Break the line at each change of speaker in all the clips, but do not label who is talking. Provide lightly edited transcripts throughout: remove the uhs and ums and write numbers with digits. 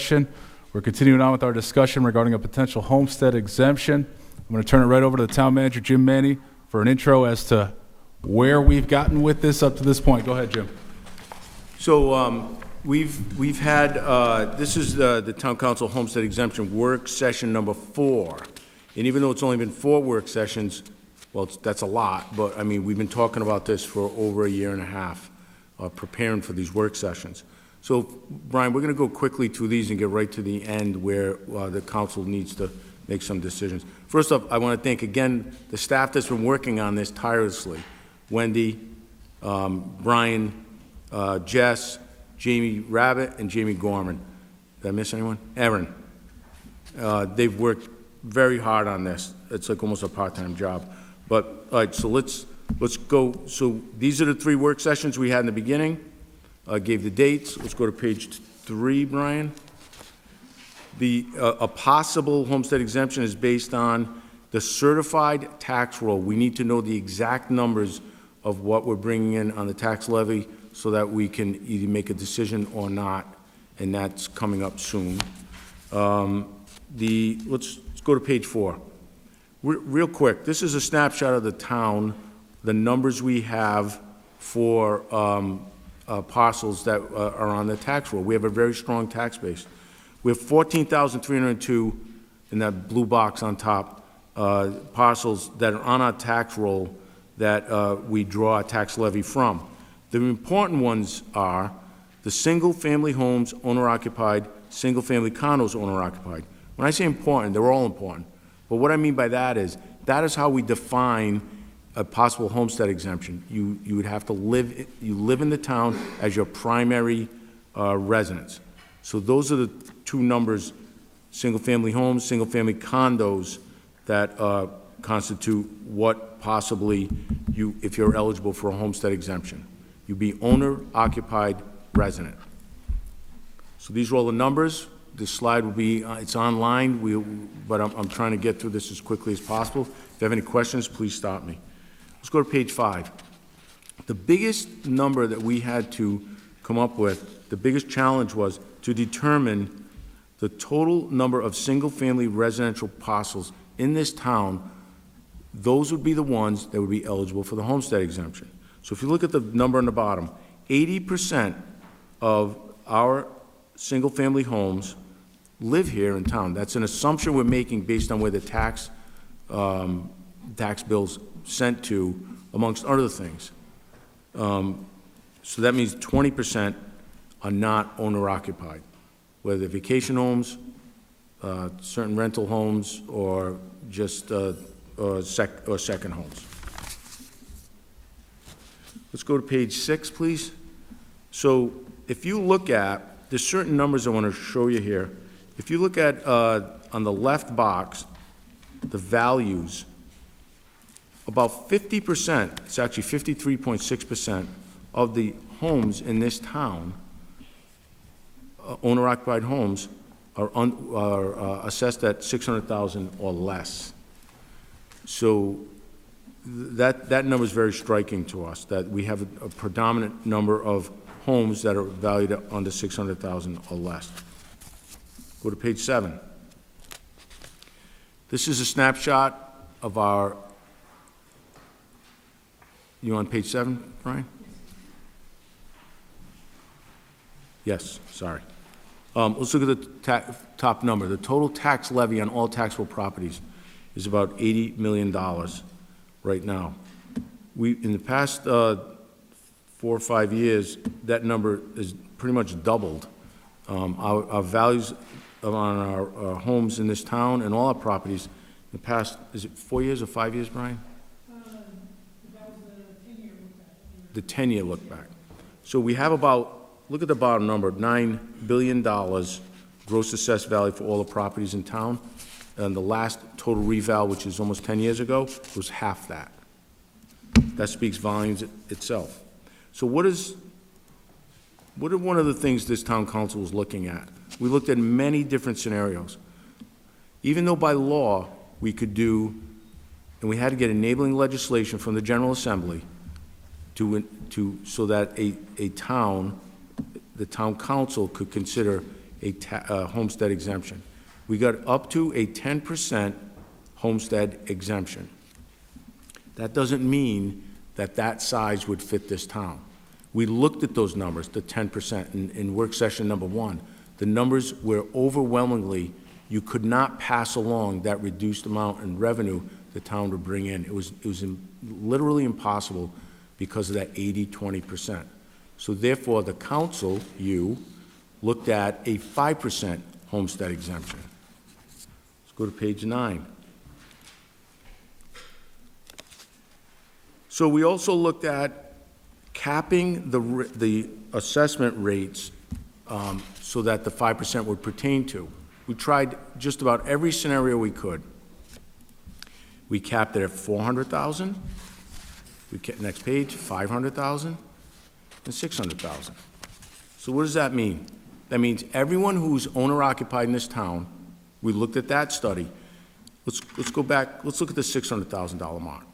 We're continuing on with our discussion regarding a potential homestead exemption. I'm going to turn it right over to the town manager, Jim Manny, for an intro as to where we've gotten with this up to this point. Go ahead, Jim.
So we've had, this is the Town Council Homestead Exemption Work Session number 4. And even though it's only been 4 work sessions, well, that's a lot, but I mean, we've been talking about this for over a year and a half, preparing for these work sessions. So, Brian, we're going to go quickly through these and get right to the end where the council needs to make some decisions. First off, I want to thank again the staff that's been working on this tirelessly. Wendy, Brian, Jess, Jamie Rabbit, and Jamie Gorman. Did I miss anyone? Erin. They've worked very hard on this. It's like almost a part-time job. But, all right, so let's go. So these are the 3 work sessions we had in the beginning. I gave the dates. Let's go to page 3, Brian. A possible homestead exemption is based on the certified tax roll. We need to know the exact numbers of what we're bringing in on the tax levy so that we can either make a decision or not, and that's coming up soon. Let's go to page 4. Real quick, this is a snapshot of the town, the numbers we have for parcels that are on the tax roll. We have a very strong tax base. We have 14,302 in that blue box on top, parcels that are on our tax roll that we draw our tax levy from. The important ones are the single-family homes owner-occupied, single-family condos owner-occupied. When I say important, they're all important. But what I mean by that is how we define a possible homestead exemption. You would have to live in the town as your primary residence. So those are the 2 numbers, single-family homes, single-family condos, that constitute what possibly if you're eligible for a homestead exemption. You'd be owner-occupied resident. So these are all the numbers. This slide will be, it's online, but I'm trying to get through this as quickly as possible. If you have any questions, please stop me. Let's go to page 5. The biggest number that we had to come up with, the biggest challenge was to determine the total number of single-family residential parcels in this town. Those would be the ones that would be eligible for the homestead exemption. So if you look at the number on the bottom, 80% of our single-family homes live here in town. That's an assumption we're making based on where the tax bills sent to, amongst other things. So that means 20% are not owner-occupied, whether they're vacation homes, certain rental homes, or just second homes. Let's go to page 6, please. So if you look at, there's certain numbers I want to show you here. If you look at, on the left box, the values, about 50%, it's actually 53.6% of the homes in this town, owner-occupied homes, are assessed at $600,000 or less. So that number is very striking to us, that we have a predominant number of homes that are valued at under $600,000 or less. Go to page 7. This is a snapshot of our, you on page 7, Brian? Yes, sorry. Let's look at the top number. The total tax levy on all taxable properties is about $80 million right now. In the past 4 or 5 years, that number is pretty much doubled. Our values on our homes in this town and all our properties in the past, is it 4 years or 5 years, Brian?
That was the 10-year look back.
The 10-year look back. So we have about, look at the bottom number, $9 billion gross assessed value for all the properties in town. And the last total reval, which is almost 10 years ago, was half that. That speaks volumes itself. So what are one of the things this town council was looking at? We looked at many different scenarios. Even though by law we could do, and we had to get enabling legislation from the General Assembly so that the town council could consider a homestead exemption. We got up to a 10% homestead exemption. That doesn't mean that that size would fit this town. We looked at those numbers, the 10%, in work session number 1. The numbers were overwhelmingly, you could not pass along that reduced amount in revenue the town would bring in. It was literally impossible because of that 80-20%. So therefore, the council, you, looked at a 5% homestead exemption. Let's go to page 9. So we also looked at capping the assessment rates so that the 5% would pertain to. We tried just about every scenario we could. We capped it at 400,000. Next page, 500,000 and 600,000. So what does that mean? That means everyone who's owner-occupied in this town, we looked at that study. Let's go back, let's look at the $600,000 mark.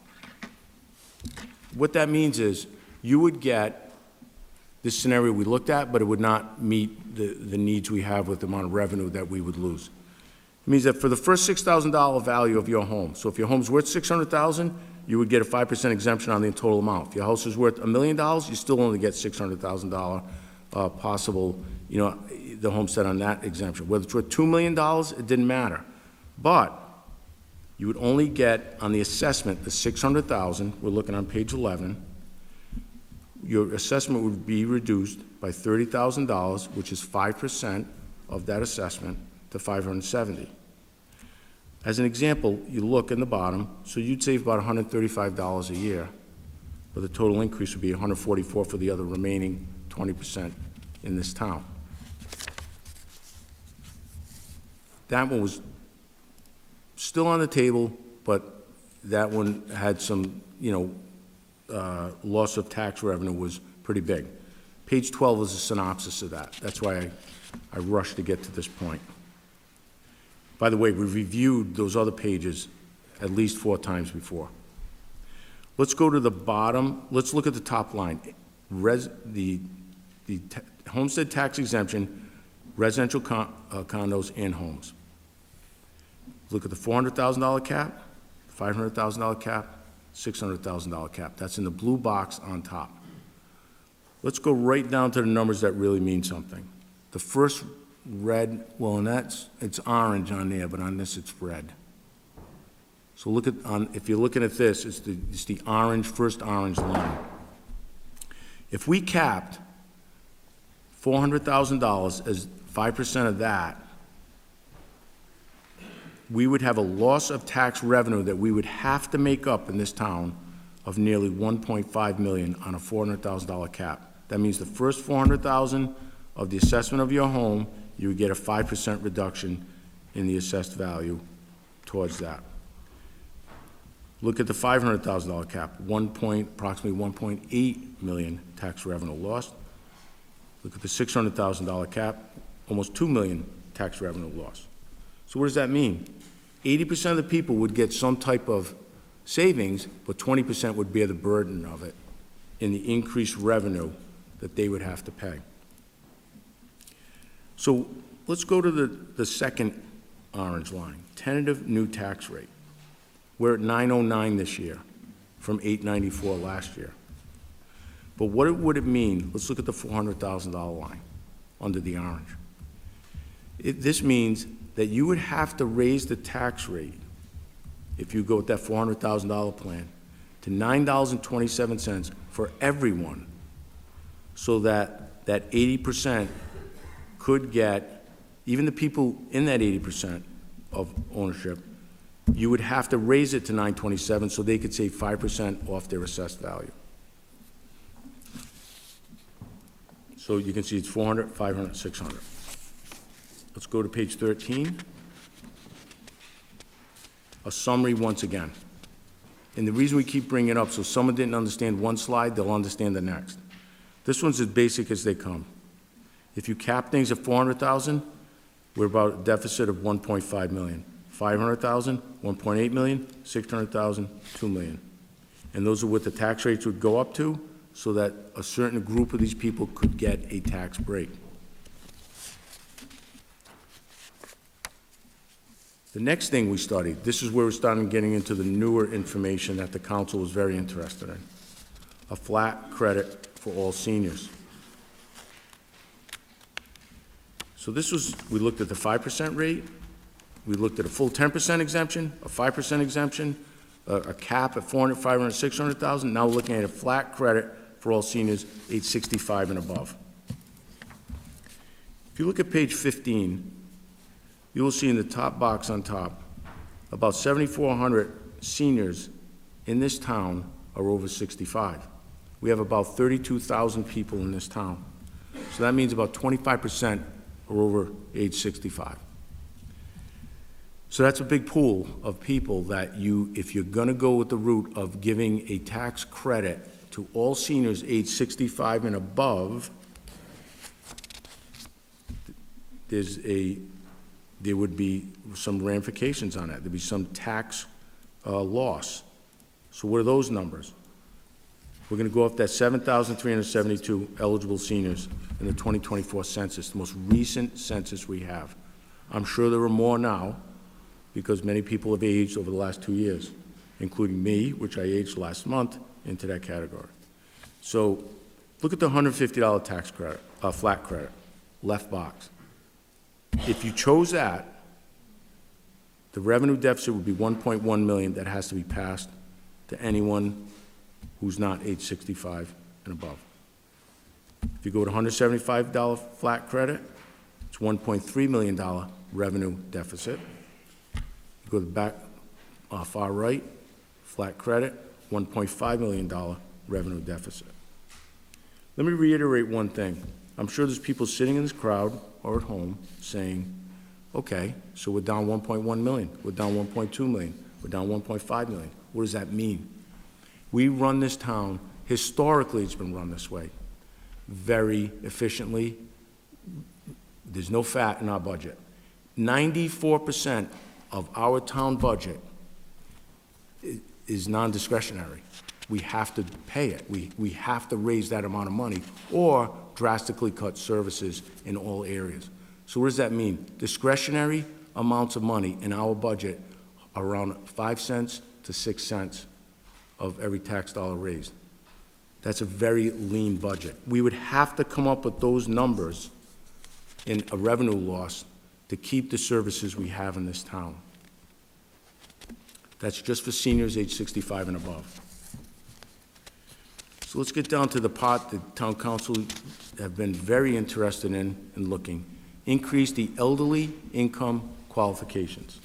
What that means is you would get this scenario we looked at, but it would not meet the needs we have with the amount of revenue that we would lose. It means that for the first $6,000 value of your home, so if your home's worth $600,000, you would get a 5% exemption on the total amount. If your house is worth $1 million, you still only get $600,000 possible, the homestead on that exemption. Whether it's worth $2 million, it didn't matter. But you would only get on the assessment the $600,000. We're looking on page 11. Your assessment would be reduced by $30,000, which is 5% of that assessment, to $570. As an example, you look in the bottom, so you'd save about $135 a year, but the total increase would be $144 for the other remaining 20% in this town. That one was still on the table, but that one had some, loss of tax revenue was pretty big. Page 12 is a synopsis of that. That's why I rushed to get to this point. By the way, we reviewed those other pages at least 4 times before. Let's go to the bottom. Let's look at the top line. The homestead tax exemption, residential condos and homes. Look at the $400,000 cap, $500,000 cap, $600,000 cap. That's in the blue box on top. Let's go right down to the numbers that really mean something. The first red, well, it's orange on there, but on this it's red. So look at, if you're looking at this, it's the orange, first orange line. If we capped $400,000 as 5% of that, we would have a loss of tax revenue that we would have to make up in this town of nearly $1.5 million on a $400,000 cap. That means the first $400,000 of the assessment of your home, you would get a 5% reduction in the assessed value towards that. Look at the $500,000 cap, approximately $1.8 million tax revenue lost. Look at the $600,000 cap, almost $2 million tax revenue lost. So what does that mean? 80% of the people would get some type of savings, but 20% would bear the burden of it in the increased revenue that they would have to pay. So let's go to the second orange line, tentative new tax rate. We're at 909 this year from 894 last year. But what would it mean? Let's look at the $400,000 line under the orange. This means that you would have to raise the tax rate, if you go with that $400,000 plan, to $9.27 for everyone, so that 80% could get, even the people in that 80% of ownership, you would have to raise it to $9.27 so they could save 5% off their assessed value. So you can see it's 400, 500, 600. Let's go to page 13. A summary once again. And the reason we keep bringing it up, so someone didn't understand one slide, they'll understand the next. This one's as basic as they come. If you cap things at 400,000, we're about a deficit of 1.5 million. 500,000, 1.8 million, 600,000, 2 million. And those are what the tax rates would go up to, so that a certain group of these people could get a tax break. The next thing we studied, this is where we're starting getting into the newer information that the council was very interested in. A flat credit for all seniors. So this was, we looked at the 5% rate, we looked at a full 10% exemption, a 5% exemption, a cap at 400, 500, 600,000. Now we're looking at a flat credit for all seniors age 65 and above. If you look at page 15, you will see in the top box on top, about 7,400 seniors in this town are over 65. We have about 32,000 people in this town. So that means about 25% are over age 65. So that's a big pool of people that you, if you're gonna go with the route of giving a tax credit to all seniors age 65 and above, there would be some ramifications on that. There'd be some tax loss. So what are those numbers? We're going to go off that 7,372 eligible seniors in the 2024 census, the most recent census we have. I'm sure there are more now because many people have aged over the last 2 years, including me, which I aged last month, into that category. So look at the $150 tax credit, flat credit, left box. If you chose that, the revenue deficit would be $1.1 million that has to be passed to anyone who's not age 65 and above. If you go to $175 flat credit, it's $1.3 million revenue deficit. You go to the back, far right, flat credit, $1.5 million revenue deficit. Let me reiterate one thing. I'm sure there's people sitting in this crowd or at home saying, okay, so we're down 1.1 million, we're down 1.2 million, we're down 1.5 million. What does that mean? We run this town, historically it's been run this way, very efficiently. There's no fat in our budget. 94% of our town budget is non-discretionary. We have to pay it. We have to raise that amount of money or drastically cut services in all areas. So what does that mean? Discretionary amounts of money in our budget are around 5 cents to 6 cents of every tax dollar raised. That's a very lean budget. We would have to come up with those numbers in a revenue loss to keep the services we have in this town. That's just for seniors age 65 and above. So let's get down to the part that town council have been very interested in looking. Increase the elderly income qualifications.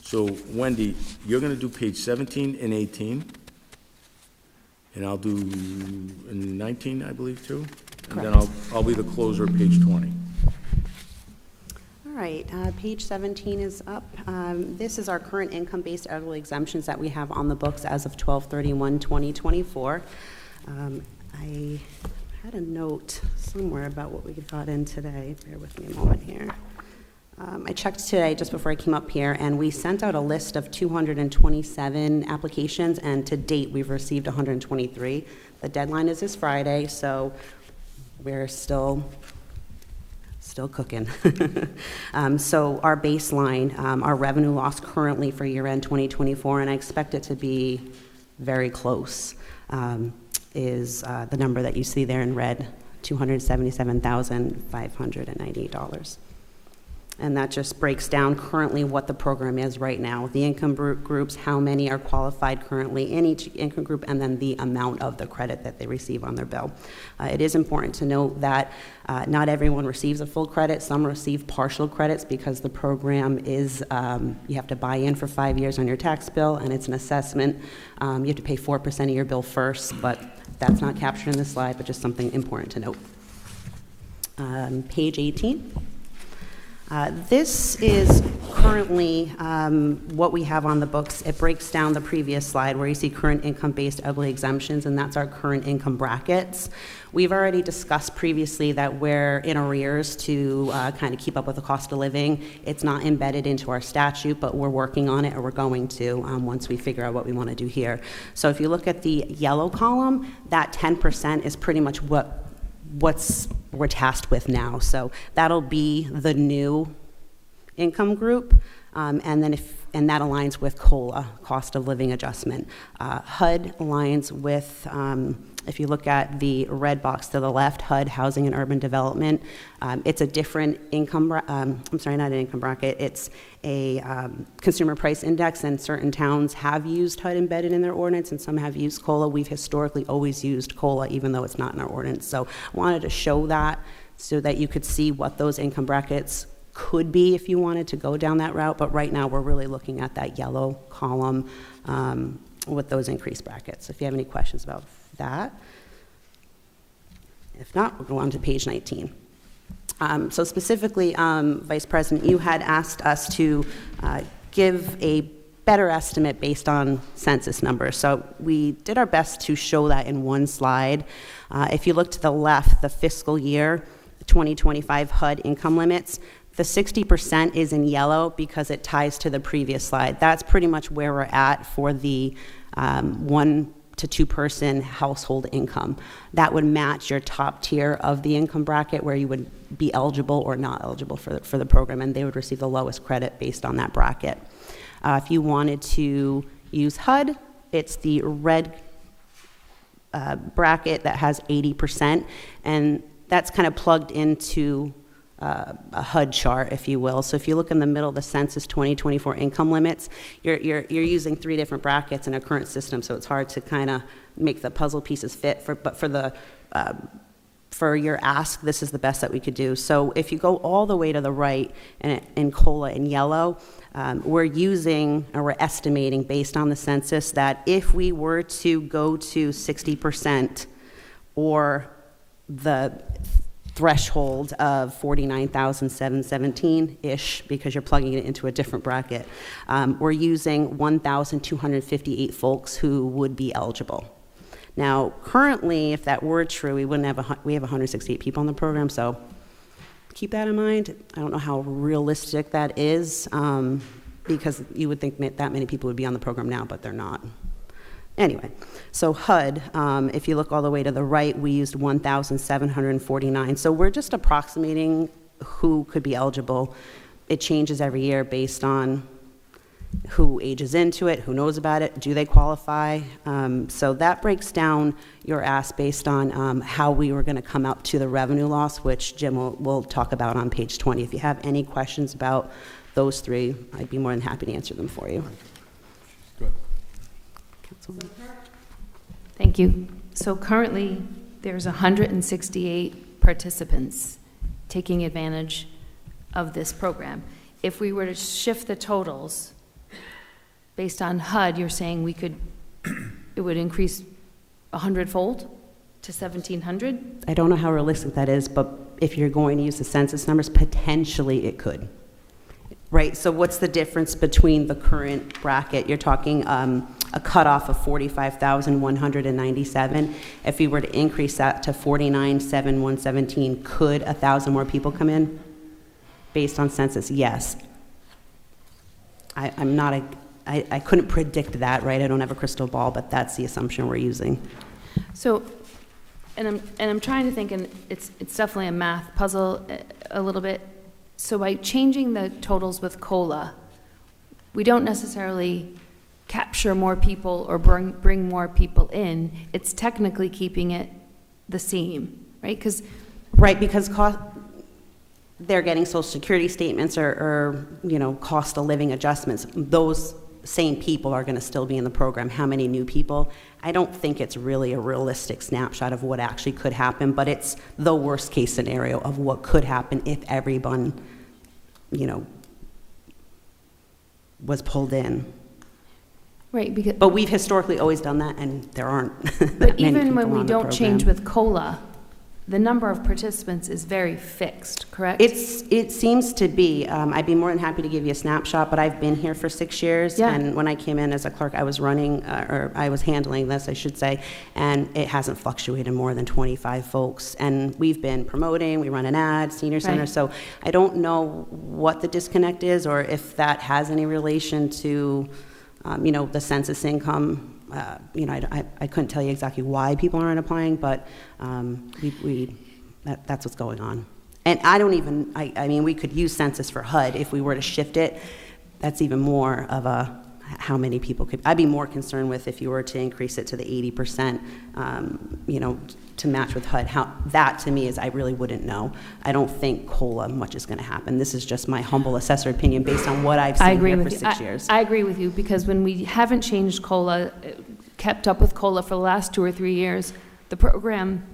So Wendy, you're going to do page 17 and 18, and I'll do 19, I believe, too. And then I'll be the closer at page 20.
All right, page 17 is up. This is our current income-based elderly exemptions that we have on the books as of 12/31/2024. I had a note somewhere about what we got in today. Bear with me a moment here. I checked today just before I came up here, and we sent out a list of 227 applications, and to date, we've received 123. The deadline is this Friday, so we're still cooking. So our baseline, our revenue loss currently for year-end 2024, and I expect it to be very close, is the number that you see there in red, $277,598. And that just breaks down currently what the program is right now. The income groups, how many are qualified currently in each income group, and then the amount of the credit that they receive on their bill. It is important to note that not everyone receives a full credit. Some receive partial credits because the program is, you have to buy in for 5 years on your tax bill, and it's an assessment. You have to pay 4% of your bill first, but that's not captured in this slide, but just something important to note. Page 18. This is currently what we have on the books. It breaks down the previous slide where you see current income-based elderly exemptions, and that's our current income brackets. We've already discussed previously that we're in arrears to kind of keep up with the cost of living. It's not embedded into our statute, but we're working on it, or we're going to once we figure out what we want to do here. So if you look at the yellow column, that 10% is pretty much what we're tasked with now. So that'll be the new income group, and that aligns with COLA, cost of living adjustment. HUD aligns with, if you look at the red box to the left, HUD, Housing and Urban Development, it's a different income, I'm sorry, not an income bracket, it's a consumer price index, and certain towns have used HUD embedded in their ordinance, and some have used COLA. We've historically always used COLA, even though it's not in our ordinance. So I wanted to show that so that you could see what those income brackets could be if you wanted to go down that route, but right now we're really looking at that yellow column with those increased brackets. If you have any questions about that. If not, we'll go on to page 19. So specifically, Vice President, you had asked us to give a better estimate based on census numbers. So we did our best to show that in one slide. If you look to the left, the fiscal year 2025 HUD income limits, the 60% is in yellow because it ties to the previous slide. That's pretty much where we're at for the 1 to 2 person household income. That would match your top tier of the income bracket where you would be eligible or not eligible for the program, and they would receive the lowest credit based on that bracket. If you wanted to use HUD, it's the red bracket that has 80%, and that's kind of plugged into a HUD chart, if you will. So if you look in the middle, the Census 2024 income limits, you're using 3 different brackets in a current system, so it's hard to kind of make the puzzle pieces fit. But for your ask, this is the best that we could do. So if you go all the way to the right in COLA in yellow, we're estimating based on the census that if we were to go to 60% or the threshold of 49,717-ish, because you're plugging it into a different bracket, we're using 1,258 folks who would be eligible. Now, currently, if that were true, we have 168 people in the program, so keep that in mind. I don't know how realistic that is, because you would think that many people would be on the program now, but they're not. Anyway, so HUD, if you look all the way to the right, we used 1,749. So we're just approximating who could be eligible. It changes every year based on who ages into it, who knows about it, do they qualify? So that breaks down your ask based on how we were going to come up to the revenue loss, which Jim will talk about on page 20. If you have any questions about those 3, I'd be more than happy to answer them for you.
Good.
Councilwoman.
Thank you. So currently, there's 168 participants taking advantage of this program. If we were to shift the totals based on HUD, you're saying it would increase 100-fold to 1,700?
I don't know how realistic that is, but if you're going to use the census numbers, potentially it could. Right, so what's the difference between the current bracket? You're talking a cutoff of 45,197. If we were to increase that to 49,717, could 1,000 more people come in based on census? Yes. I couldn't predict that, right? I don't have a crystal ball, but that's the assumption we're using.
So, and I'm trying to think, and it's definitely a math puzzle a little bit. So by changing the totals with COLA, we don't necessarily capture more people or bring more people in. It's technically keeping it the same, right? Because they're getting Social Security statements or cost of living adjustments. Those same people are going to still be in the program. How many new people? I don't think it's really a realistic snapshot of what actually could happen, but it's the worst case scenario of what could happen if everyone, was pulled in. Right,
But we've historically always done that, and there aren't that
but
many
even
people
when we
on the
don't change
program.
with COLA, the number of participants is very fixed, correct?
It seems to be. I'd be more than happy to give you a snapshot, but I've been here for 6 years,
Yeah.
and when I came in as a clerk, I was I was handling this, I should say, and it hasn't fluctuated more than 25 folks. And we've been promoting, we run an ad, senior center,
Right.
so I don't know what the disconnect is or if that has any relation to, the census income. I couldn't tell you exactly why people aren't applying, but that's what's going on. And I don't even, I mean, we could use census for HUD. If we were to shift it, that's even more of a, how many people could, I'd be more concerned with if you were to increase it to the 80%, you know, to match with HUD. How, that to me is, I really wouldn't know. I don't think COLA much is going to happen. This is just my humble assessor opinion based on what I've
I
seen
agree
here for
with you.
6 years.
I agree with you, because when we haven't changed COLA, kept up with COLA for the last 2 or 3 years, the program,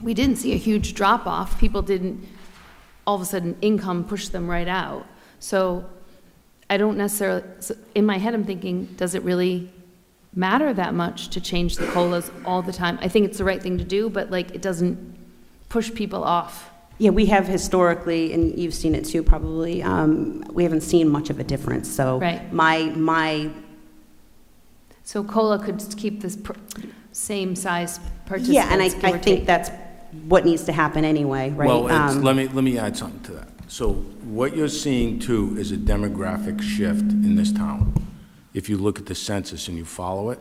we didn't see a huge drop-off. People didn't, all of a sudden, income push them right out. So I don't necessarily, in my head, I'm thinking, does it really matter that much to change the COLAs all the time? I think it's the right thing to do, but like, it doesn't push people off.
Yeah, we have historically, and you've seen it too probably, we haven't seen much of a difference. So
Right.
my
So COLA could keep this same size participants,
yeah, and I
give or
think
take.
that's what needs to happen anyway, right?
Well, let me add something to that. So what you're seeing too is a demographic shift in this town. If you look at the census and you follow it,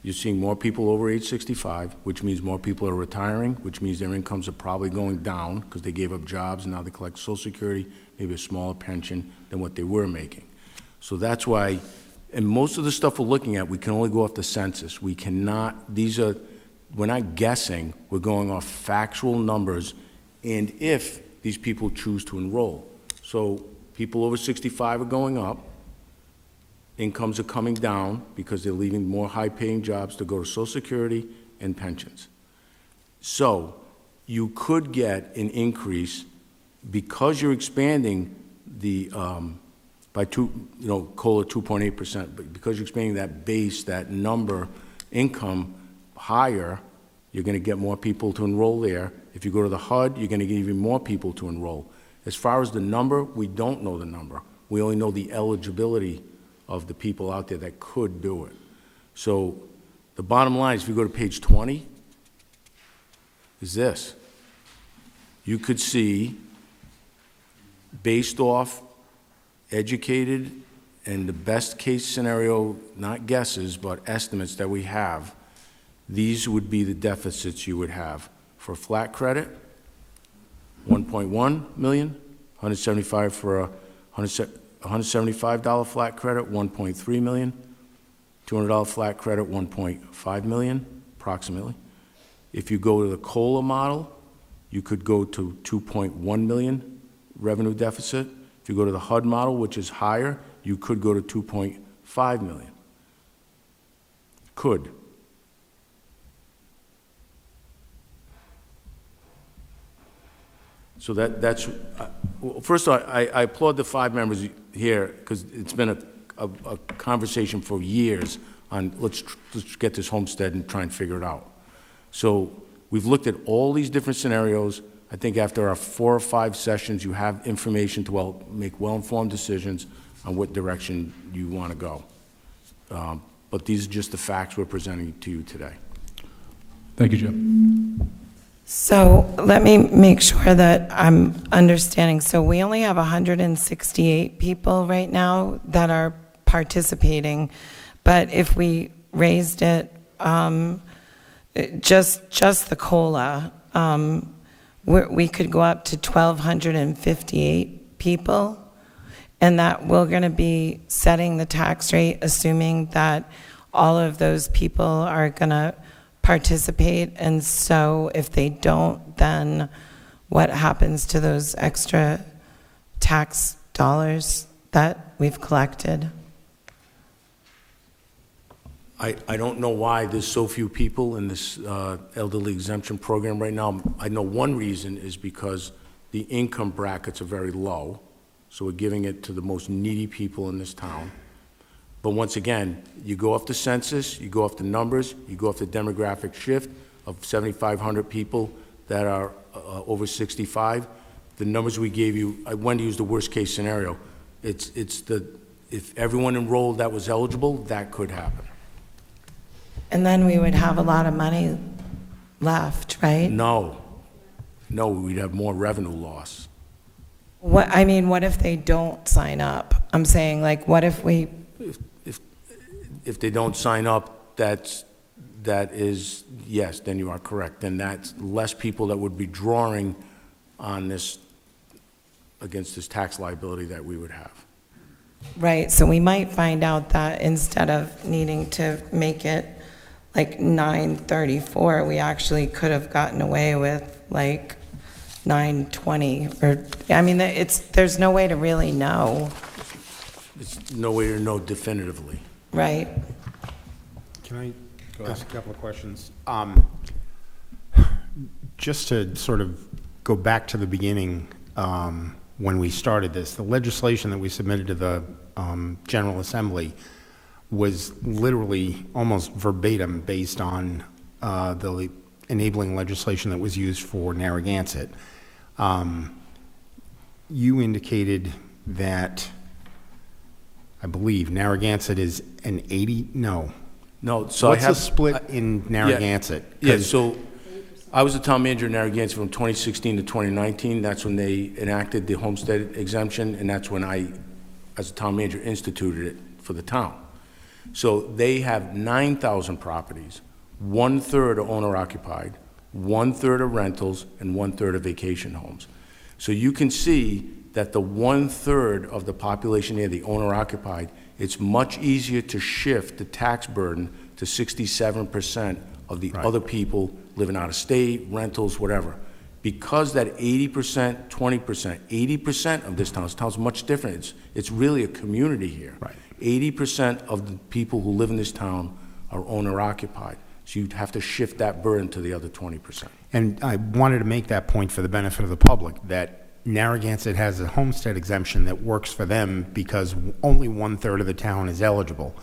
you're seeing more people over age 65, which means more people are retiring, which means their incomes are probably going down because they gave up jobs and now they collect Social Security, maybe a smaller pension than what they were making. So that's why, and most of the stuff we're looking at, we can only go off the census. We cannot, we're not guessing, we're going off factual numbers, and if these people choose to enroll. So people over 65 are going up, incomes are coming down because they're leaving more high-paying jobs to go to Social Security and pensions. So you could get an increase because you're expanding the, by COLA 2.8%, but because you're expanding that base, that number, income higher, you're going to get more people to enroll there. If you go to the HUD, you're going to get even more people to enroll. As far as the number, we don't know the number. We only know the eligibility of the people out there that could do it. So the bottom line is, if you go to page 20, is this. You could see, based off educated and the best case scenario, not guesses, but estimates that we have, these would be the deficits you would have. For flat credit, 1.1 million, 175 for a $175 flat credit, 1.3 million, $200 flat credit, 1.5 million, approximately. If you go to the COLA model, you could go to 2.1 million revenue deficit. If you go to the HUD model, which is higher, you could go to 2.5 million. Could. So that's, well, first of all, I applaud the 5 members here, because it's been a conversation for years on let's get this homestead and try and figure it out. So we've looked at all these different scenarios. I think after our 4 or 5 sessions, you have information to make well-informed decisions on what direction you want to go. But these are just the facts we're presenting to you today.
Thank you, Jim.
So let me make sure that I'm understanding. So we only have 168 people right now that are participating, but if we raised it, just the COLA, we could go up to 1,258 people, and that we're going to be setting the tax rate, assuming that all of those people are going to participate. And so if they don't, then what happens to those extra tax dollars that we've collected?
I don't know why there's so few people in this elderly exemption program right now. I know one reason is because the income brackets are very low, so we're giving it to the most needy people in this town. But once again, you go off the census, you go off the numbers, you go off the demographic shift of 7,500 people that are over 65. The numbers we gave you, I wanted to use the worst-case scenario. If everyone enrolled that was eligible, that could happen.
And then we would have a lot of money left, right?
No, we'd have more revenue loss.
What if they don't sign up? I'm saying, like, what if we,
If they don't sign up, that is, yes, then you are correct. Then that's less people that would be drawing on this, against this tax liability that we would have.
Right, so we might find out that instead of needing to make it like 934, we actually could have gotten away with like 920, or, I mean, there's no way to really know,
It's no way to know definitively.
right?
Can I ask a couple of questions? Just to sort of go back to the beginning, when we started this, the legislation that we submitted to the General Assembly was literally almost verbatim based on the enabling legislation that was used for Narragansett. You indicated that, I believe, Narragansett is an 80, no.
No, so
What's
I have...
the split in Narragansett?
Yeah,
'Cause-
so I was the town manager in Narragansett from 2016 to 2019. That's when they enacted the homestead exemption, and that's when I, as a town manager, instituted it for the town. So they have 9,000 properties. 1/3 are owner-occupied, 1/3 are rentals, and 1/3 are vacation homes. So you can see that the 1/3 of the population there, the owner-occupied, it's much easier to shift the tax burden to 67% of the other people living out of state, rentals, whatever. Because that 80%, 20%, 80% of this town's much different. It's really a community here.
Right.
80% of the people who live in this town are owner-occupied. So you'd have to shift that burden to the other 20%.
And I wanted to make that point for the benefit of the public, that Narragansett has a homestead exemption that works for them because only 1/3 of the town is eligible.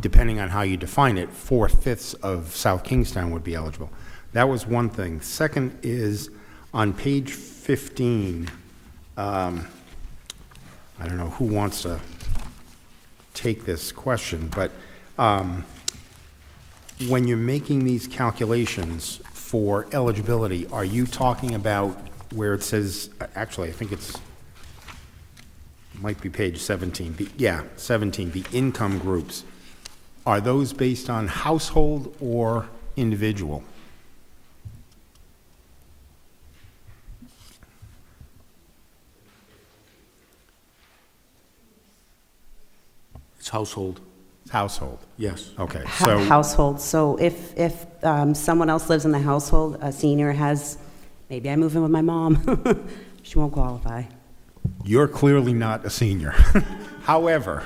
Depending on how you define it, 4/5 of South Kingstown would be eligible. That was one thing. Second is, on page 15, I don't know who wants to take this question, but when you're making these calculations for eligibility, are you talking about where it says, actually, I think might be page 17, 17, the income groups, are those based on household or individual?
It's household,
Household,
yes.
okay, so,
Household, so if someone else lives in the household, a senior has, maybe I move in with my mom, she won't qualify.
you're clearly not a senior. However,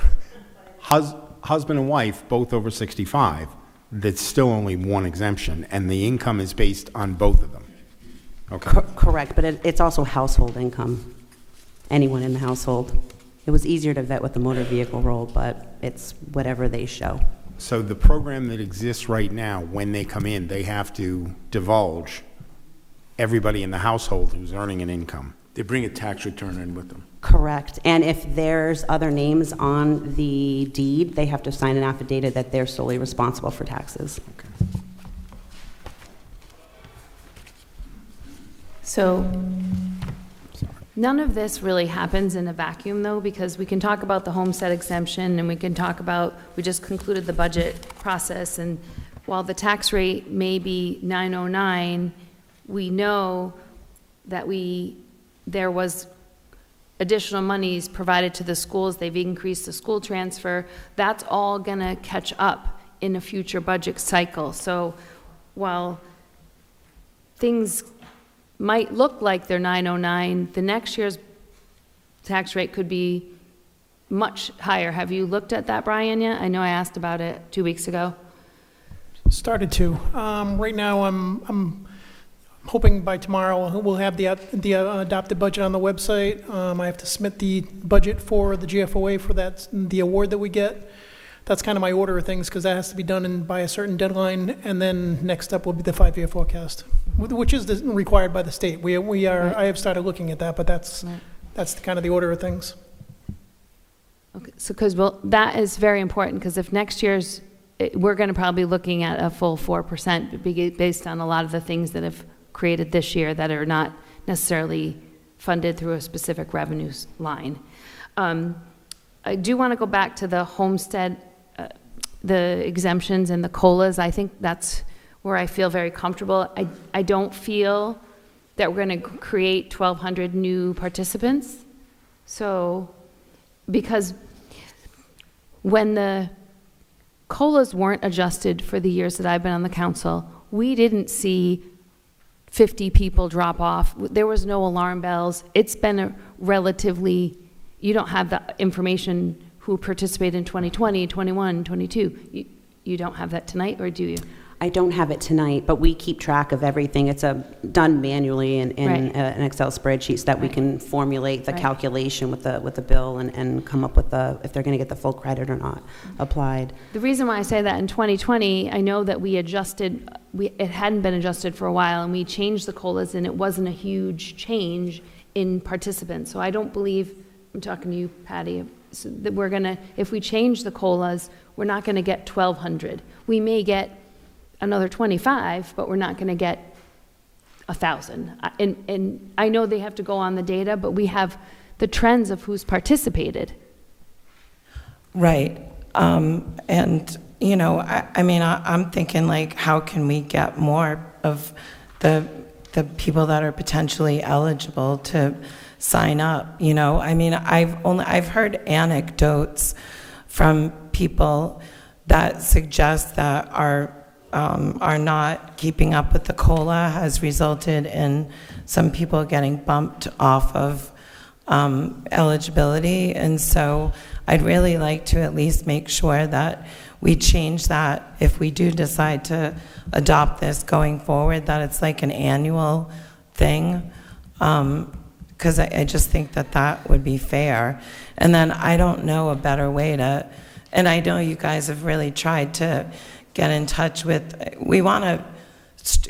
husband and wife, both over 65, that's still only one exemption, and the income is based on both of them. Okay.
Correct, but it's also household income, anyone in the household. It was easier to vet with the motor vehicle role, but it's whatever they show.
So the program that exists right now, when they come in, they have to divulge everybody in the household who's earning an income.
They bring a tax return in with them.
Correct, and if there's other names on the deed, they have to sign an affidavit that they're solely responsible for taxes.
So none of this really happens in a vacuum, though, because we can talk about the homestead exemption, and we can talk about, we just concluded the budget process, and while the tax rate may be 909, we know that there was additional monies provided to the schools. They've increased the school transfer. That's all going to catch up in a future budget cycle. So while things might look like they're 909, the next year's tax rate could be much higher. Have you looked at that, Brian, yet? I know I asked about it 2 weeks ago.
Started to. Right now, I'm hoping by tomorrow we'll have the adopted budget on the website. I have to submit the budget for the GFOA for the award that we get. That's kind of my order of things, because that has to be done by a certain deadline, and then next up will be the 5-year forecast, which is required by the state. I have started looking at that, but that's kind of the order of things.
Okay, so that is very important, because if next year's, we're going to probably be looking at a full 4% based on a lot of the things that have created this year that are not necessarily funded through a specific revenues line. I do want to go back to the homestead, the exemptions and the COLAs. I think that's where I feel very comfortable. I don't feel that we're going to create 1,200 new participants. So, because when the COLAs weren't adjusted for the years that I've been on the council, we didn't see 50 people drop off. There was no alarm bells. It's been a relatively, you don't have the information who participated in 2020, 21, 22. You don't have that tonight, or do you?
I don't have it tonight, but we keep track of everything. It's done manually in
Right.
an Excel spreadsheet so that we
Right.
can formulate the
Right.
calculation with the bill and come up with if they're going to get the full credit or not applied.
The reason why I say that in 2020, I know that we adjusted, it hadn't been adjusted for a while, and we changed the COLAs, and it wasn't a huge change in participants. So I don't believe, I'm talking to you, Patty, so that we're gonna, if we change the COLAs, we're not gonna get 1,200. We may get another 25, but we're not gonna get 1,000. And I know they have to go on the data, but we have the trends of who's participated.
Right. And, you know, I mean, I'm thinking like, how can we get more of the people that are potentially eligible to sign up, you know? I mean, I've heard anecdotes from people that suggest that are not keeping up with the COLA has resulted in some people getting bumped off of eligibility. And so I'd really like to at least make sure that we change that if we do decide to adopt this going forward, that it's like an annual thing. Because I just think that that would be fair. And then I don't know a better way to, and I know you guys have really tried to get in touch with, we want to,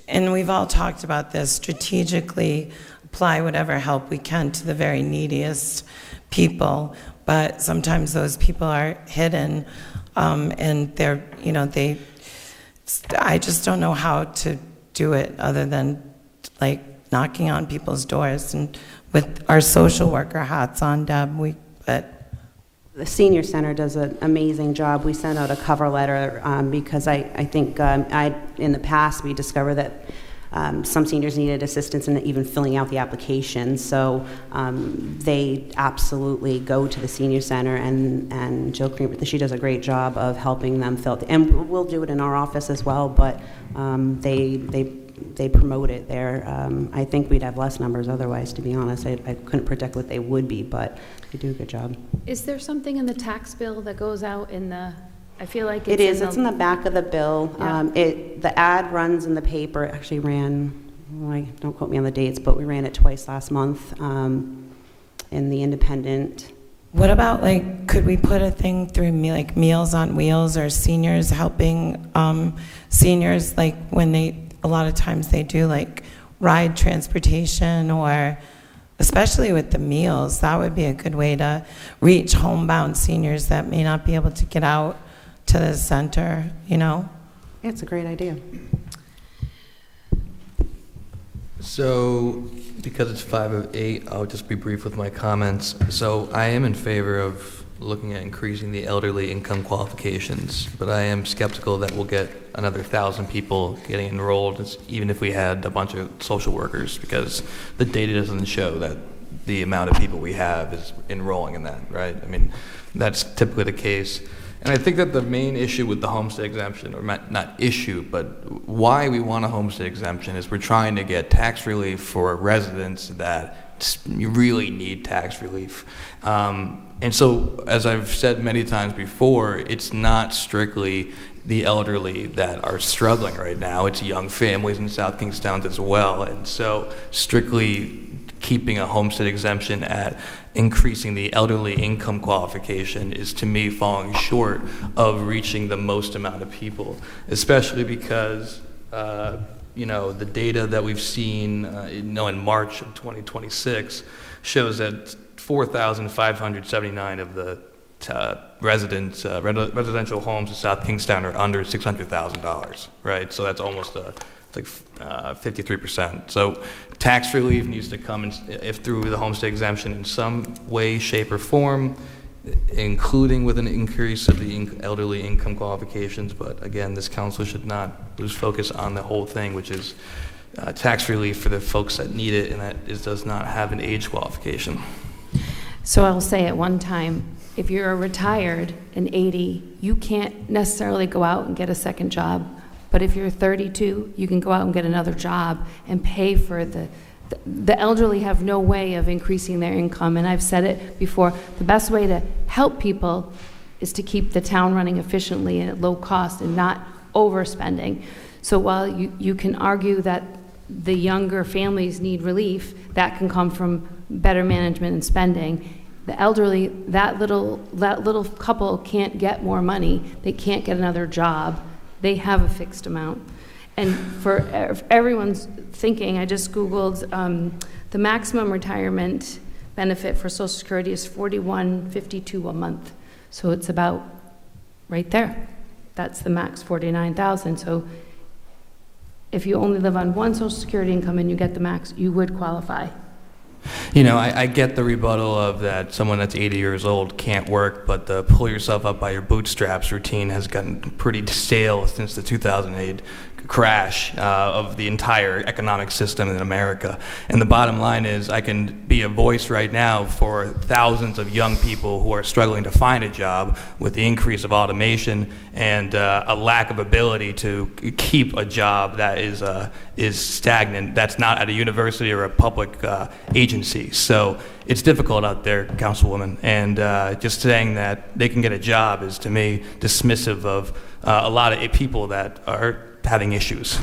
and we've all talked about this, strategically apply whatever help we can to the very neediest people, but sometimes those people are hidden, and they're, you know, I just don't know how to do it other than like knocking on people's doors, and with our social worker hats on, Deb, but
The senior center does an amazing job. We sent out a cover letter because I think in the past we discovered that some seniors needed assistance in even filling out the application. So they absolutely go to the senior center, and Jill Creamer, she does a great job of helping them fill it. And we'll do it in our office as well, but they promote it there. I think we'd have less numbers otherwise, to be honest. I couldn't predict what they would be, but they do a good job.
Is there something in the tax bill that goes out in the, I feel like
It
it's
is. It's in the back of the bill.
Yeah.
The ad runs in the paper. It actually ran, don't quote me on the dates, but we ran it twice last month in the Independent.
what about, like, could we put a thing through like Meals on Wheels or seniors helping seniors, like when a lot of times they do like ride transportation, or especially with the meals, that would be a good way to reach homebound seniors that may not be able to get out to the center, you know?
It's a great idea.
So, because it's 5 of 8, I'll just be brief with my comments. So, I am in favor of looking at increasing the elderly income qualifications, but I am skeptical that we'll get another 1,000 people getting enrolled, even if we had a bunch of social workers, because the data doesn't show that the amount of people we have is enrolling in that, right? I mean, that's typically the case. And I think that the main issue with the homestead exemption, or not issue, but why we want a homestead exemption is we're trying to get tax relief for residents that really need tax relief. And so, as I've said many times before, it's not strictly the elderly that are struggling right now. It's young families in South Kingstown as well. And so, strictly keeping a homestead exemption at increasing the elderly income qualification is, to me, falling short of reaching the most amount of people, especially because the data that we've seen in March of 2026 shows that 4,579 of the residential homes in South Kingstown are under $600,000, right? So that's almost 53%. So tax relief needs to come if through the homestead exemption in some way, shape, or form, including with an increase of the elderly income qualifications. But again, this council should not lose focus on the whole thing, which is tax relief for the folks that need it and that does not have an age qualification.
So I'll say at one time, if you're retired and 80, you can't necessarily go out and get a second job. But if you're 32, you can go out and get another job and pay for the elderly have no way of increasing their income. And I've said it before, the best way to help people is to keep the town running efficiently and at low cost and not overspending. So while you can argue that the younger families need relief, that can come from better management and spending. The elderly, that little couple can't get more money. They can't get another job. They have a fixed amount. And for everyone's thinking, I just Googled the maximum retirement benefit for Social Security is $41.52 a month. So it's about right there. That's the max, $49,000. So if you only live on one Social Security income and you get the max, you would qualify.
You know, I get the rebuttal of that someone that's 80 years old can't work, but the pull yourself up by your bootstraps routine has gotten pretty stale since the 2008 crash of the entire economic system in America. And the bottom line is I can be a voice right now for thousands of young people who are struggling to find a job with the increase of automation and a lack of ability to keep a job that is stagnant, that's not at a university or a public agency. So it's difficult out there, Councilwoman, and just saying that they can get a job is, to me, dismissive of a lot of people that are having issues.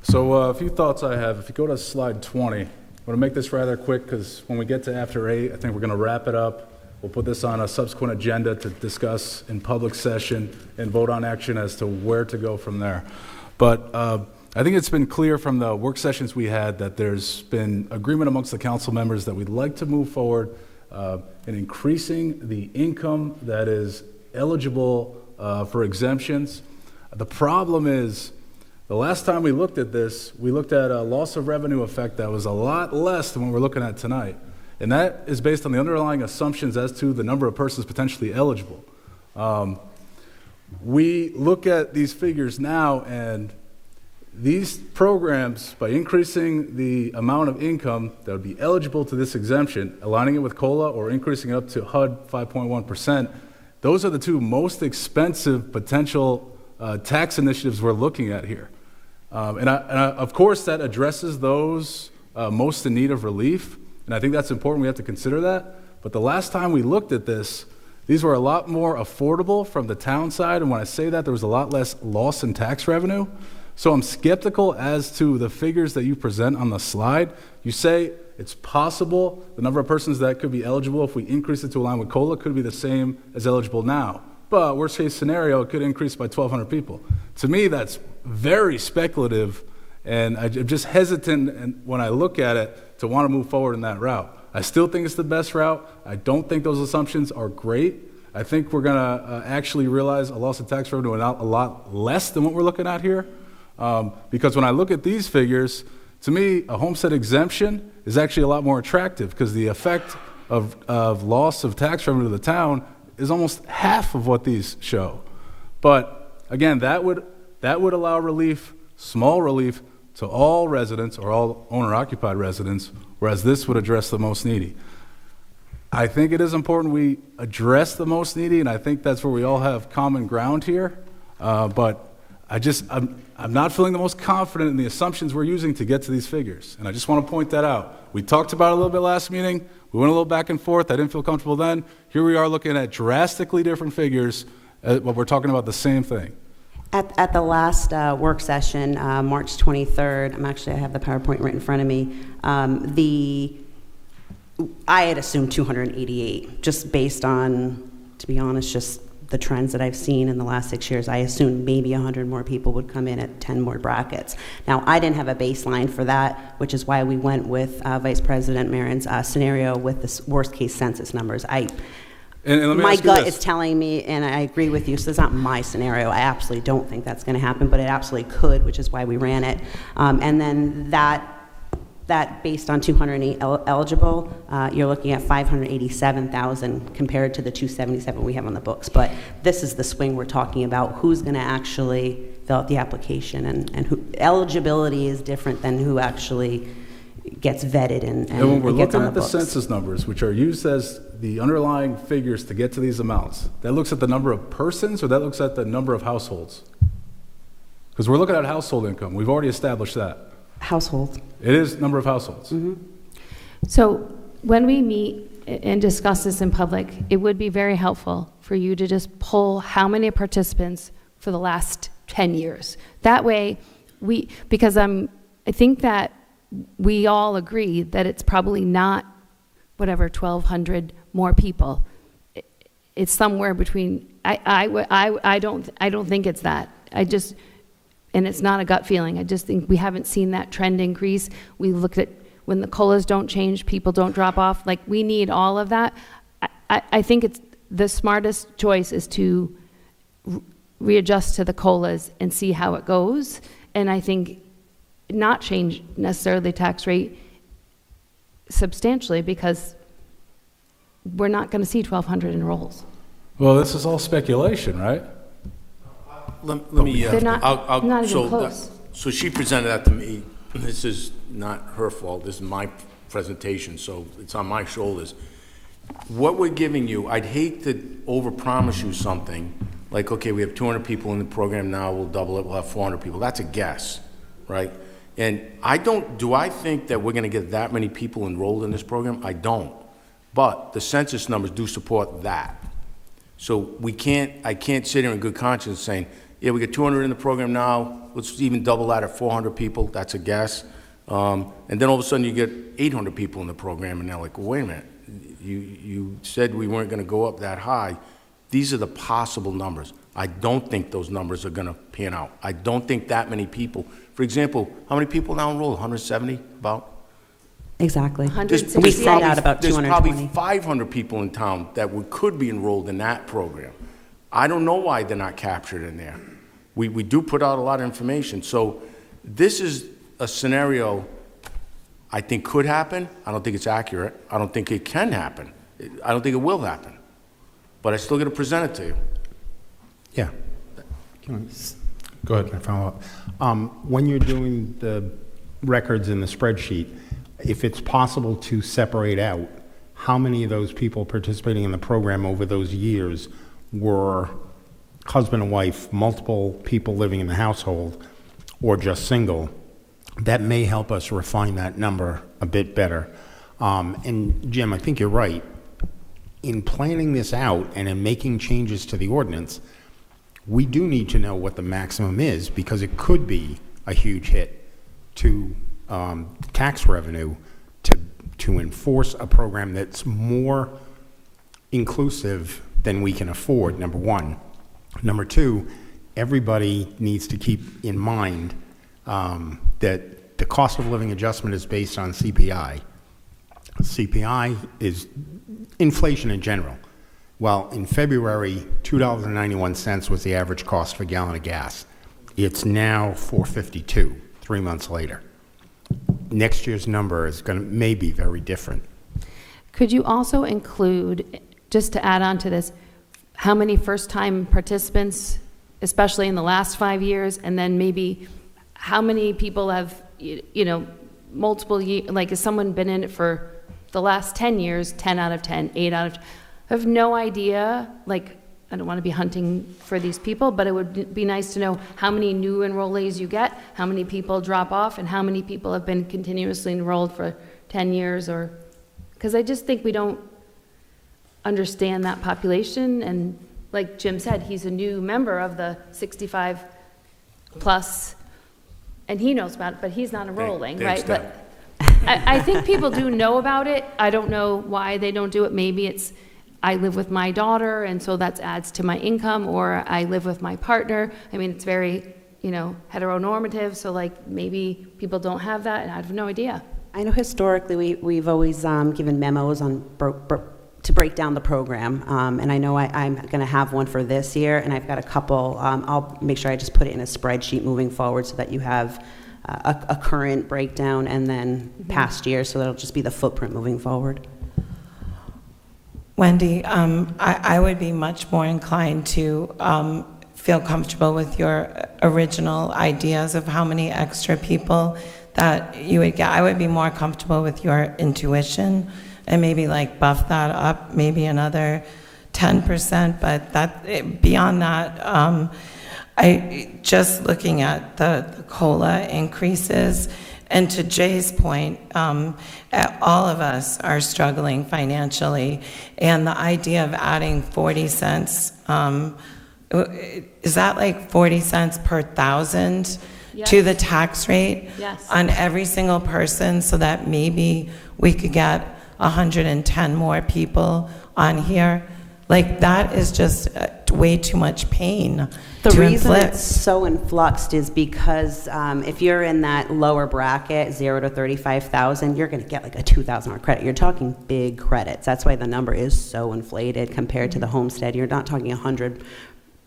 So a few thoughts I have. If you go to slide 20, I'm going to make this rather quick because when we get to after 8, I think we're going to wrap it up. We'll put this on a subsequent agenda to discuss in public session and vote on action as to where to go from there. But I think it's been clear from the work sessions we had that there's been agreement amongst the council members that we'd like to move forward in increasing the income that is eligible for exemptions. The problem is, the last time we looked at this, we looked at a loss of revenue effect that was a lot less than what we're looking at tonight. And that is based on the underlying assumptions as to the number of persons potentially eligible. We look at these figures now, and these programs, by increasing the amount of income that would be eligible to this exemption, aligning it with COLA or increasing it up to HUD 5.1%, those are the two most expensive potential tax initiatives we're looking at here. And of course, that addresses those most in need of relief, and I think that's important. We have to consider that. But the last time we looked at this, these were a lot more affordable from the town side, and when I say that, there was a lot less loss in tax revenue. So I'm skeptical as to the figures that you present on the slide. You say it's possible the number of persons that could be eligible if we increase it to align with COLA could be the same as eligible now. But worst case scenario, it could increase by 1,200 people. To me, that's very speculative, and I'm just hesitant when I look at it to want to move forward in that route. I still think it's the best route. I don't think those assumptions are great. I think we're going to actually realize a loss of tax revenue a lot less than what we're looking at here. Because when I look at these figures, to me, a homestead exemption is actually a lot more attractive because the effect of loss of tax revenue to the town is almost half of what these show. But again, that would allow relief, small relief, to all residents or all owner-occupied residents, whereas this would address the most needy. I think it is important we address the most needy, and I think that's where we all have common ground here. But I'm not feeling the most confident in the assumptions we're using to get to these figures, and I just want to point that out. We talked about it a little bit last meeting. We went a little back and forth. I didn't feel comfortable then. Here we are looking at drastically different figures, but we're talking about the same thing.
At the last work session, March 23rd, I have the PowerPoint right in front of me, I had assumed 288, just based on, to be honest, just the trends that I've seen in the last 6 years. I assumed maybe 100 more people would come in at 10 more brackets. Now, I didn't have a baseline for that, which is why we went with Vice President Marin's scenario with the worst-case census numbers.
And let me
My
ask you
gut
this.
is telling me, and I agree with you, so it's not my scenario. I absolutely don't think that's going to happen, but it absolutely could, which is why we ran it. And then that based on 208 eligible, you're looking at 587,000 compared to the 277 we have on the books. But this is the swing we're talking about. Who's going to actually fill out the application, and who, eligibility is different than who actually gets vetted and
And when we're
gets
looking
on
at
the
the
books.
census numbers, which are used as the underlying figures to get to these amounts, that looks at the number of persons, or that looks at the number of households? Because we're looking at household income. We've already established that.
Household.
It is number of households.
So when we meet and discuss this in public, it would be very helpful for you to just pull how many participants for the last 10 years. That way, because I think that we all agree that it's probably not, whatever, 1,200 more people. It's somewhere between, I don't think it's that. And it's not a gut feeling. I just think we haven't seen that trend increase. We looked at when the COLAs don't change, people don't drop off. Like, we need all of that. I think it's the smartest choice is to readjust to the COLAs and see how it goes. And I think not change necessarily the tax rate substantially, because we're not going to see 1,200 enrolls.
Well, this is all speculation, right?
Let me,
They're not- not even
so
close.
So she presented that to me. This is not her fault. This is my presentation, so it's on my shoulders. What we're giving you, I'd hate to overpromise you something, like, okay, we have 200 people in the program now, we'll double it, we'll have 400 people. That's a guess, right? And do I think that we're gonna get that many people enrolled in this program? I don't. But the census numbers do support that. So I can't sit here in good conscience saying, yeah, we got 200 in the program now, let's even double that at 400 people, that's a guess. And then all of a sudden you get 800 people in the program, and they're like, well, wait a minute, you said we weren't gonna go up that high. These are the possible numbers. I don't think those numbers are gonna pan out. I don't think that many people, for example, how many people now enrolled, 170 about?
Exactly.
160.
We sent out about
There's
220.
probably 500 people in town that could be enrolled in that program. I don't know why they're not captured in there. We do put out a lot of information. So this is a scenario I think could happen. I don't think it's accurate. I don't think it can happen. I don't think it will happen. But I still got to present it to you.
Yeah. Go ahead, can I follow up? When you're doing the records in the spreadsheet, if it's possible to separate out how many of those people participating in the program over those years were husband and wife, multiple people living in the household, or just single, that may help us refine that number a bit better. And Jim, I think you're right. In planning this out and in making changes to the ordinance, we do need to know what the maximum is, because it could be a huge hit to tax revenue to enforce a program that's more inclusive than we can afford, number one. Number two, everybody needs to keep in mind that the cost of living adjustment is based on CPI. CPI is inflation in general. Well, in February, $2.91 was the average cost for a gallon of gas. It's now $4.52, 3 months later. Next year's number is may be very different.
Could you also include, just to add on to this, how many first-time participants, especially in the last 5 years, and then maybe how many people have, multiple years, like, has someone been in it for the last 10 years, 10 out of 10, 8 out of 10? I have no idea, like, I don't want to be hunting for these people, but it would be nice to know how many new enrollees you get, how many people drop off, and how many people have been continuously enrolled for 10 years, or, because I just think we don't understand that population. And like Jim said, he's a new member of the 65 plus, and he knows about it, but he's not enrolling,
Thanks,
right?
Deb.
But I think people do know about it. I don't know why they don't do it. Maybe it's, I live with my daughter, and so that adds to my income, or I live with my partner. I mean, it's very, heteronormative, so like maybe people don't have that, and I have no idea.
I know historically we've always given memos on to break down the program, and I know I'm going to have one for this year, and I've got a couple. I'll make sure I just put it in a spreadsheet moving forward so that you have a current breakdown and then past years, so that'll just be the footprint moving forward.
Wendy, I would be much more inclined to feel comfortable with your original ideas of how many extra people that you would get. I would be more comfortable with your intuition and maybe like buff that up, maybe another 10%, but beyond that, I just looking at the COLA increases, and to Jay's point, all of us are struggling financially, and the idea of adding 40 cents, is that like 40 cents per thousand to the tax rate?
Yes.
On every single person, so that maybe we could get 110 more people on here? Like, that is just way too much pain
The
to
reason
inflict.
it's so influxed is because if you're in that lower bracket, 0 to 35,000, you're going to get like a $2,000 credit. You're talking big credits. That's why the number is so inflated compared to the homestead. You're not talking 100.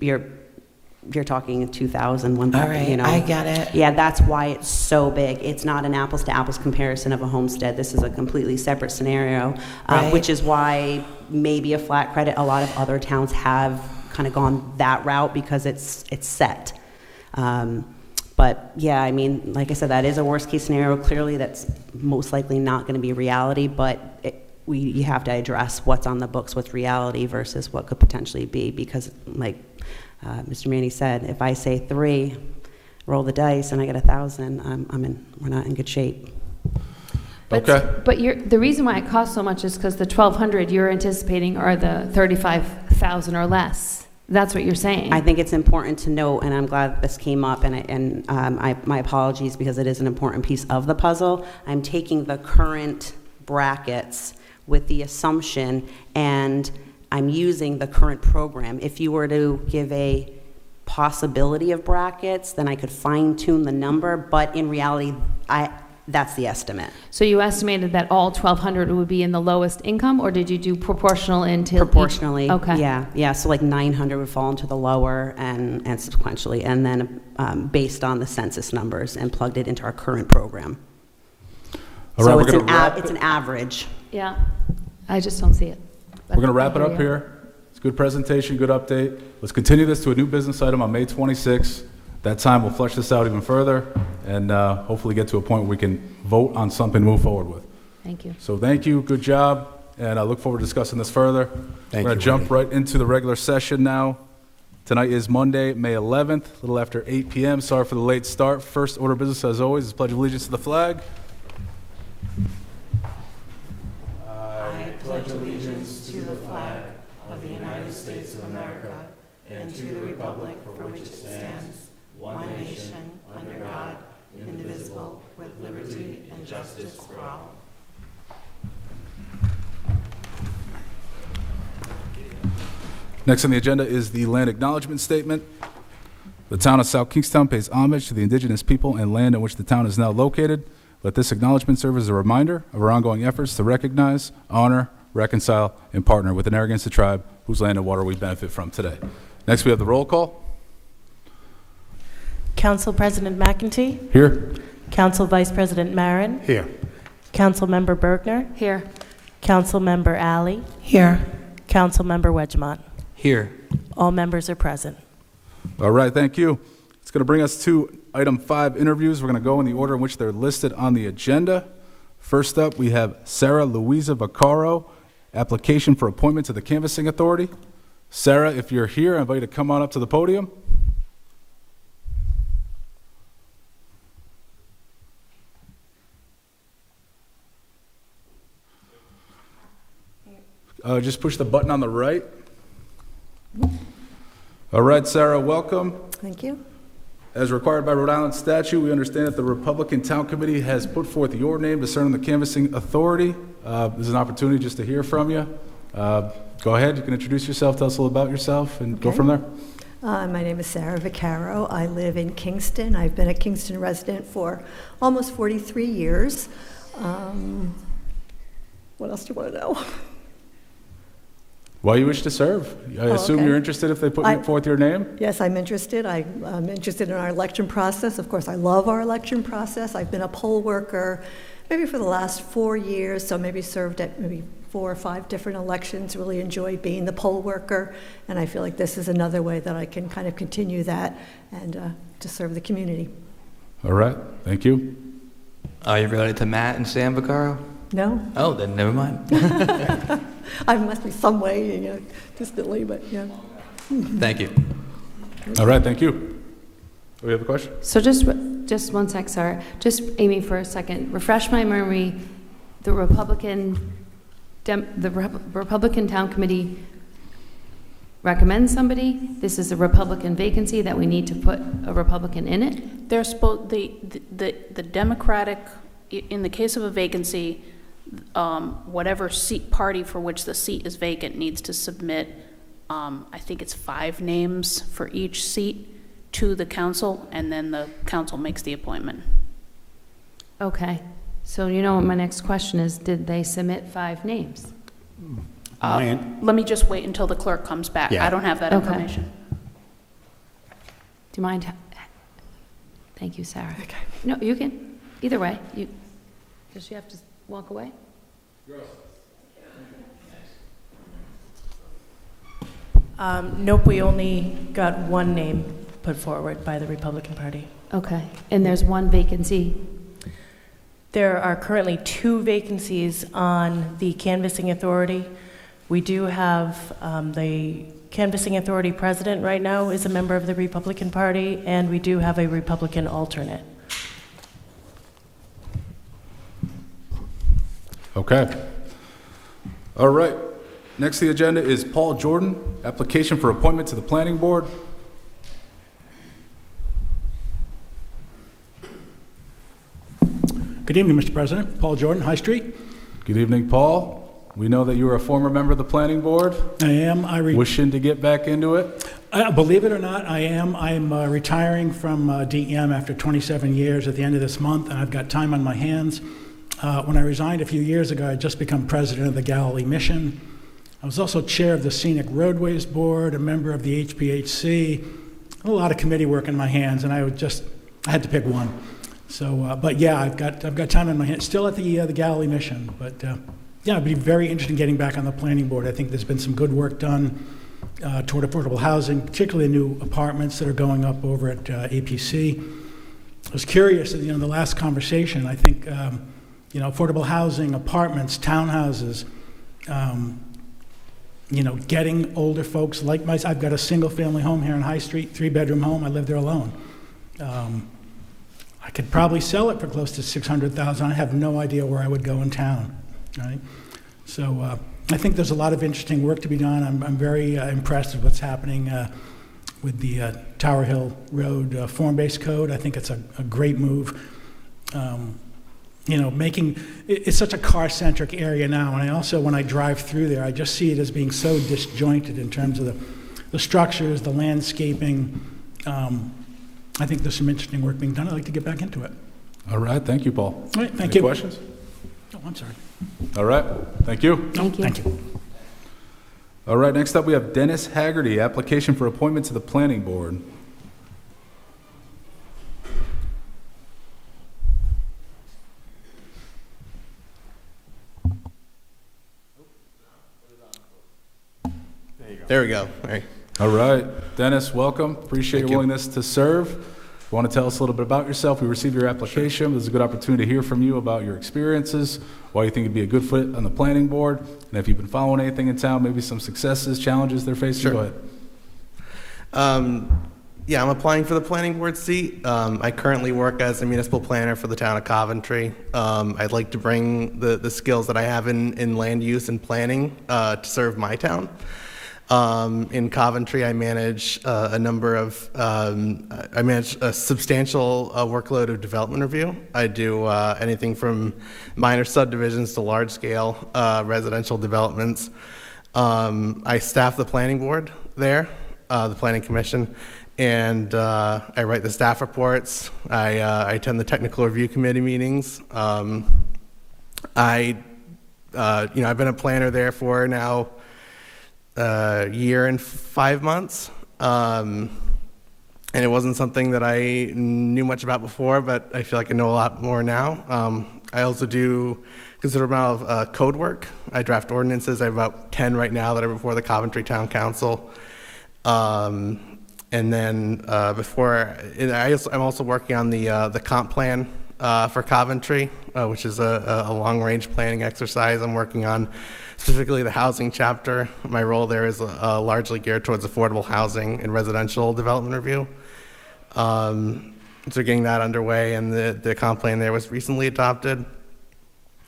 You're talking 2,000, 1,000.
All right,
you know.
I get it.
Yeah, that's why it's so big. It's not an apples to apples comparison of a homestead. This is a completely separate scenario,
Right.
which is why maybe a flat credit. A lot of other towns have kind of gone that route because it's set. But yeah, I mean, like I said, that is a worst case scenario. Clearly, that's most likely not going to be reality. But you have to address what's on the books, what's reality versus what could potentially be. Because like Mr. Manny said, if I say 3, roll the dice, and I get 1,000, we're not in good shape.
Okay.
But the reason why it costs so much is because the 1,200 you're anticipating are the 35,000 or less. That's what you're saying.
I think it's important to note, and I'm glad this came up, and my apologies because it is an important piece of the puzzle. I'm taking the current brackets with the assumption, and I'm using the current program. If you were to give a possibility of brackets, then I could fine tune the number, but in reality, that's the estimate.
So you estimated that all 1,200 would be in the lowest income, or did you do proportional into each?
Proportionally.
Okay.
Yeah, so like 900 would fall into the lower and sequentially, and then based on the census numbers and plugged it into our current program.
All right,
So
we're
it's
gonna
it's an average.
Yeah, I just don't see it.
We're going to wrap it
I
up
hear you.
here. It's a good presentation, good update. Let's continue this to a new business item on May 26th. That time, we'll flesh this out even further and hopefully get to a point where we can vote on something to move forward with.
Thank you.
So thank you, good job, and I look forward to discussing this further.
Thank
We're going
you,
to jump
Woody.
right into the regular session now. Tonight is Monday, May 11th, a little after 8 p.m. Sorry for the late start. First order of business, as always, is Pledge of Allegiance to the flag. Next on the agenda is the land acknowledgement statement. The town of South Kingstown pays homage to the indigenous people and land in which the town is now located. Let this acknowledgement serve as a reminder of our ongoing efforts to recognize, honor, reconcile, and partner with the Narragansett tribe whose land and water we benefit from today. Next, we have the roll call.
Council President McEntee,
Here.
Council Vice President Marin,
Here.
Councilmember Bergner,
Here.
Councilmember Alley,
Here.
Councilmember Wedgemont.
Here.
All members are present.
All right, thank you. It's going to bring us to item 5, interviews. We're going to go in the order in which they're listed on the agenda. First up, we have Sarah Louisa Vaccaro, application for appointment to the Canvassing Authority. Sarah, if you're here, I invite you to come on up to the podium. Just push the button on the right. All right, Sarah, welcome.
Thank you.
As required by Rhode Island statute, we understand that the Republican Town Committee has put forth your name to serve on the Canvassing Authority. This is an opportunity just to hear from you. Go ahead, you can introduce yourself, tell us a little about yourself, and go
Okay.
from there.
My name is Sarah Vaccaro. I live in Kingston. I've been a Kingston resident for almost 43 years. What else do you want to know?
Why you wish to serve? I assume
okay.
you're interested if they put forth your name?
Yes, I'm interested. I'm interested in our election process. Of course, I love our election process. I've been a poll worker maybe for the last 4 years, so maybe served at maybe 4 or 5 different elections, really enjoyed being the poll worker, and I feel like this is another way that I can kind of continue that and to serve the community.
All right, thank you.
Are you related to Matt and Sam Vaccaro?
No?
Oh, then never mind.
I must be some way, distantly, but yeah.
Thank you.
All right, thank you. We have a question?
So just one sec, Sarah. Just, Amy, for a second. Refresh my memory. The Republican Town Committee recommends somebody. This is a Republican vacancy that we need to put a Republican in it.
They're supposed, the Democratic, in the case of a vacancy, whatever seat party for which the seat is vacant needs to submit, I think it's 5 names for each seat to the council, and then the council makes the appointment.
Okay. So you know what my next question is, did they submit 5 names?
Let me just wait until the clerk comes back.
Yeah.
I don't have that
Okay.
information.
Do you mind? Thank you, Sarah. Okay. No, you can, either way. Does she have to walk away?
Nope, we only got 1 name put forward by the Republican Party.
Okay. And there's 1 vacancy.
There are currently 2 vacancies on the Canvassing Authority. We do have the Canvassing Authority president right now is a member of the Republican Party, and we do have a Republican alternate.
Okay. All right. Next on the agenda is Paul Jordan, application for appointment to the Planning Board.
Good evening, Mr. President. Paul Jordan, High Street.
Good evening, Paul. We know that you were a former member of the Planning Board,
I am.
wishing to get back into it.
Believe it or not, I am. I'm retiring from DEM after 27 years at the end of this month, and I've got time on my hands. When I resigned a few years ago, I had just become president of the Galilee Mission. I was also chair of the Scenic Roadways Board, a member of the HPHC, a lot of committee work in my hands, and I had to pick one. So, but yeah, I've got time on my hands. Still at the Galilee Mission, but yeah, I'd be very interested in getting back on the planning board. I think there's been some good work done toward affordable housing, particularly new apartments that are going up over at APC. I was curious, the last conversation. I think affordable housing, apartments, townhouses. Getting older folks like myself. I've got a single-family home here on High Street, 3-bedroom home. I live there alone. I could probably sell it for close to $600,000. I have no idea where I would go in town. Right? So I think there's a lot of interesting work to be done. I'm very impressed with what's happening with the Tower Hill Road form-based code. I think it's a great move. It's such a car-centric area now, and I also, when I drive through there, I just see it as being so disjointed in terms of the structures, the landscaping. I think there's some interesting work being done. I'd like to get back into it.
All right, thank you, Paul.
All right, thank
Any
you.
questions?
Oh, I'm sorry.
All right, thank you.
Thank you.
Thank you.
All right, next up we have Dennis Haggerty, application for appointment to the Planning Board.
There we go. All right.
All right, Dennis, welcome. Appreciate
Thank
your
you.
willingness to serve. You want to tell us a little bit about yourself? We received your application. This is a good opportunity to hear from you about your experiences, why you think it'd be a good fit on the planning board, and if you've been following anything in town, maybe some successes, challenges they're facing.
Sure.
Go ahead.
Yeah, I'm applying for the planning board seat. I currently work as a municipal planner for the town of Coventry. I'd like to bring the skills that I have in land use and planning to serve my town. In Coventry, I manage I manage a substantial workload of development review. I do anything from minor subdivisions to large-scale residential developments. I staff the planning board there, the planning commission, and I write the staff reports. I attend the technical review committee meetings. I've been a planner there for now year and 5 months, and it wasn't something that I knew much about before, but I feel like I know a lot more now. I also do a considerable amount of code work. I draft ordinances. I have about 10 right now that are before the Coventry Town Council. And then I'm also working on the comp plan for Coventry, which is a long-range planning exercise. I'm working on specifically the housing chapter. My role there is largely geared towards affordable housing and residential development review. So getting that underway, and the comp plan there was recently adopted.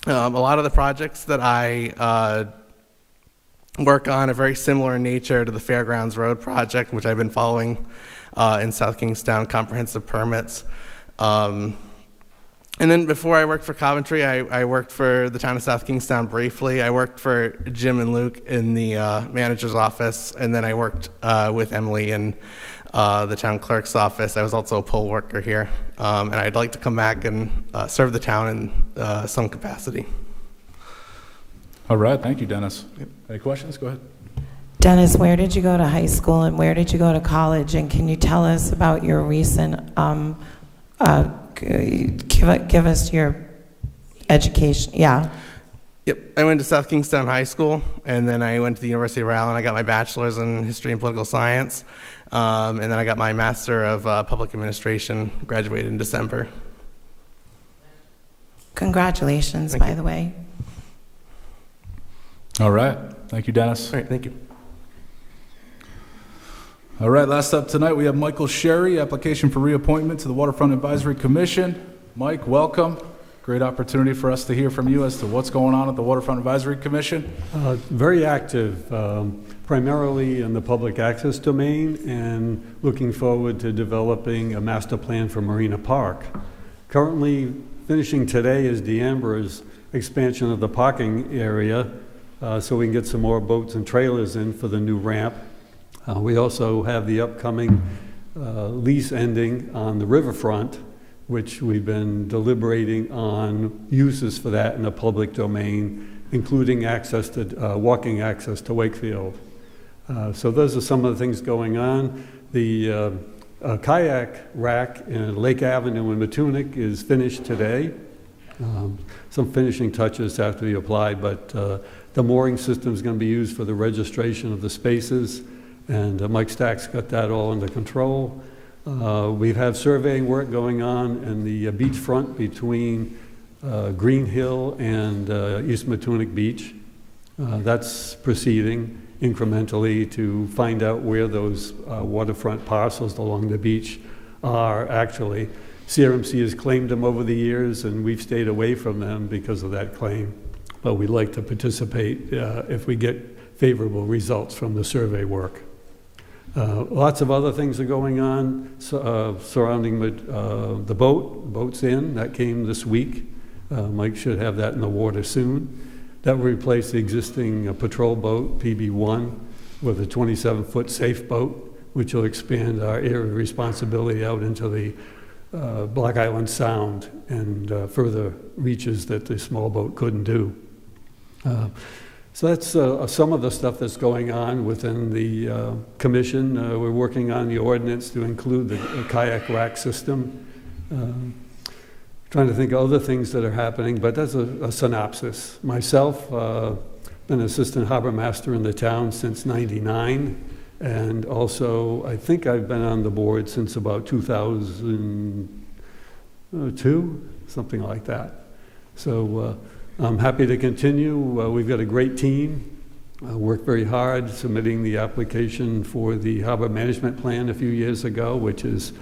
A lot of the projects that I work on are very similar in nature to the Fairgrounds Road project, which I've been following in South Kingstown, comprehensive permits. And then before I worked for Coventry, I worked for the town of South Kingstown briefly. I worked for Jim and Luke in the manager's office, and then I worked with Emily in the town clerk's office. I was also a poll worker here, and I'd like to come back and serve the town in some capacity.
All right, thank you, Dennis. Any questions? Go ahead.
Dennis, where did you go to high school and where did you go to college? And can you tell us about your recent, give us your education, yeah.
Yep, I went to South Kingstown High School, and then I went to the University of Rhode Island. I got my bachelor's in history and political science, and then I got my master of public administration, graduated in December.
Congratulations, by the way.
All right, thank you, Dennis.
All right, thank you.
All right, last up tonight, we have Michael Sherry, application for reappointment to the Waterfront Advisory Commission. Mike, welcome. Great opportunity for us to hear from you as to what's going on at the Waterfront Advisory Commission.
Very active, primarily in the public access domain, and looking forward to developing a master plan for Marina Park. Currently, finishing today is D'Amber's expansion of the parking area, so we can get some more boats and trailers in for the new ramp. We also have the upcoming lease ending on the riverfront, which we've been deliberating on uses for that in the public domain, including access to walking access to Wakefield. So those are some of the things going on. The kayak rack in Lake Avenue in Matunic is finished today. Some finishing touches have to be applied, but the mooring system is going to be used for the registration of the spaces, and Mike Stack's got that all under control. We have surveying work going on in the beachfront between Green Hill and East Matunic Beach. That's proceeding incrementally to find out where those waterfront parcels along the beach are actually. CRMC has claimed them over the years, and we've stayed away from them because of that claim. But we'd like to participate if we get favorable results from the survey work. Lots of other things are going on surrounding the boat's in. That came this week. Mike should have that in the water soon. That will replace the existing patrol boat, PB1, with a 27-foot safe boat, which will expand our area of responsibility out into the Black Island Sound and further reaches that the small boat couldn't do. So that's some of the stuff that's going on within the commission. We're working on the ordinance to include the kayak rack system. Trying to think of other things that are happening, but that's a synopsis. Myself, been assistant harbor master in the town since '99, and also I think I've been on the board since about 2002, something like that. So I'm happy to continue. We've got a great team. Worked very hard submitting the application for the harbor management plan a few years ago, which is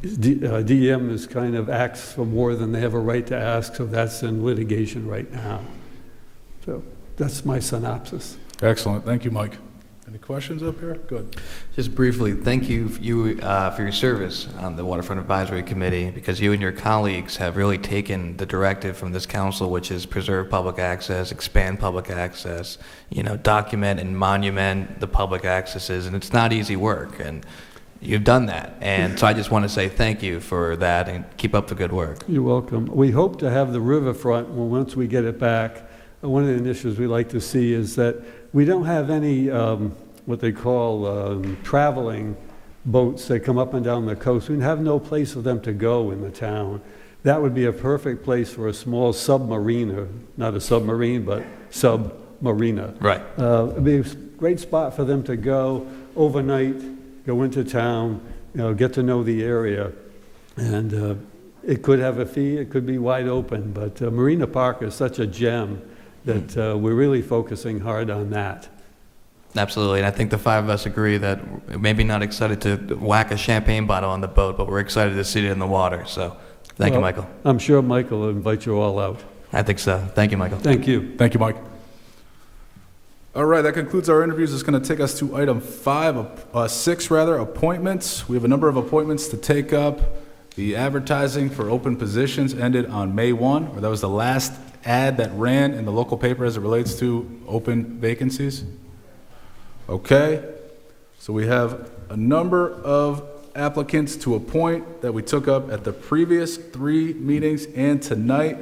DEM is kind of asks for more than they have a right to ask, so that's in litigation right now. So that's my synopsis.
Excellent. Thank you, Mike. Any questions up here? Good.
Just briefly, thank you for your service on the Waterfront Advisory Committee, because you and your colleagues have really taken the directive from this council, which is preserve public access, expand public access, document and monument the public accesses, and it's not easy work, and you've done that. And so I just want to say thank you for that, and keep up the good work.
You're welcome. We hope to have the riverfront, once we get it back. One of the initiatives we like to see is that we don't have any what they call traveling boats that come up and down the coast. We have no place for them to go in the town. that would be a perfect place for a small submariner, not a submarine, but submarina.
Right.
It'd be a great spot for them to go overnight, go into town, get to know the area. And it could have a fee, it could be wide open, but Marina Park is such a gem that we're really focusing hard on that.
Absolutely, and I think the five of us agree that maybe not excited to whack a champagne bottle on the boat, but we're excited to see it in the water. So, thank you, Michael.
I'm sure Michael will invite you all out.
I think so. Thank you, Michael.
Thank you.
Thank you, Mike. All right, that concludes our interviews. It's going to take us to item 6, appointments. We have a number of appointments to take up. The advertising for open positions ended on May 1, or that was the last ad that ran in the local paper as it relates to open vacancies. Okay, so we have a number of applicants to appoint that we took up at the previous 3 meetings and tonight.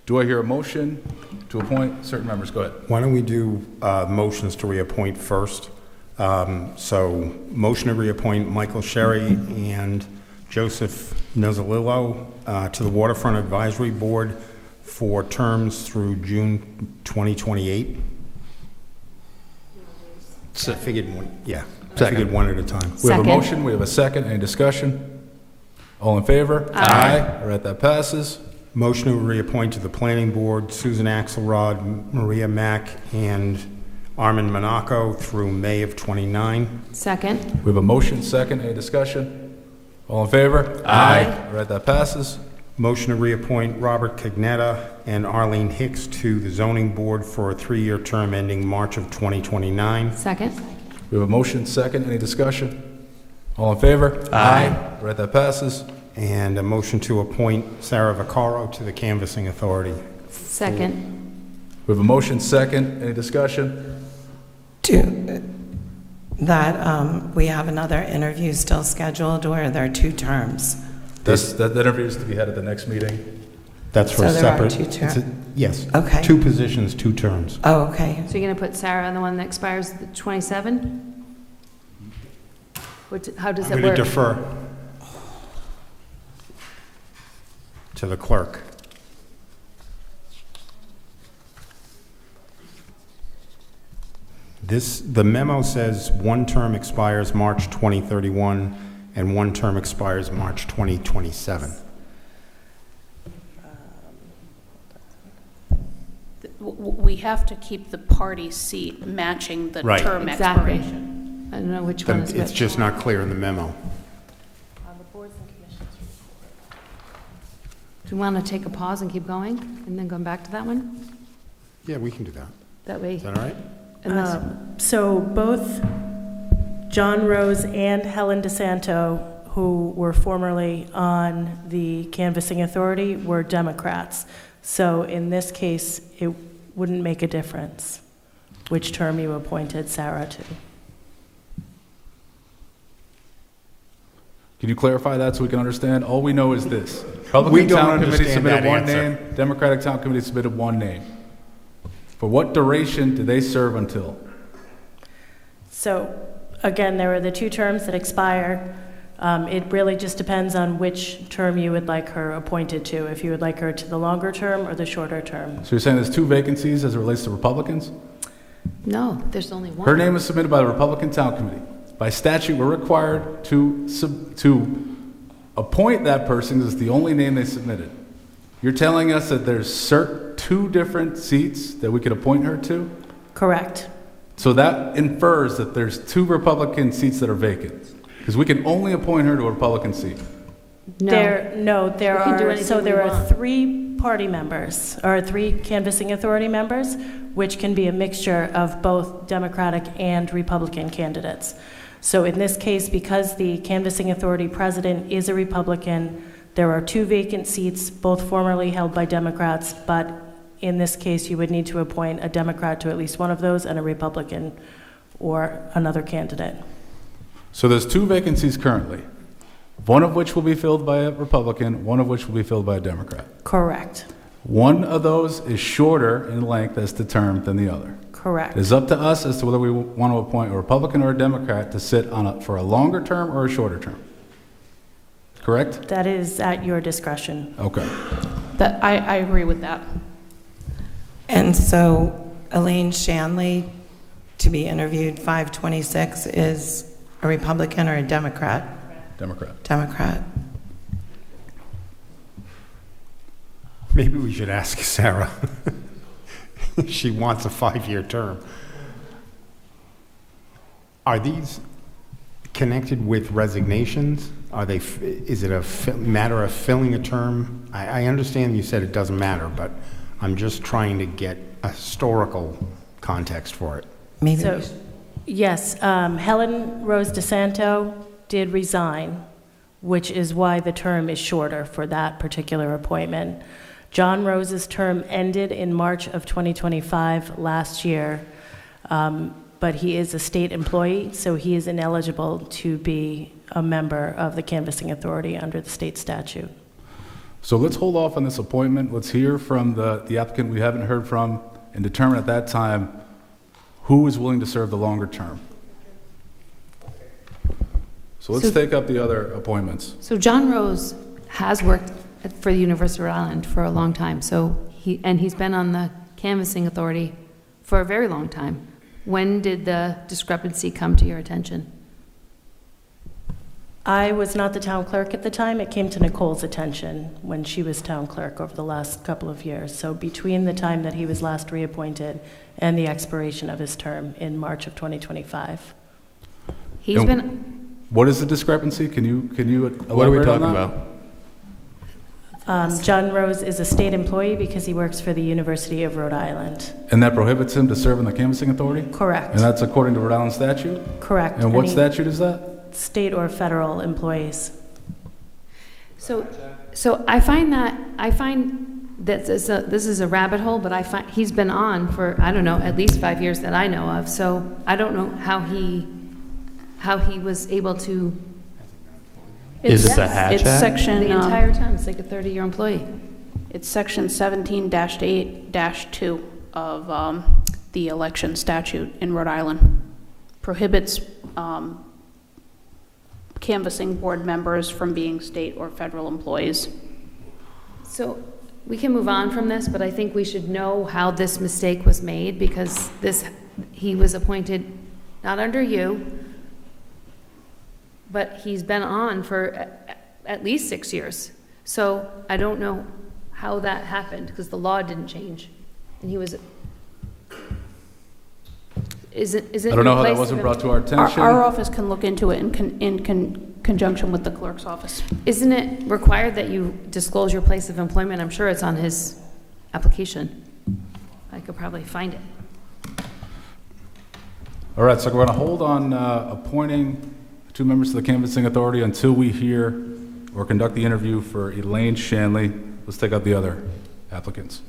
Do I hear a motion to appoint certain members? Go ahead.
Why don't we do motions to reappoint first? So, motion to reappoint Michael Sherry and Joseph Nuzzolillo to the Waterfront Advisory Board for terms through June 2028. I figured one at a time.
We have a
Second.
motion, we have a second. Any discussion? All in favor? Aye. All right, that passes.
Motion to reappoint to the Planning Board Susan Axelrod, Maria Mack, and Armin Monaco through May of 29.
Second.
We have a motion, second. Any discussion? All in favor? Aye. All right, that passes.
Motion to reappoint Robert Cagnetta and Arlene Hicks to the Zoning Board for a 3-year term ending March of 2029.
Second.
We have a motion, second. Any discussion? All in favor? Aye. All right, that passes.
And a motion to appoint Sarah Vaccaro to the Canvassing Authority.
Second.
We have a motion, second. Any discussion?
We have another interview still scheduled, or there are 2 terms?
That interview is to be had at the next meeting.
That's for
So
a
there are
separate.
2 terms?
Yes.
Okay.
2 positions, 2 terms.
Oh, okay.
So you're going to put Sarah on the one that expires the 27? How does
I'm
it
going to
work?
defer to the clerk. The memo says 1 term expires March 2031 and 1 term expires March 2027.
We have to keep the party seat matching the
Right.
term
Exactly.
expiration.
I don't know which one is
It's
which.
just not clear in the memo.
Do you want to take a pause and keep going, and then come back to that one?
Yeah, we can do that.
That way,
Is that all right?
unless,
So both John Rose and Helen DeSanto, who were formerly on the Canvassing Authority, were Democrats. So in this case, it wouldn't make a difference which term you appointed Sarah to.
Can you clarify that so we can understand? All we know is this.
We
Republican
don't
Town Committee
understand
submitted
that
one
answer.
name, Democratic Town Committee submitted one name. For what duration do they serve until?
So again, there are the 2 terms that expire. It really just depends on which term you would like her appointed to, if you would like her to the longer term or the shorter term.
So you're saying there's 2 vacancies as it relates to Republicans?
no, there's only one.
Her name was submitted by the Republican Town Committee. By statute, we're required to appoint that person because it's the only name they submitted. You're telling us that there's 2 different seats that we could appoint her to?
Correct.
So that infers that there's 2 Republican seats that are vacant. Because we can only appoint her to a Republican seat.
No.
There
We can do
are,
anything
so
we
there are
want.
3 party members, or 3 Canvassing Authority members, which can be a mixture of both Democratic and Republican candidates. So in this case, because the Canvassing Authority president is a Republican, there are 2 vacant seats, both formerly held by Democrats, but in this case, you would need to appoint a Democrat to at least one of those and a Republican or another candidate.
So there's 2 vacancies currently, one of which will be filled by a Republican, one of which will be filled by a Democrat.
Correct.
One of those is shorter in length as to term than the other.
Correct.
It is up to us as to whether we want to appoint a Republican or a Democrat to sit on for a longer term or a shorter term. correct?
That is at your discretion.
Okay.
That, I agree with that.
And so Elaine Shanley, to be interviewed 526, is a Republican or a Democrat?
Democrat.
Democrat.
Maybe we should ask Sarah. She wants a 5-year term. Are these connected with resignations? Are they, is it a matter of filling a term? I understand you said it doesn't matter, but I'm just trying to get a historical context for it.
Maybe.
So, yes, Helen Rose DeSanto did resign, which is why the term is shorter for that particular appointment. John Rose's term ended in March of 2025 last year, but he is a state employee, so he is ineligible to be a member of the Canvassing Authority under the state statute.
So let's hold off on this appointment. Let's hear from the applicant we haven't heard from and determine at that time who is willing to serve the longer term. So let's take up the other appointments.
So John Rose has worked for the University of Rhode Island for a long time, so he's been on the Canvassing Authority for a very long time. When did the discrepancy come to your attention?
I was not the town clerk at the time. It came to Nicole's attention when she was town clerk over the last couple of years. So between the time that he was last reappointed and the expiration of his term in March of 2025.
He's been,
What is the discrepancy? Can you elaborate
What are we
on
talking
that?
about?
John Rose is a state employee because he works for the University of Rhode Island.
And that prohibits him to serve on the Canvassing Authority?
Correct.
And that's according to Rhode Island statute?
Correct.
And what
Any
statute is that?
State or federal employees.
so I find that this is a rabbit hole, but I find he's been on for, I don't know, at least 5 years that I know of, so I don't know how he was able to.
Is
It's-
this a hatch
It's
act?
section,
The entire time, it's like a 30-year employee.
it's section 17-8-2 of the election statute in Rhode Island. Prohibits canvassing board members from being state or federal employees.
So we can move on from this, but I think we should know how this mistake was made, because he was appointed not under you, but he's been on for at least 6 years. So I don't know how that happened, because the law didn't change. And he was, is it
I don't know how that
replaced
wasn't
him?
brought to our attention.
Our office can look into it in conjunction with the clerk's office.
Isn't it required that you disclose your place of employment? I'm sure it's on his application. I could probably find it.
All right, so we're going to hold on appointing 2 members to the Canvassing Authority until we hear or conduct the interview for Elaine Shanley. Let's take out the other applicants.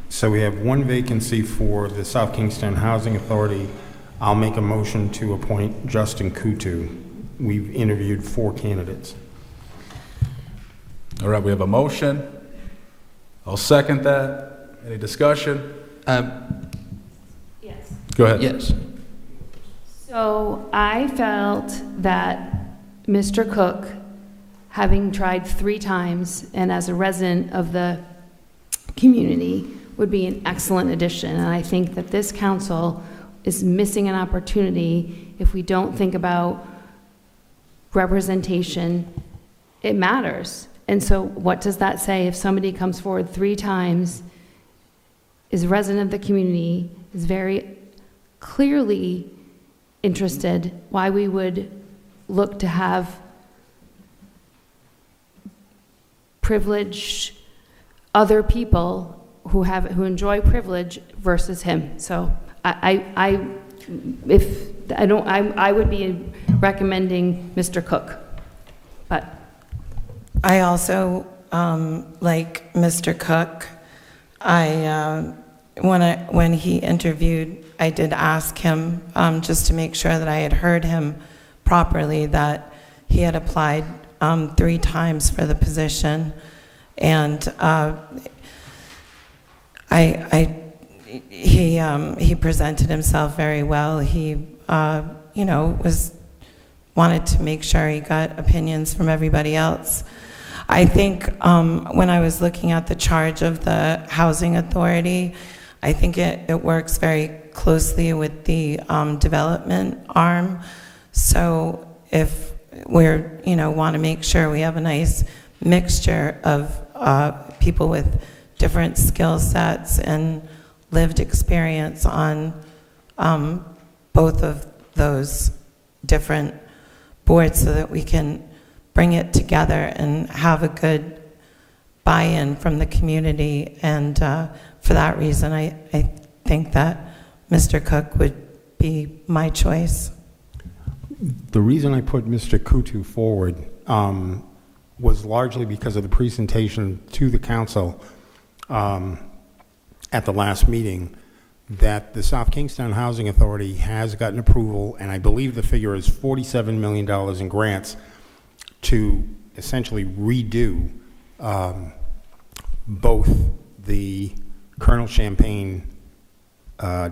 So we have 1 vacancy for the South Kingstown Housing Authority. I'll make a motion to appoint Justin Kutu. We've interviewed 4 candidates.
All right, we have a motion. I'll second that. Any discussion?
Yes.
Go ahead.
Yes.
So I felt that Mr. Cook, having tried 3 times and as a resident of the community, would be an excellent addition. And I think that this council is missing an opportunity if we don't think about representation. It matters. And so what does that say if somebody comes forward 3 times, is a resident of the community, is very clearly interested, why we would look to have privileged other people who enjoy privilege versus him. So I would be recommending Mr. Cook, but.
I also, like Mr. Cook, when he interviewed, I did ask him, just to make sure that I had heard him properly, that he had applied 3 times for the position, and he presented himself very well. He, was wanted to make sure he got opinions from everybody else. I think when I was looking at the charge of the Housing Authority, I think it works very closely with the development arm. So if we're, want to make sure we have a nice mixture of people with different skill sets and lived experience on both of those different boards so that we can bring it together and have a good buy-in from the community. And for that reason, I think that Mr. Cook would be my choice.
The reason I put Mr. Kutu forward was largely because of the presentation to the council at the last meeting that the South Kingstown Housing Authority has gotten approval, and I believe the figure is $47 million in grants to essentially redo both the Colonel Champagne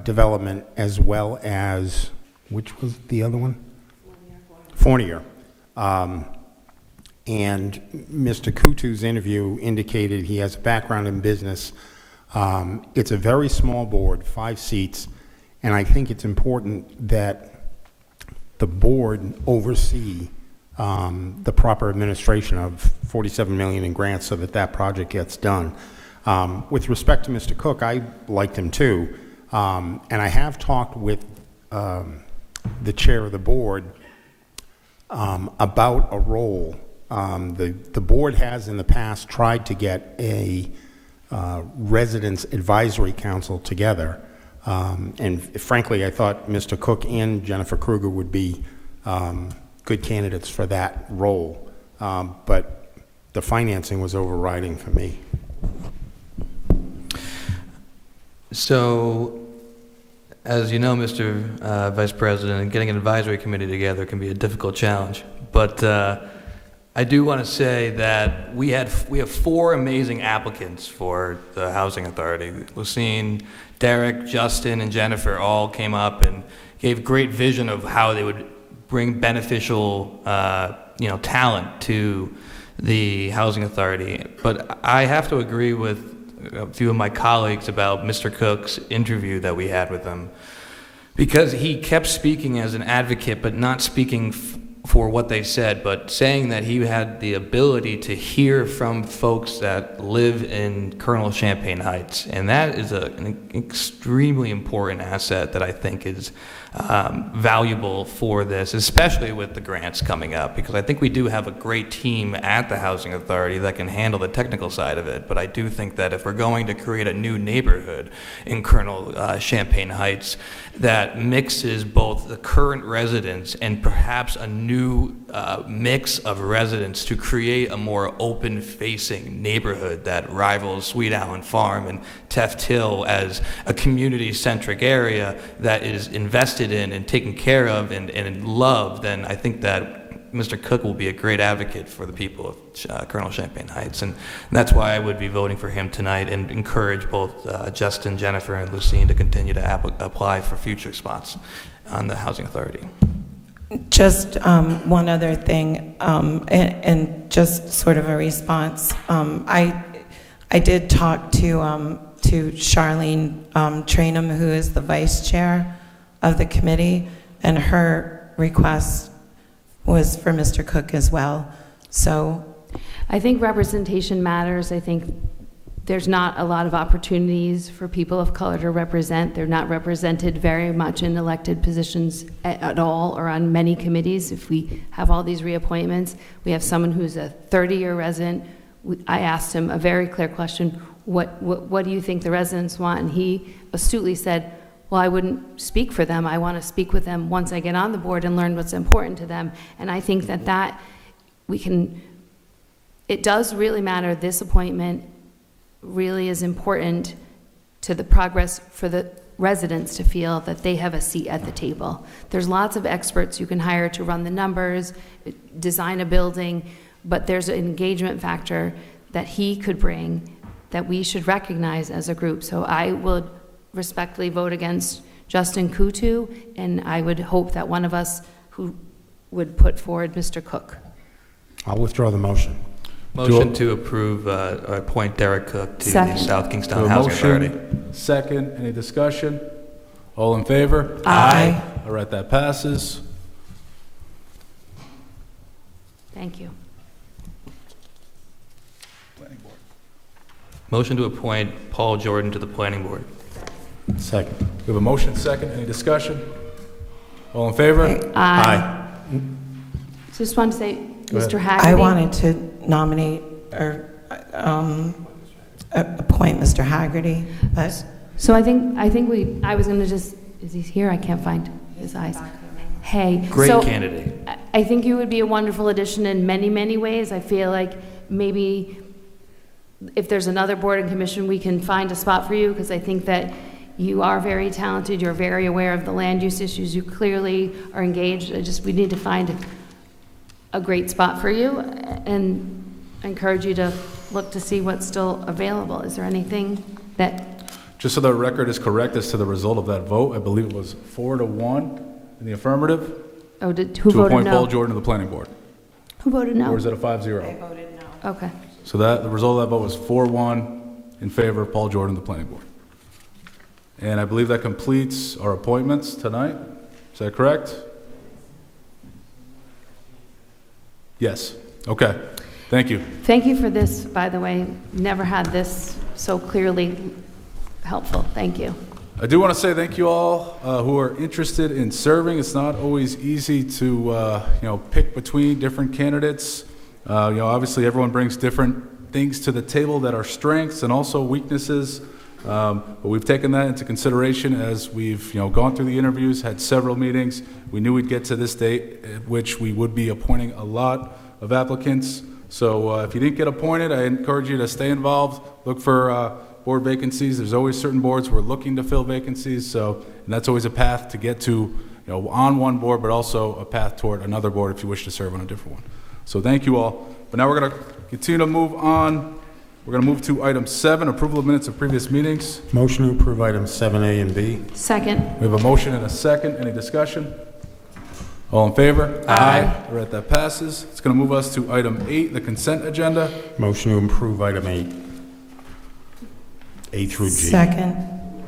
development as well as, which was the other one? Fournier. And Mr. Kutu's interview indicated he has a background in business. It's a very small board, 5 seats, and I think it's important that the board oversee the proper administration of $47 million in grants so that that project gets done. With respect to Mr. Cook, I liked him too, and I have talked with the chair of the board about a role. The board has in the past tried to get a residents advisory council together, and frankly I thought Mr. Cook and Jennifer Kruger would be good candidates for that role, but the financing was overriding for me.
So, as you know, Mr. Vice President, getting an advisory committee together can be a difficult challenge, but I do want to say that we have 4 amazing applicants for the Housing Authority. Lucine, Derek, Justin, and Jennifer all came up and gave great vision of how they would bring beneficial, talent to the Housing Authority. But I have to agree with a few of my colleagues about Mr. Cook's interview that we had with him, because he kept speaking as an advocate, but not speaking for what they said, but saying that he had the ability to hear from folks that live in Colonel Champagne Heights. And that is an extremely important asset that I think is valuable for this, especially with the grants coming up, because I think we do have a great team at the Housing Authority that can handle the technical side of it. But I do think that if we're going to create a new neighborhood in Colonel Champagne Heights that mixes both the current residents and perhaps a new mix of residents to create a more open-facing neighborhood that rivals Sweet Allen Farm and Teft Hill as a community-centric area that is invested in and taken care of and loved, then I think that Mr. Cook will be a great advocate for the people of Colonel Champagne Heights. And that's why I would be voting for him tonight and encourage both Justin, Jennifer, and Lucine to continue to apply for future spots on the Housing Authority.
Just one other thing, and just sort of a response. I did talk to Charlene Trainum, who is the vice chair of the committee, and her request was for Mr. Cook as well. So
I think representation matters. I think there's not a lot of opportunities for people of color to represent. They're not represented very much in elected positions at all or on many committees. If we have all these reappointments, we have someone who's a 30-year resident. I asked him a very clear question, what do you think the residents want? And he astutely said, well, I wouldn't speak for them. I want to speak with them once I get on the board and learn what's important to them. And I think that it does really matter. This appointment really is important to the progress for the residents to feel that they have a seat at the table. There's lots of experts you can hire to run the numbers, design a building, but there's an engagement factor that he could bring that we should recognize as a group. So I would respectfully vote against Justin Kutu, and I would hope that one of us who would put forward Mr. Cook.
I'll withdraw the motion.
Motion to approve, or appoint Derek Cook to the
Second.
South
So
Kingstown
a
Housing
motion,
Authority.
second, any discussion? All in favor?
Aye.
All right, that passes.
Thank you.
Motion to appoint Paul Jordan to the Planning Board.
Second.
We have a motion, second, any discussion? All in favor?
Aye. Just wanted to say,
ahead.
Mr. Haggerty.
I wanted to nominate or appoint Mr. Haggerty, but
So I think I was going to just, is he here? I can't find his eyes. Hey.
Great
so
candidate.
I think you would be a wonderful addition in many, many ways. I feel like maybe if there's another board and commission, we can find a spot for you, because I think that you are very talented, you're very aware of the land use issues, you clearly are engaged. We need to find a great spot for you, and I encourage you to look to see what's still available. Is there anything that,
Just so the record is correct as to the result of that vote, I believe it was 4-1 in the affirmative
who
to
voted
appoint Paul
no?
Jordan to the planning board.
Who voted no?
Or is it a 5-0?
Okay.
So that, the result of that vote was 4-1 in favor of Paul Jordan to the planning board. And I believe that completes our appointments tonight. Is that correct? Yes. Okay. Thank you.
Thank you for this, by the way. Never had this so clearly helpful. Thank you.
I do want to say thank you all who are interested in serving. It's not always easy to pick between different candidates. Obviously everyone brings different things to the table that are strengths and also weaknesses. But we've taken that into consideration as we've gone through the interviews, had several meetings. We knew we'd get to this date at which we would be appointing a lot of applicants. So if you didn't get appointed, I encourage you to stay involved. Look for board vacancies. There's always certain boards we're looking to fill vacancies. And that's always a path to get to on one board, but also a path toward another board if you wish to serve on a different one. So thank you all. But now we're going to continue to move on. We're going to move to item 7, approval of minutes of previous meetings.
Motion to approve items 7A and B.
Second.
We have a motion and a second. Any discussion? All in favor?
Aye.
All right, that passes. It's going to move us to item 8, the consent agenda.
Motion to approve item 8. A through G.
second.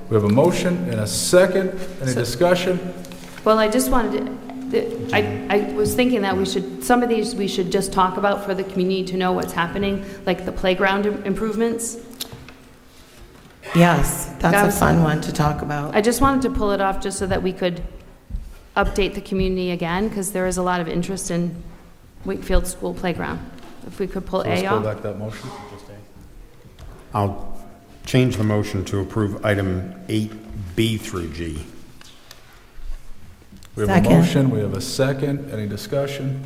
We have a motion and a second. Any discussion?
Well, I just wanted to, I was thinking that some of these we should just talk about for the community to know what's happening, like the playground improvements.
Yes,
That
that's
was-
a fun one to talk about.
I just wanted to pull it off just so that we could update the community again, because there is a lot of interest in Wakefield School Playground. If we could pull
Let's
A
pull
off.
back that motion.
I'll change the motion to approve item 8B through G.
We have a
Second.
motion, we have a second. Any discussion?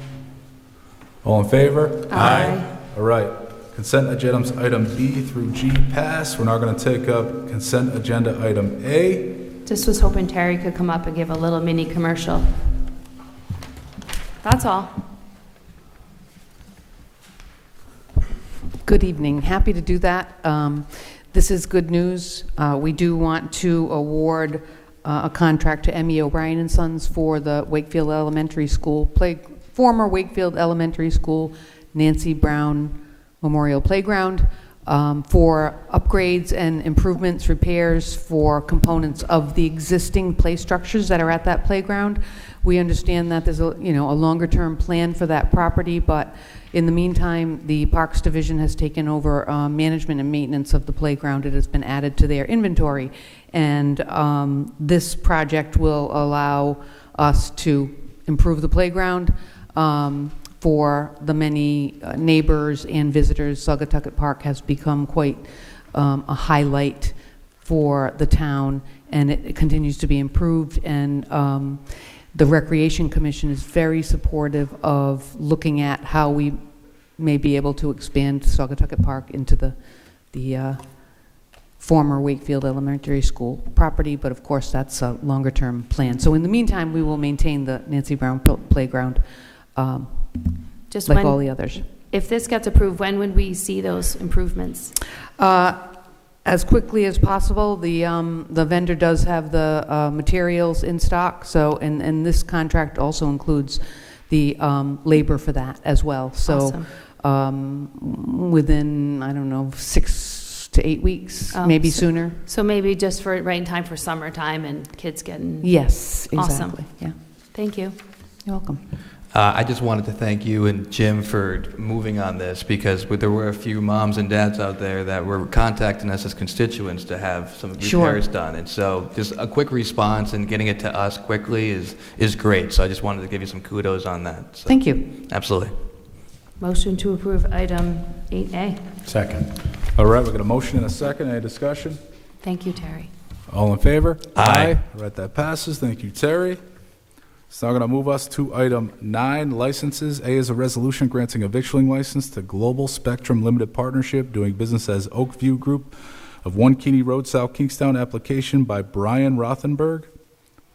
All in favor?
Aye.
All right. Consent agendas item B through G pass. We're now going to take up consent agenda item A.
Just was hoping Terry could come up and give a little mini commercial. That's all.
Good evening. Happy to do that. This is good news. We do want to award a contract to M.E. O'Brien and Sons for the Wakefield Elementary School, former Wakefield Elementary School, Nancy Brown Memorial Playground, for upgrades and improvements, repairs for components of the existing play structures that are at that playground. We understand that there's a longer-term plan for that property, but in the meantime, the Parks Division has taken over management and maintenance of the playground. It has been added to their inventory, and this project will allow us to improve the playground for the many neighbors and visitors. Saugatucket Park has become quite a highlight for the town, and it continues to be improved. And the Recreation Commission is very supportive of looking at how we may be able to expand Saugatucket Park into the former Wakefield Elementary School property, but of course that's a longer-term plan. So in the meantime, we will maintain the Nancy Brown Playground
Just
like
when,
all the others.
if this gets approved, when would we see those improvements?
As quickly as possible. The vendor does have the materials in stock, so, and this contract also includes the labor for that as well. So
Awesome.
within, I don't know, 6 to 8 weeks,
Oh,
maybe sooner.
So maybe just for, right in time for summertime and kids getting.
Yes,
Awesome.
exactly, yeah.
Thank you.
You're welcome.
I just wanted to thank you and Jim for moving on this, because there were a few moms and dads out there that were contacting us as constituents to have some
Sure.
repairs done. And so just a quick response and getting it to us quickly is great. So I just wanted to give you some kudos on that. So,
Thank you.
absolutely.
Motion to approve item 8A.
Second.
All right, we got a motion and a second. Any discussion?
Thank you, Terry.
All in favor?
Aye.
All right, that passes. Thank you, Terry. So now going to move us to item 9, licenses. A is a resolution granting a victualling license to Global Spectrum Limited Partnership, doing business as Oakview Group of 1 Keeney Road, South Kingstown, application by Brian Rothenberg.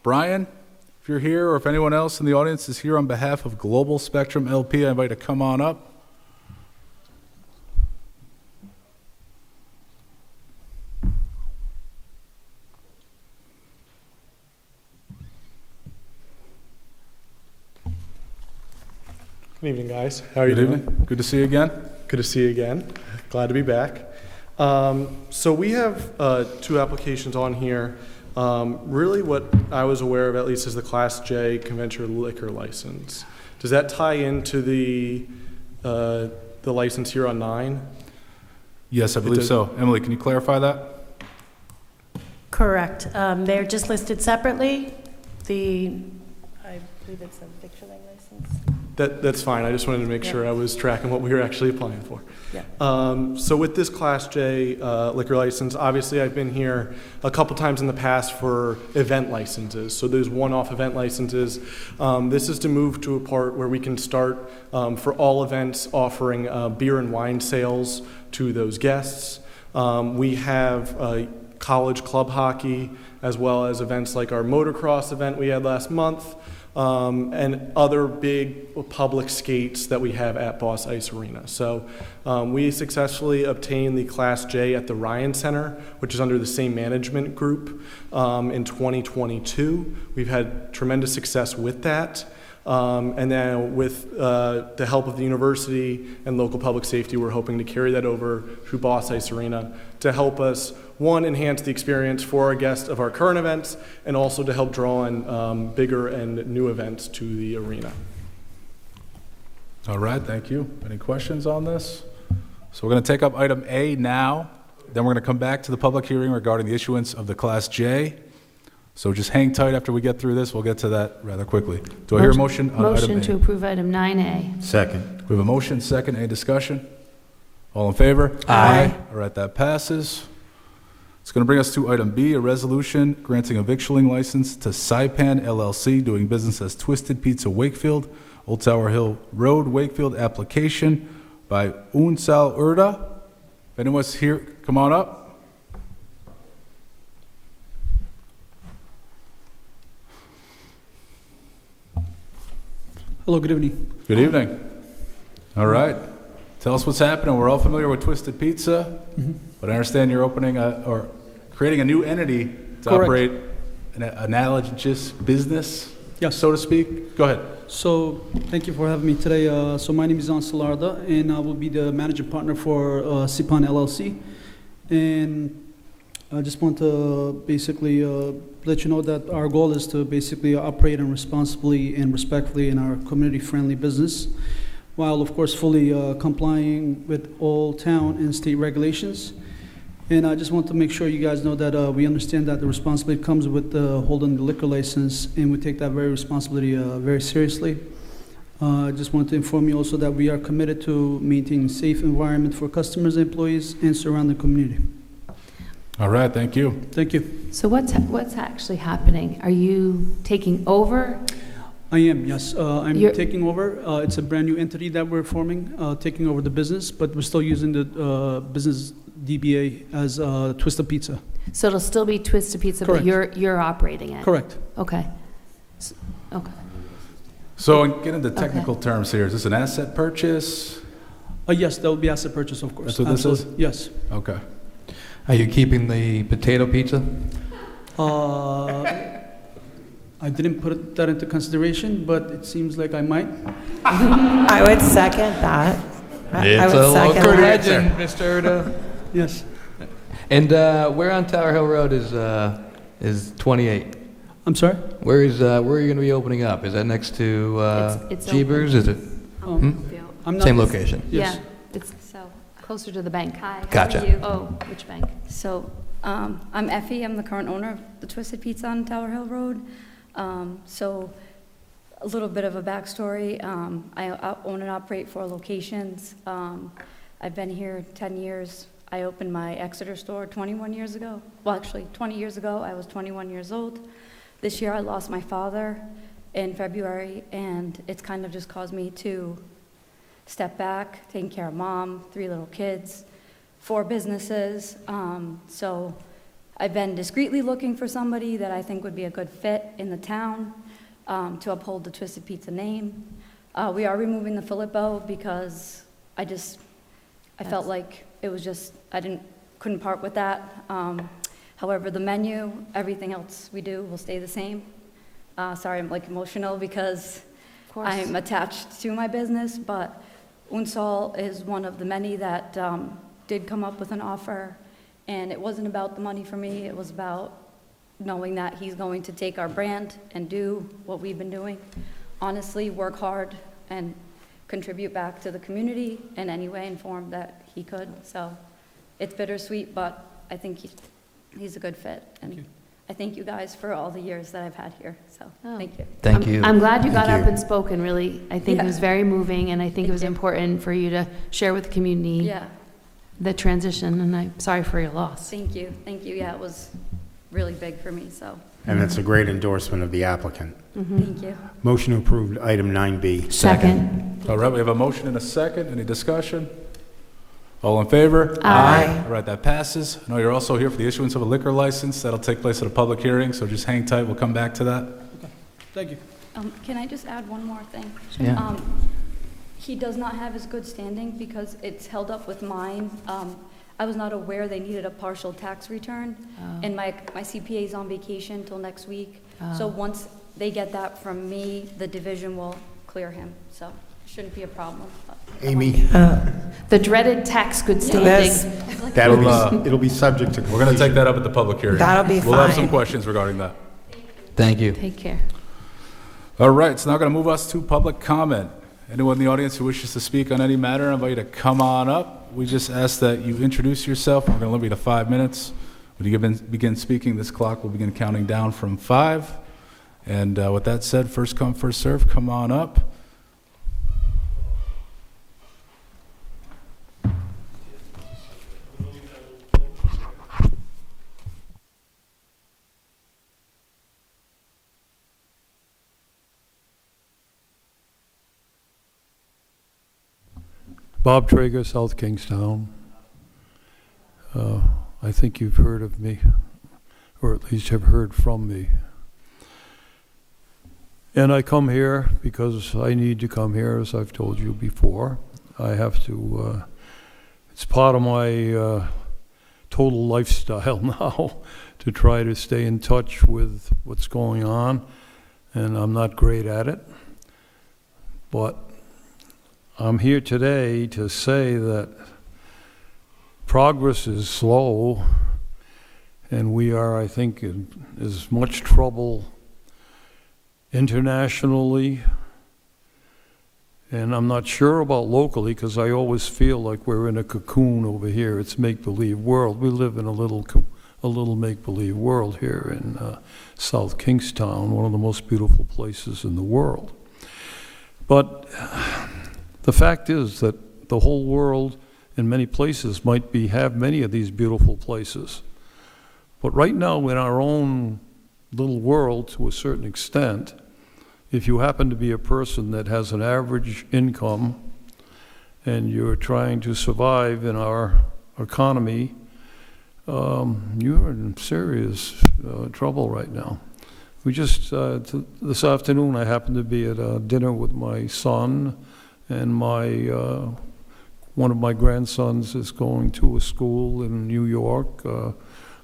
Brian, if you're here or if anyone else in the audience is here on behalf of Global Spectrum LP, I invite you to come on up.
Good evening, guys. How are you
Good
doing?
evening. Good to see you again.
Good to see you again. Glad to be back. So we have 2 applications on here. Really what I was aware of, at least, is the Class J conventional liquor license. Does that tie into the license here on 9?
Yes, I believe
does-
so. Emily, can you clarify that?
Correct. They're just listed separately. I believe it's a victualling license.
That's fine. I just wanted to make sure I was tracking what we were actually applying for.
Yeah.
So with this Class J liquor license, obviously I've been here a couple times in the past for event licenses. So there's one-off event licenses. This is to move to a part where we can start for all events offering beer and wine sales to those guests. We have college club hockey, as well as events like our motocross event we had last month, and other big public skates that we have at Boss Ice Arena. So we successfully obtained the Class J at the Ryan Center, which is under the same management group, in 2022. We've had tremendous success with that. And then with the help of the university and local public safety, we're hoping to carry that over to Boss Ice Arena to help us, one, enhance the experience for our guests of our current events, and also to help draw in bigger and new events to the arena.
All right, thank you. Any questions on this? So we're going to take up item A now, then we're going to come back to the public hearing regarding the issuance of the Class J. So just hang tight after we get through this. We'll get to that rather quickly. Do I hear a motion on item A?
Motion to approve item 9A.
Second.
We have a motion, second. Any discussion? All in favor?
Aye.
All right, that passes. It's going to bring us to item B, a resolution granting a victualling license to Saipan LLC, doing business as Twisted Pizza Wakefield, Old Tower Hill Road, Wakefield, application by Unsal Urda. If anyone's here, come on up.
Hello, good evening.
Good evening. All right. Tell us what's happening. We're all familiar with Twisted Pizza, but I understand you're opening or creating a new entity to
Correct.
operate an analogous business,
Yes.
so to speak. Go ahead.
So, thank you for having me today. So, my name is Ansel Arda, and I will be the managing partner for Saipan LLC. And I just want to basically let you know that our goal is to basically operate responsibly and respectfully in our community-friendly business, while of course fully complying with all town and state regulations. And I just want to make sure you guys know that we understand that the responsibility comes with holding the liquor license, and we take that very responsibility very seriously. I just want to inform you also that we are committed to maintaining a safe environment for customers, employees, and surrounding community.
All right, thank you.
Thank you.
So what's actually happening? Are you taking over?
I am, yes. I'm
You're-
taking over. It's a brand-new entity that we're forming, taking over the business, but we're still using the business DBA as Twisted Pizza.
So it'll still be Twisted Pizza, but
Correct.
you're operating it?
Correct.
Okay. Okay.
So, and get into technical terms here. Is this an asset purchase?
Yes, that will be asset purchase, of course.
That's what this is?
Absolutely. Yes.
Okay.
Are you keeping the potato pizza?
I didn't put that into consideration, but it seems like I might.
I would second that. I
It's
would
a
second
local
that.
legend, Mr. Urda.
Yes.
And where on Tower Hill Road is 28?
I'm sorry?
Where are you going to be opening up? Is that next to
It's
Jeebers? Is it
I'm not.
same location?
Yes.
Yeah, it's closer to the bank.
Hi, how
Gotcha.
are you?
Oh, which bank?
So, I'm Effie, I'm the current owner of the Twisted Pizza on Tower Hill Road. So, a little bit of a backstory, I own and operate 4 locations. I've been here 10 years. I opened my Exeter store 21 years ago. Well, actually, 20 years ago, I was 21 years old. This year, I lost my father in February, and it's kind of just caused me to step back, taking care of mom, 3 little kids, 4 businesses. So I've been discreetly looking for somebody that I think would be a good fit in the town to uphold the Twisted Pizza name. We are removing the Filippo because I felt like it was just, couldn't part with that. However, the menu, everything else we do will stay the same. Sorry, I'm like emotional because I'm attached to my business, but Unsol is one of the many that did come up with an offer, and it wasn't about the money for me. It was about knowing that he's going to take our brand and do what we've been doing. Honestly, work hard and contribute back to the community in any way and form that he could. So it's bittersweet, but I think he's a good fit. And I thank you guys for all the years that I've had here. So thank you.
Thank you.
I'm glad you got
Thank
up
you.
and spoke, and really, I think it was very moving, and I think it was important for you to share with the community
Yeah,
the transition, and I'm sorry for your loss.
thank you. Thank you. Yeah, it was really big for me, so
And it's a great endorsement of the applicant.
thank you.
Motion to approve item 9B.
Second.
All right, we have a motion and a second. Any discussion? All in favor?
Aye.
All right, that passes. I know you're also here for the issuance of a liquor license. That'll take place at a public hearing, so just hang tight. We'll come back to that.
Thank you.
Can I just add one more thing?
Yeah.
He does not have as good standing because it's held up with mine. I was not aware they needed a partial tax return, and my CPA is on vacation till next week. So once they get that from me, the division will clear him, so it shouldn't be a problem.
Amy,
The dreaded tax good
Yes.
standing.
it'll be subject to.
We're going to take that up at the public hearing.
That'll be
We'll have some
fine.
questions regarding that.
Thank you.
Take care.
All right, it's now going to move us to public comment. Anyone in the audience who wishes to speak on any matter, I invite you to come on up. We just ask that you introduce yourself. We're going to limit you to 5 minutes. When you begin speaking, this clock will begin counting down from 5. And with that said, first come, first serve. Come on up.
Bob Traeger, South Kingstown. I think you've heard of me, or at least have heard from me. And I come here because I need to come here, as I've told you before. I have to, it's part of my total lifestyle now to try to stay in touch with what's going on, and I'm not great at it. But I'm here today to say that progress is slow, and we are, I think, in as much trouble internationally, and I'm not sure about locally, because I always feel like we're in a cocoon over here. It's make-believe world. We live in a little make-believe world here in South Kingstown, one of the most beautiful places in the world. But the fact is that the whole world in many places might have many of these beautiful places. But right now in our own little world, to a certain extent, if you happen to be a person that has an average income and you're trying to survive in our economy, you're in serious trouble right now. We just, this afternoon I happened to be at a dinner with my son, and one of my grandsons is going to a school in New York,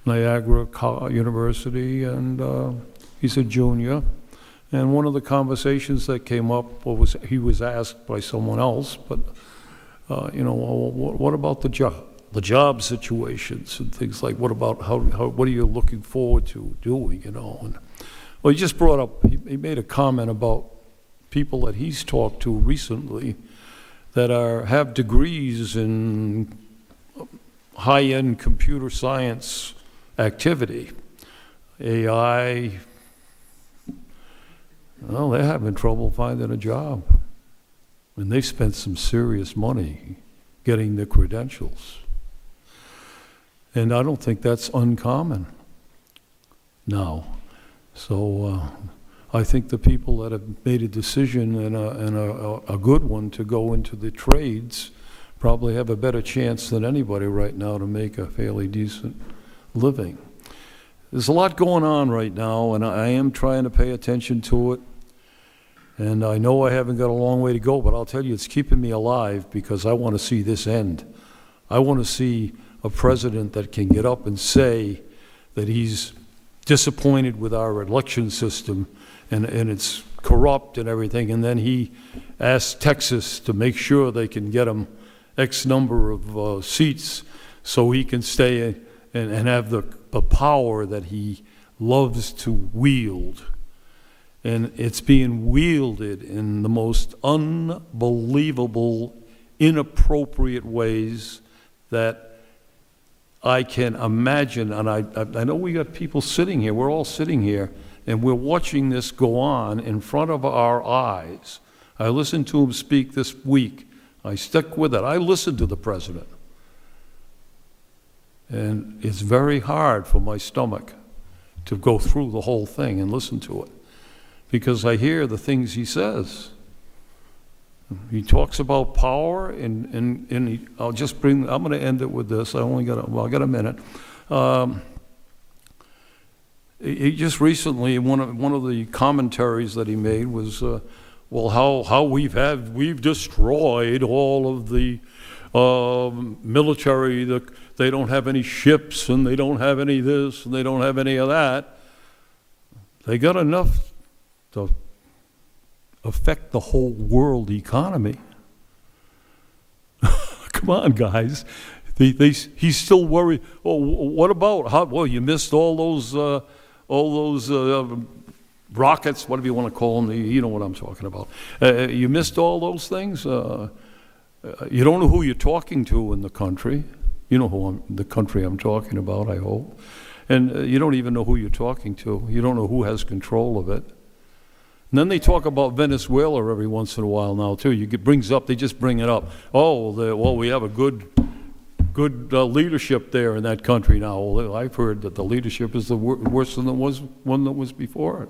Niagara University, and he's a junior.
And one of the conversations that came up was, he was asked by someone else, but, you know, well, what about the job situations and things like, what about, what are you looking forward to doing, you know? And, well, he just brought up, he made a comment about people that he's talked to recently that have degrees in high-end computer science activity, AI. Well, they're having trouble finding a job. And they spent some serious money getting the credentials. And I don't think that's uncommon now. So I think the people that have made a decision and a good one to go into the trades probably have a better chance than anybody right now to make a fairly decent living. There's a lot going on right now, and I am trying to pay attention to it. And I know I haven't got a long way to go, but I'll tell you, it's keeping me alive because I want to see this end. I want to see a president that can get up and say that he's disappointed with our election system and it's corrupt and everything, and then he asks Texas to make sure they can get him X number of seats so he can stay and have the power that he loves to wield. And it's being wielded in the most unbelievable, inappropriate ways that I can imagine. And I know we got people sitting here, we're all sitting here, and we're watching this go on in front of our eyes. I listened to him speak this week. I stuck with it. I listened to the president. And it's very hard for my stomach to go through the whole thing and listen to it, because I hear the things he says. He talks about power, and I'm going to end it with this. I got a minute. He just recently, one of the commentaries that he made was, well, how we've destroyed all of the military. They don't have any ships, and they don't have any this, and they don't have any of that. They got enough to affect the whole world economy. Come on, guys. He's still worried. Oh, what about how? Well, you missed all those rockets, whatever you want to call them. You know what I'm talking about. You missed all those things. You don't know who you're talking to in the country. You know the country I'm talking about, I hope. And you don't even know who you're talking to. You don't know who has control of it. And then they talk about Venezuela every once in a while now, too. They just bring it up. Oh, well, we have a good leadership there in that country now. Well, I've heard that the leadership is the worse than the one that was before it.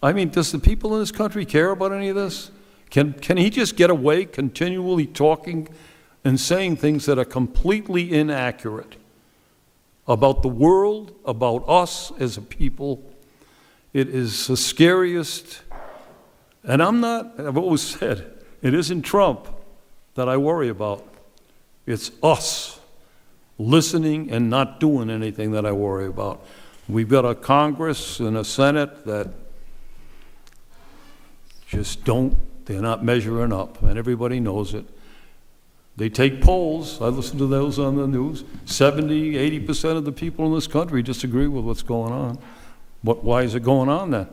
I mean, does the people in this country care about any of this? Can he just get away continually talking and saying things that are completely inaccurate about the world, about us as a people? It is the scariest, and I've always said, it isn't Trump that I worry about. It's us listening and not doing anything that I worry about. We've got a Congress and a Senate that just they're not measuring up, and everybody knows it. They take polls, I listen to those on the news, 70, 80% of the people in this country disagree with what's going on. Why is it going on then?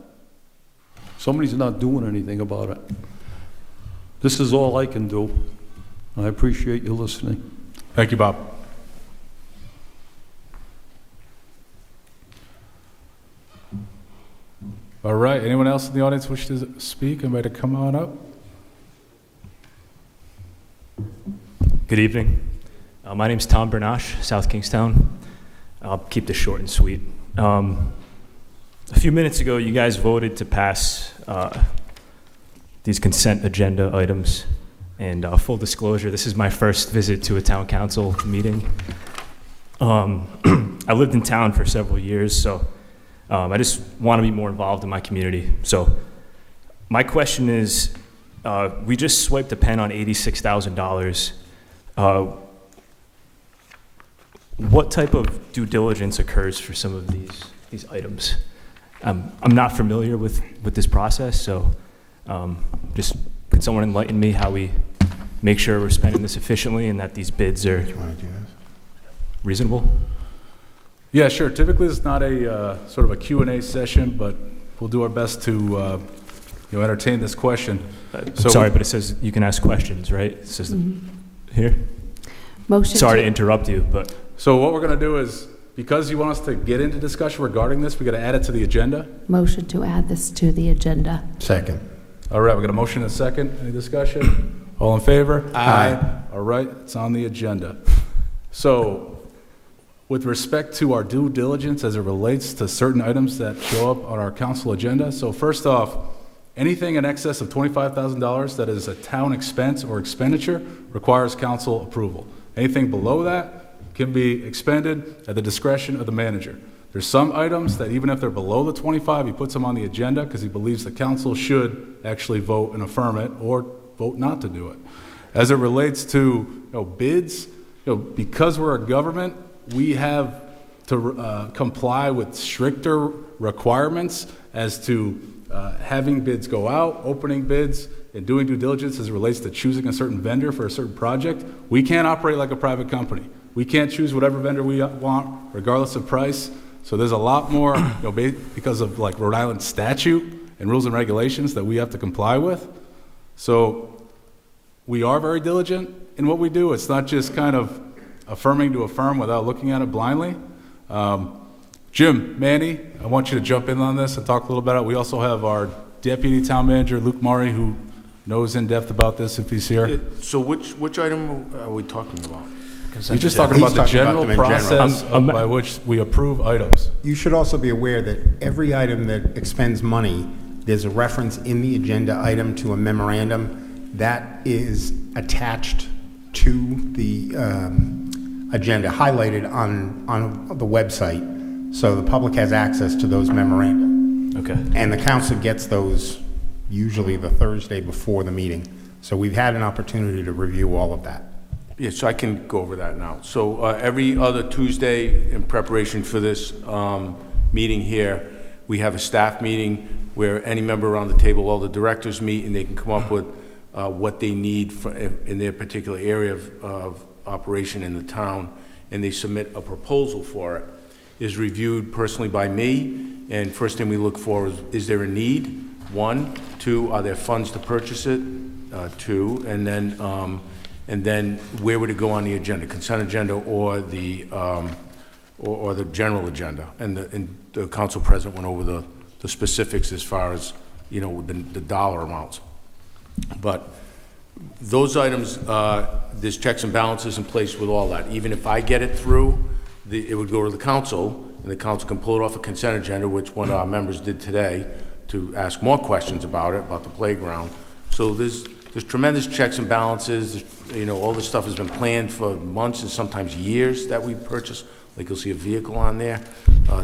Somebody's not doing anything about it. This is all I can do. I appreciate you listening.
Thank you, Bob. All right, anyone else in the audience wish to speak? Anybody to come on up?
Good evening. My name's Tom Bernash, South Kingstown. I'll keep this short and sweet. A few minutes ago, you guys voted to pass these consent agenda items. And full disclosure, this is my first visit to a town council meeting. I lived in town for several years, so I just want to be more involved in my community. So my question is, we just swiped a pen on $86,000. What type of due diligence occurs for some of these items? I'm not familiar with this process, so just could someone enlighten me how we make sure we're spending this efficiently and that these bids are reasonable?
Yeah, sure. Typically, it's not a sort of a Q&A session, but we'll do our best to entertain this question.
Sorry, but it says you can ask questions, right? It says here.
Motion
Sorry
to-
to interrupt you, but
So what we're going to do is, because you want us to get into discussion regarding this, we got to add it to the agenda.
Motion to add this to the agenda.
Second.
All right, we got a motion and a second. Any discussion? All in favor?
Aye.
All right, it's on the agenda. So, with respect to our due diligence as it relates to certain items that show up on our council agenda, so first off, anything in excess of $25,000 that is a town expense or expenditure requires council approval. Anything below that can be expended at the discretion of the manager. There's some items that even if they're below the 25, he puts them on the agenda because he believes the council should actually vote and affirm it or vote not to do it. As it relates to bids, because we're a government, we have to comply with stricter requirements as to having bids go out, opening bids, and doing due diligence as it relates to choosing a certain vendor for a certain project. We can't operate like a private company. We can't choose whatever vendor we want, regardless of price. So there's a lot more, because of like Rhode Island statute and rules and regulations that we have to comply with. So we are very diligent in what we do. It's not just kind of affirming to affirm without looking at it blindly. Jim, Manny, I want you to jump in on this and talk a little about it. We also have our Deputy Town Manager, Luke Murray, who knows in depth about this if he's here.
So which item are we talking about?
He's just talking about the general process by which we approve items.
You should also be aware that every item that expends money, there's a reference in the agenda item to a memorandum that is attached to the agenda, highlighted on the website, so the public has access to those memoranda.
okay.
And the council gets those usually the Thursday before the meeting. So we've had an opportunity to review all of that.
Yeah, so I can go over that now. So every other Tuesday, in preparation for this meeting here, we have a staff meeting where any member around the table, all the directors meet, and they can come up with what they need in their particular area of operation in the town, and they submit a proposal for it. Is reviewed personally by me, and first thing we look for is there a need? 1, 2, are there funds to purchase it? 2, and then where would it go on the agenda, consent agenda or the general agenda? And the council president went over the specifics as far as, the dollar amounts. But those items, there's checks and balances in place with all that. Even if I get it through, it would go to the council, and the council can pull it off a consent agenda, which one of our members did today, to ask more questions about it, about the playground. So there's tremendous checks and balances. All this stuff has been planned for months and sometimes years that we purchase. Like you'll see a vehicle on there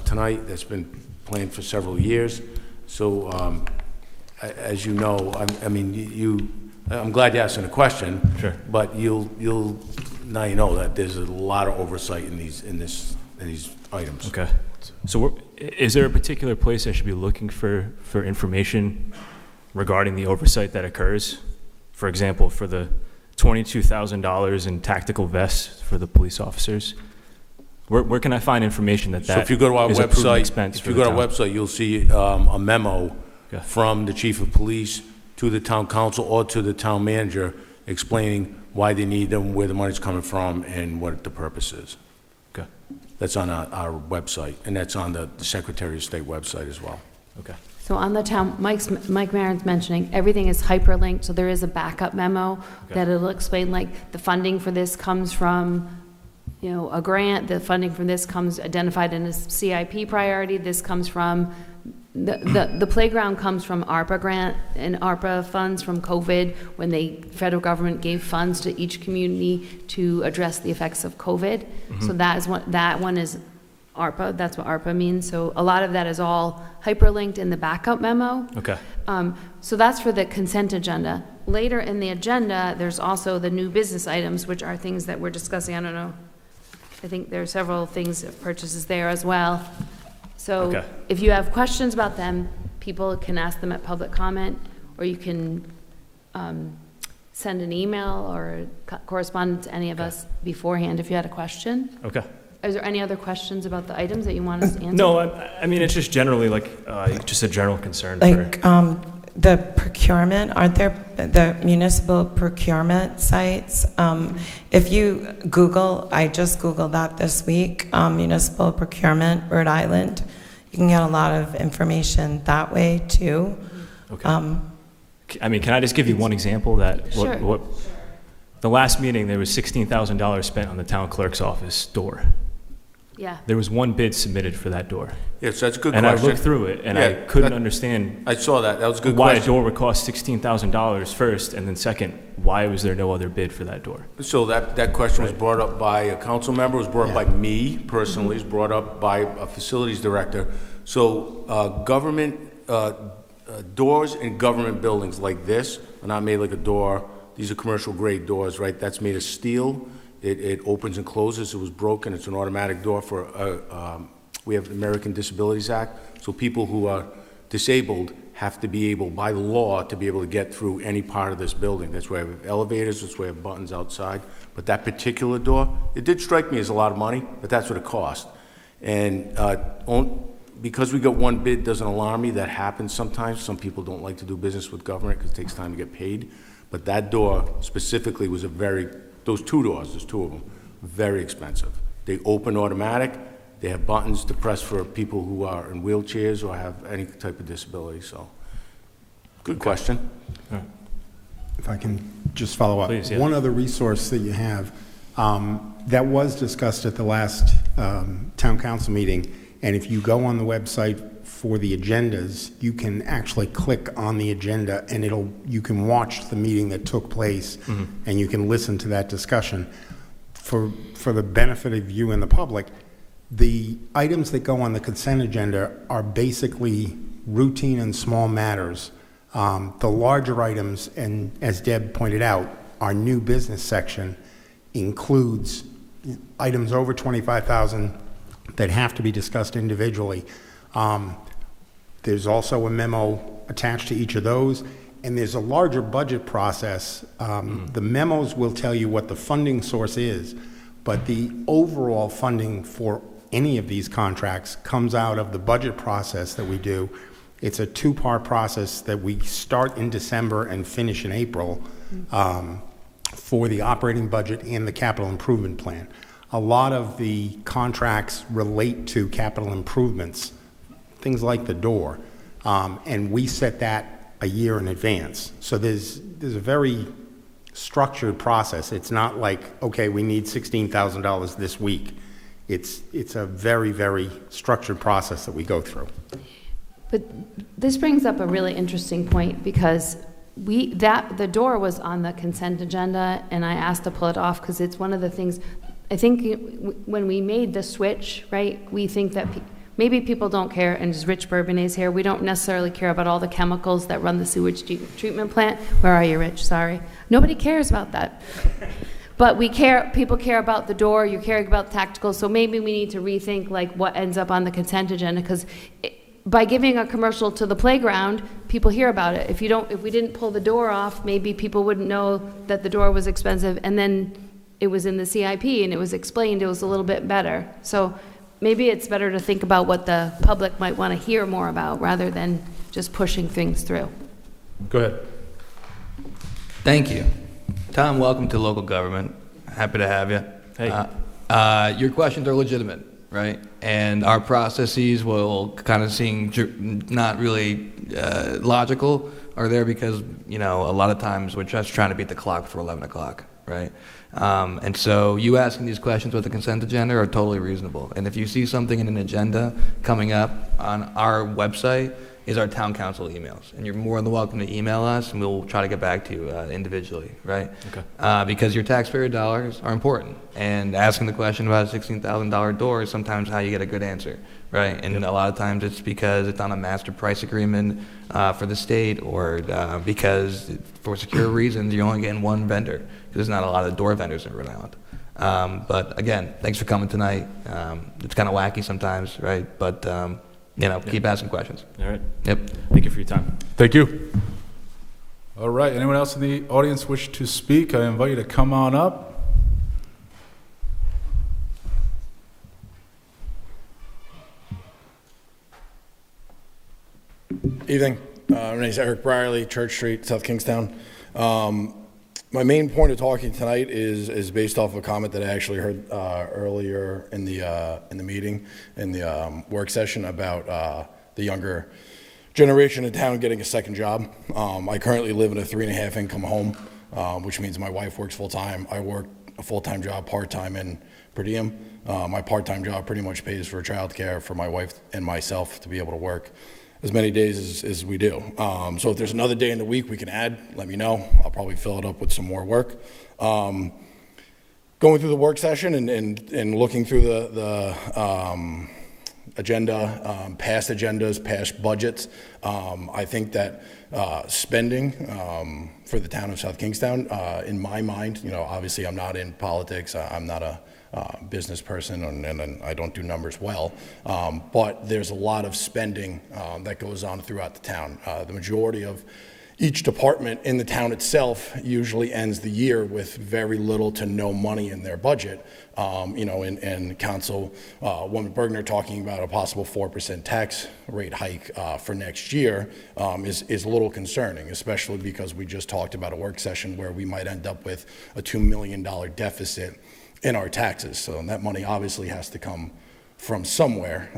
tonight that's been planned for several years. So as you know, I'm glad you're asking a question.
Sure.
But now you know that there's a lot of oversight in these items.
Okay. So is there a particular place I should be looking for information regarding the oversight that occurs? For example, for the $22,000 in tactical vests for the police officers, where can I find information that
So if you go to our
is a proven
website,
expense
if
for
you
the
go to our
town?
website, you'll see a memo
Okay.
from the chief of police to the town council or to the town manager explaining why they need them, where the money's coming from, and what the purpose is.
Okay.
That's on our website, and that's on the Secretary of State website as well.
Okay.
So on the town, Mike Maron's mentioning, everything is hyperlinked, so there is a backup memo that it'll explain, like, the funding for this comes from, a grant, the funding from this comes identified in a CIP priority, this comes from, the playground comes from ARPA grant and ARPA funds from COVID, when the federal government gave funds to each community to address the effects of COVID. So that one is ARPA, that's what ARPA means. So a lot of that is all hyperlinked in the backup memo.
Okay.
So that's for the consent agenda. Later in the agenda, there's also the new business items, which are things that we're discussing. I don't know. I think there are several things, purchases there as well. So
Okay.
if you have questions about them, people can ask them at public comment, or you can send an email or correspond to any of us beforehand if you had a question.
Okay.
Is there any other questions about the items that you want us to answer?
No, I mean, it's just generally like, just a general concern for.
Like, the procurement, aren't there the municipal procurement sites? If you Google, I just Googled that this week, municipal procurement, Rhode Island, you can get a lot of information that way too.
Okay. I mean, can I just give you one example that,
Sure.
the last meeting, there was $16,000 spent on the town clerk's office door.
Yeah.
There was one bid submitted for that door.
Yes, that's a good
And
question.
I looked through it, and I
Yeah,
couldn't understand
I saw that. That was a good
why a
question.
door would cost $16,000 first, and then second, why was there no other bid for that door?
So that question was brought up by a council member, was brought up by me personally, was brought up by a facilities director. So government, doors in government buildings like this are not made like a door. These are commercial grade doors, right? That's made of steel. It opens and closes. It was broken. It's an automatic door for, we have the American Disabilities Act. So people who are disabled have to be able, by law, to be able to get through any part of this building. That's why we have elevators, that's why we have buttons outside. But that particular door, it did strike me as a lot of money, but that's what it cost. And because we got one bid doesn't alarm me. That happens sometimes. Some people don't like to do business with government because it takes time to get paid. But that door specifically was those two doors, there's two of them, very expensive. They open automatic. They have buttons to press for people who are in wheelchairs or have any type of disability, so. Good question.
If I can just follow up.
Please, yeah.
One other resource that you have that was discussed at the last town council meeting, and if you go on the website for the agendas, you can actually click on the agenda and you can watch the meeting that took place and you can listen to that discussion. For the benefit of you and the public, the items that go on the consent agenda are basically routine and small matters. The larger items, and as Deb pointed out, our new business section includes items over $25,000 that have to be discussed individually. There's also a memo attached to each of those, and there's a larger budget process. The memos will tell you what the funding source is, but the overall funding for any of these contracts comes out of the budget process that we do. It's a two-part process that we start in December and finish in April for the operating budget and the capital improvement plan. A lot of the contracts relate to capital improvements, things like the door, and we set that a year in advance. So there's a very structured process. It's not like, okay, we need $16,000 this week. It's a very, very structured process that we go through.
But this brings up a really interesting point, because the door was on the consent agenda, and I asked to pull it off because it's one of the things, I think when we made the switch, right, we think that maybe people don't care, and as Rich Bourbonnais here, we don't necessarily care about all the chemicals that run the sewage treatment plant. Where are you, Rich? Sorry. Nobody cares about that. But people care about the door, you care about tactical, so maybe we need to rethink like what ends up on the consent agenda, because by giving a commercial to the playground, people hear about it. If we didn't pull the door off, maybe people wouldn't know that the door was expensive, and then it was in the CIP and it was explained, it was a little bit better. So maybe it's better to think about what the public might want to hear more about rather than just pushing things through.
Go ahead.
Thank you. Tom, welcome to local government. Happy to have you.
Hey.
Your questions are legitimate, right? And our processes will kind of seem not really logical are there because, a lot of times we're just trying to beat the clock for 11 o'clock, right? And so you asking these questions with the consent agenda are totally reasonable. And if you see something in an agenda coming up on our website, is our town council emails. And you're more than welcome to email us, and we'll try to get back to you individually, right?
Okay.
Because your taxpayer dollars are important. And asking the question about a $16,000 door is sometimes how you get a good answer, right? And a lot of times it's because it's on a master price agreement for the state, or because for secure reasons you're only getting one vendor, because there's not a lot of door vendors in Rhode Island. But again, thanks for coming tonight. It's kind of wacky sometimes, right? But keep asking questions.
All right.
Yep.
Thank you for your time.
Thank you. All right, anyone else in the audience wish to speak? I invite you to come on up.
Evening. My name is Eric Brierly, Church Street, South Kingstown. My main point of talking tonight is based off of a comment that I actually heard earlier in the meeting, in the work session about the younger generation in town getting a second job. I currently live in a 3.5 income home, which means my wife works full-time. I work a full-time job, part-time, and per diem. My part-time job pretty much pays for childcare for my wife and myself to be able to work as many days as we do. So if there's another day in the week we can add, let me know. I'll probably fill it up with some more work. Going through the work session and looking through the agenda, past agendas, past budgets, I think that spending for the town of South Kingstown, in my mind, obviously I'm not in politics, I'm not a business person, and I don't do numbers well, but there's a lot of spending that goes on throughout the town. The majority of each department in the town itself usually ends the year with very little to no money in their budget. And Councilwoman Bergner talking about a possible 4% tax rate hike for next year is a little concerning, especially because we just talked about a work session where we might end up with a $2 million deficit in our taxes. So that money obviously has to come from somewhere.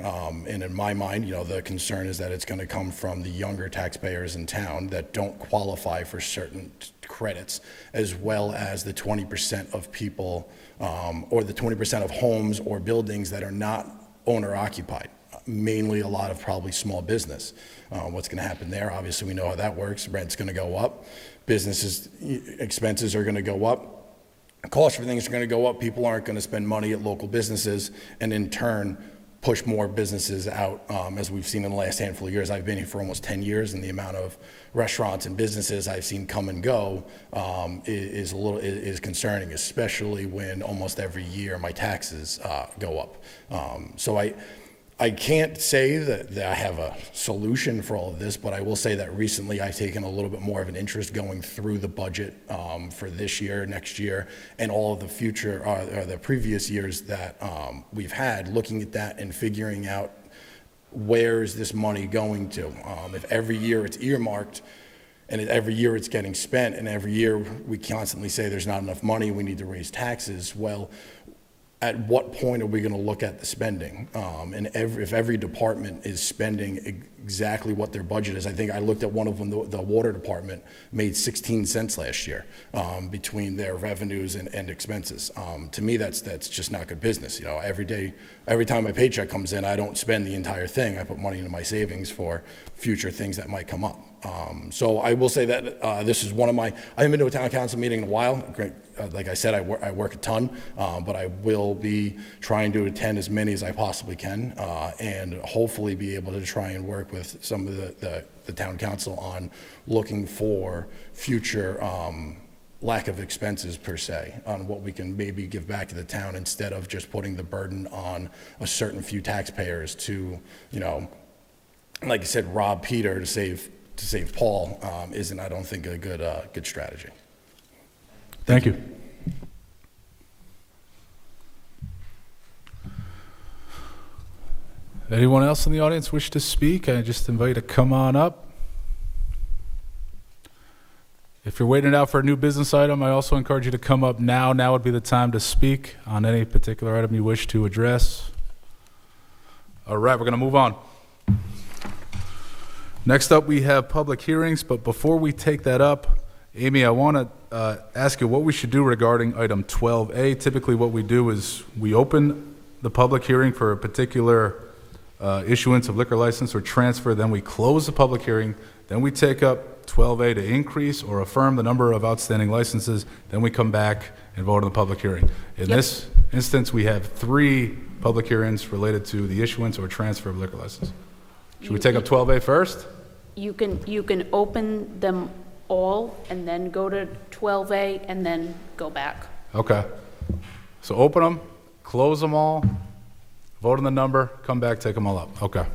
And in my mind, the concern is that it's going to come from the younger taxpayers in town that don't qualify for certain credits, as well as the 20% of people or the 20% of homes or buildings that are not owner occupied. Mainly a lot of probably small business. What's going to happen there? Obviously, we know how that works. Rent's going to go up. Businesses' expenses are going to go up. Costs for things are going to go up. People aren't going to spend money at local businesses and in turn push more businesses out, as we've seen in the last handful of years. I've been here for almost 10 years, and the amount of restaurants and businesses I've seen come and go is concerning, especially when almost every year my taxes go up. So I can't say that I have a solution for all of this, but I will say that recently I've taken a little bit more of an interest going through the budget for this year, next year, and all of the future, or the previous years that we've had, looking at that and figuring out where is this money going to. If every year it's earmarked, and every year it's getting spent, and every year we constantly say there's not enough money, we need to raise taxes, well, at what point are we going to look at the spending? And if every department is spending exactly what their budget is, I think I looked at one of them, the water department made 16 cents last year between their revenues and expenses. To me, that's just not good business. Every time my paycheck comes in, I don't spend the entire thing. I put money into my savings for future things that might come up. So I will say that this is one of my, I haven't been to a town council meeting in a while. Like I said, I work a ton, but I will be trying to attend as many as I possibly can, and hopefully be able to try and work with some of the town council on looking for future lack of expenses per se, on what we can maybe give back to the town instead of just putting the burden on a certain few taxpayers to, like I said, rob Peter to save Paul isn't, I don't think, a good strategy.
Thank you. Anyone else in the audience wish to speak? I just invite you to come on up. If you're waiting out for a new business item, I also encourage you to come up now. Now would be the time to speak on any particular item you wish to address. All right, we're going to move on. Next up, we have public hearings, but before we take that up, Amy, I want to ask you what we should do regarding item 12A. Typically, what we do is we open the public hearing for a particular issuance of liquor license or transfer, then we close the public hearing, then we take up 12A to increase or affirm the number of outstanding licenses, then we come back and vote on the public hearing. In this instance, we have 3 public hearings related to the issuance or transfer of liquor license. Should we take up 12A first?
You can open them all and then go to 12A and then go back.
Okay. So open them, close them all, vote on the number, come back, take them all up. Okay.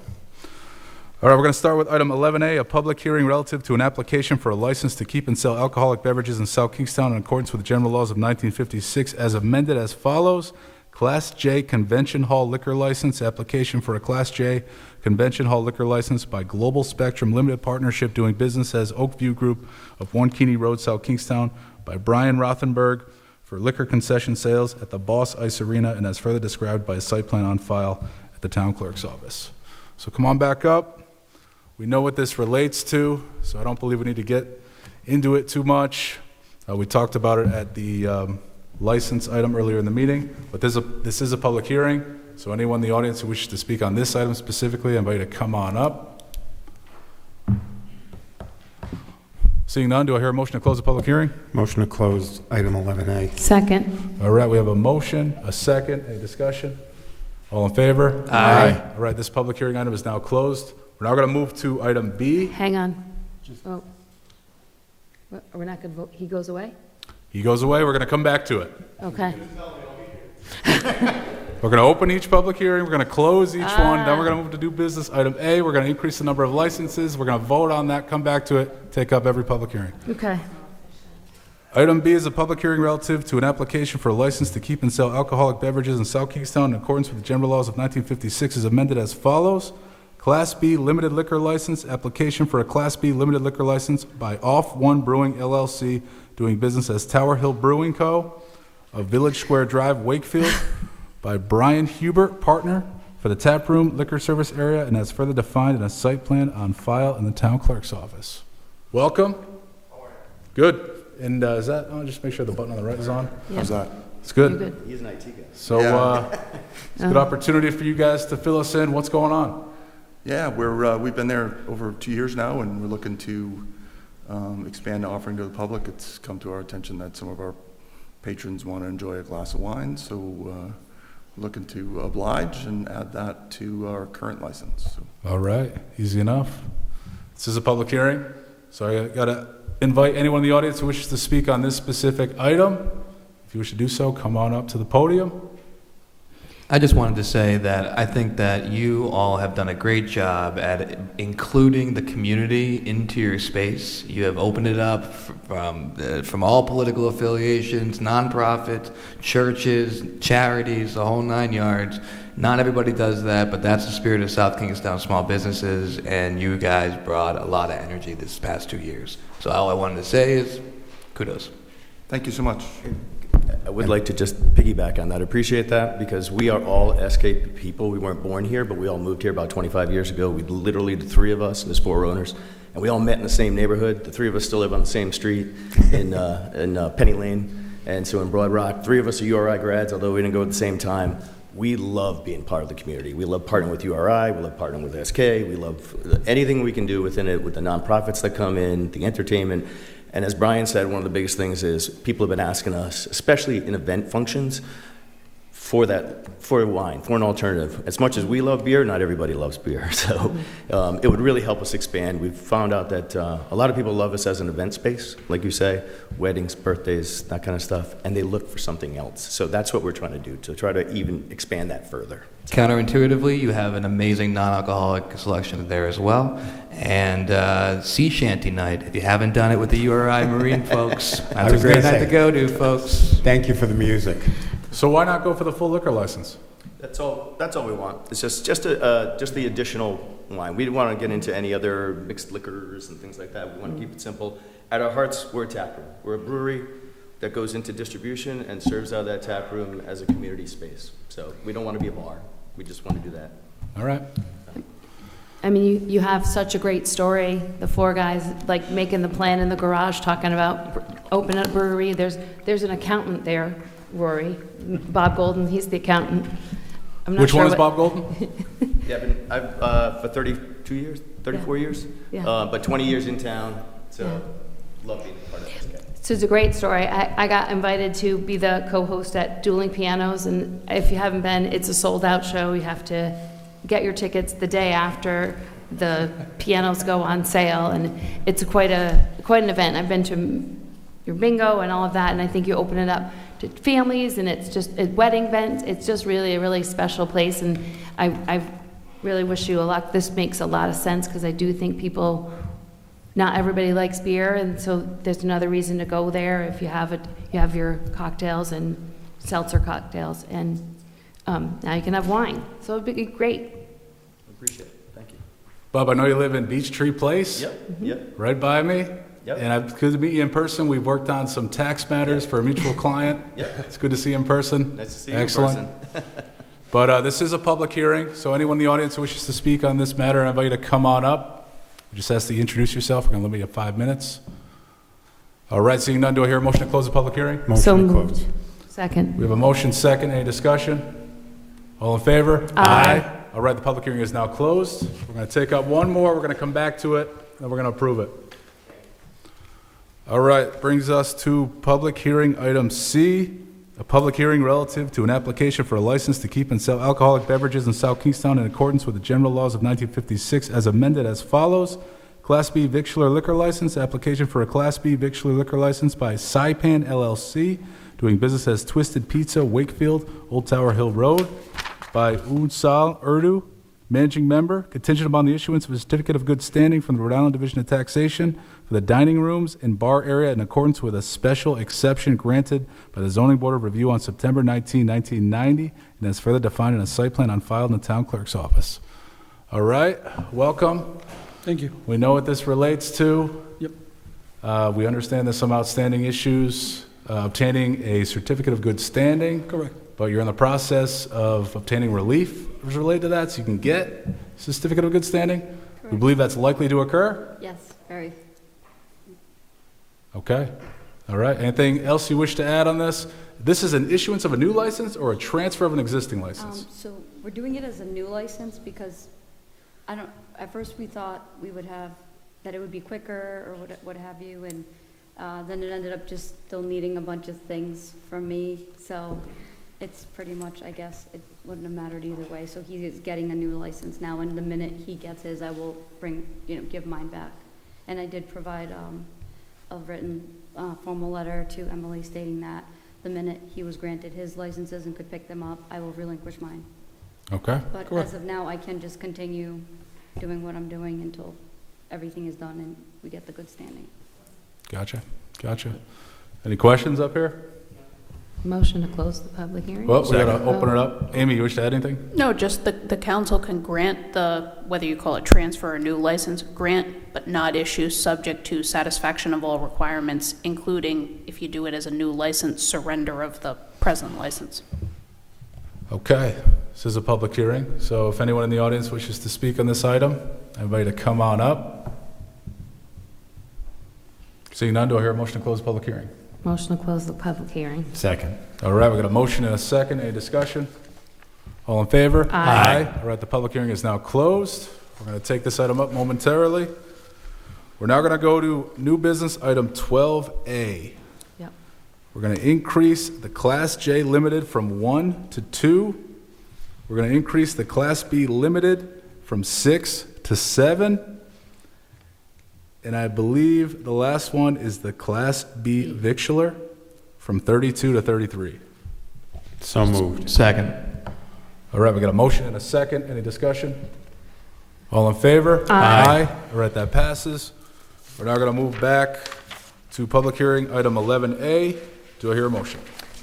All right, we're going to start with item 11A, a public hearing relative to an application for a license to keep and sell alcoholic beverages in South Kingstown in accordance with the general laws of 1956 as amended as follows. Class J Convention Hall liquor license, application for a Class J Convention Hall liquor license by Global Spectrum Limited Partnership doing business as Oakview Group of 1 Keeney Road, South Kingstown by Brian Rothenberg for liquor concession sales at the Boss Ice Arena and as further described by a site plan on file at the town clerk's office. So come on back up. We know what this relates to, so I don't believe we need to get into it too much. We talked about it at the license item earlier in the meeting, but this is a public hearing, so anyone in the audience who wishes to speak on this item specifically, I invite you to come on up. Seeing none, do I hear a motion to close the public hearing?
Motion to close item 11A.
Second.
All right, we have a motion, a second, any discussion? All in favor?
Aye.
All right, this public hearing item is now closed. We're now going to move to item B.
Hang on. Oh. We're not going to vote, he goes away?
He goes away, we're going to come back to it.
Okay.
We're going to open each public hearing, we're going to close each one, then we're going to move to do business. Item A, we're going to increase the number of licenses, we're going to vote on that, come back to it, take up every public hearing.
Okay.
Item B is a public hearing relative to an application for a license to keep and sell alcoholic beverages in South Kingstown in accordance with the general laws of 1956 as amended as follows. Class B limited liquor license, application for a Class B limited liquor license by Off One Brewing LLC, doing business as Tower Hill Brewing Co. of Village Square Drive, Wakefield, by Brian Hubert, partner, for the tap room liquor service area, and as further defined in a site plan on file in the town clerk's office. Welcome. Good. And is that, I'll just make sure the button on the right is on.
Yeah.
How's that? It's good.
You're good.
He's an IT guy.
So it's a good opportunity for you guys to fill us in. What's going on?
Yeah, we've been there over 2 years now, and we're looking to expand the offering to the public. It's come to our attention that some of our patrons want to enjoy a glass of wine, so looking to oblige and add that to our current license. So.
All right, easy enough. This is a public hearing, so I got to invite anyone in the audience who wishes to speak on this specific item. If you wish to do so, come on up to the podium.
I just wanted to say that I think that you all have done a great job at including the community into your space. You have opened it up from all political affiliations, nonprofits, churches, charities, the whole 9 yards. Not everybody does that, but that's the spirit of South Kingstown small businesses, and you guys brought a lot of energy this past 2 years. So all I wanted to say is kudos.
Thank you so much.
I would like to just piggyback on that. I appreciate that because we are all SK people. We weren't born here, but we all moved here about 25 years ago. We literally, the three of us, and there's 4 owners, and we all met in the same neighborhood. The 3 of us still live on the same street in Penny Lane, and so in Broad Rock. 3 of us are URI grads, although we didn't go at the same time. We love being part of the community. We love partnering with URI. We love partnering with SK. We love anything we can do within it with the nonprofits that come in, the entertainment. And as Brian said, one of the biggest things is people have been asking us, especially in event functions, for wine, for an alternative. As much as we love beer, not everybody loves beer. So it would really help us expand. We've found out that a lot of people love us as an event space, like you say, weddings, birthdays, that kind of stuff, and they look for something else. So that's what we're trying to do, to try to even expand that further.
Counterintuitively, you have an amazing non-alcoholic selection there as well. And sea shanty night. If you haven't done it with the URI Marine folks, that's a great night to go to, folks.
Thank you for the music.
So why not go for the full liquor license?
That's all we want. It's just the additional wine. We don't want to get into any other mixed liquors and things like that. We want to keep it simple. At our hearts, we're a tap room. We're a brewery that goes into distribution and serves out of that tap room as a community space. So we don't want to be a bar. We just want to do that.
All right.
I mean, you have such a great story. The 4 guys, like, making the plan in the garage, talking about opening a brewery. There's an accountant there, Rory. Bob Golden, he's the accountant. I'm not
Which
sure
one is Bob Golden?
Yeah, I've for 34 years,
Yeah.
but 20 years in town, so love being a part of SK.
So it's a great story. I got invited to be the co-host at Dueling Pianos, and if you haven't been, it's a sold-out show. You have to get your tickets the day after the pianos go on sale, and it's quite an event. I've been to your bingo and all of that, and I think you open it up to families, and it's just a wedding event. It's just really a really special place, and really wish you a luck. This makes a lot of sense, because I do think people, not everybody likes beer, and so there's another reason to go there if you have it, you have your cocktails and seltzer cocktails, and now you can have wine. So it'd be great.
Appreciate it. Thank you.
Bob, I know you live in Beech Tree Place.
Yep.
Right by me.
Yep.
And it's good to meet you in person. We've worked on some tax matters for a mutual client.
Yep.
It's good to see you in person.
Nice to see you
Excellent.
in person.
But this is a public hearing, so anyone in the audience who wishes to speak on this matter, I invite you to come on up. We just ask that you introduce yourself. We're going to limit you to 5 minutes. All right, seeing none, do I hear a motion to close the public hearing?
So moved. Second.
We have a motion second. Any discussion? All in favor?
Aye.
All right, the public hearing is now closed. We're going to take up one more. We're going to come back to it, and we're going to approve it. All right, brings us to public hearing item C, a public hearing relative to an application for a license to keep and sell alcoholic beverages in South Kingstown in accordance with the general laws of 1956 as amended as follows. Class B victular liquor license, application for a Class B victular liquor license by Saipan LLC, doing business as Twisted Pizza, Wakefield, Old Tower Hill Road, by Unsal Urdu, managing member, contingent upon the issuance of a certificate of good standing from the Rhode Island Division of Taxation for the dining rooms and bar area in accordance with a special exception granted by the Zoning Board of Review on September 19, 1990, and as further defined in a site plan on file in the town clerk's office. All right, welcome.
Thank you.
We know what this relates to.
Yep.
We understand there's some outstanding issues obtaining a certificate of good standing.
Correct.
But you're in the process of obtaining relief related to that, so you can get a certificate of good standing. We believe that's likely to occur.
Yes, very.
Okay. All right. Anything else you wish to add on this? This is an issuance of a new license or a transfer of an existing license?
So we're doing it as a new license because at first we thought we would have, that it would be quicker or what have you, and then it ended up just still needing a bunch of things from me. So it's pretty much, I guess, it wouldn't have mattered either way. So he is getting a new license now, and the minute he gets his, I will give mine back. And I did provide a written formal letter to Emily stating that the minute he was granted his licenses and could pick them up, I will relinquish mine.
Okay.
But as of now, I can just continue doing what I'm doing until everything is done and we get the good standing.
Gotcha. Gotcha. Any questions up here?
Motion to close the public hearing?
Well, we got to open it up. Amy, you wish to add anything?
No, just the council can grant whether you call it transfer or new license, grant but not issue subject to satisfaction of all requirements, including, if you do it as a new license, surrender of the present license.
Okay. This is a public hearing, so if anyone in the audience wishes to speak on this item, I invite you to come on up. Seeing none, do I hear a motion to close the public hearing?
Motion to close the public hearing.
Second.
All right, we got a motion and a second. Any discussion? All in favor?
Aye.
All right, the public hearing is now closed. We're going to take this item up momentarily. We're now going to go to new business item 12A.
Yep.
We're going to increase the Class J Limited from 1 to 2. We're going to increase the Class B Limited from 6 to 7. And I believe the last one is the Class B Victular from 32 to 33.
So moved.
Second.
All right, we got a motion and a second. Any discussion? All in favor?
Aye.
All right, that passes. We're now going to move back to public hearing item 11A. Do I hear a motion?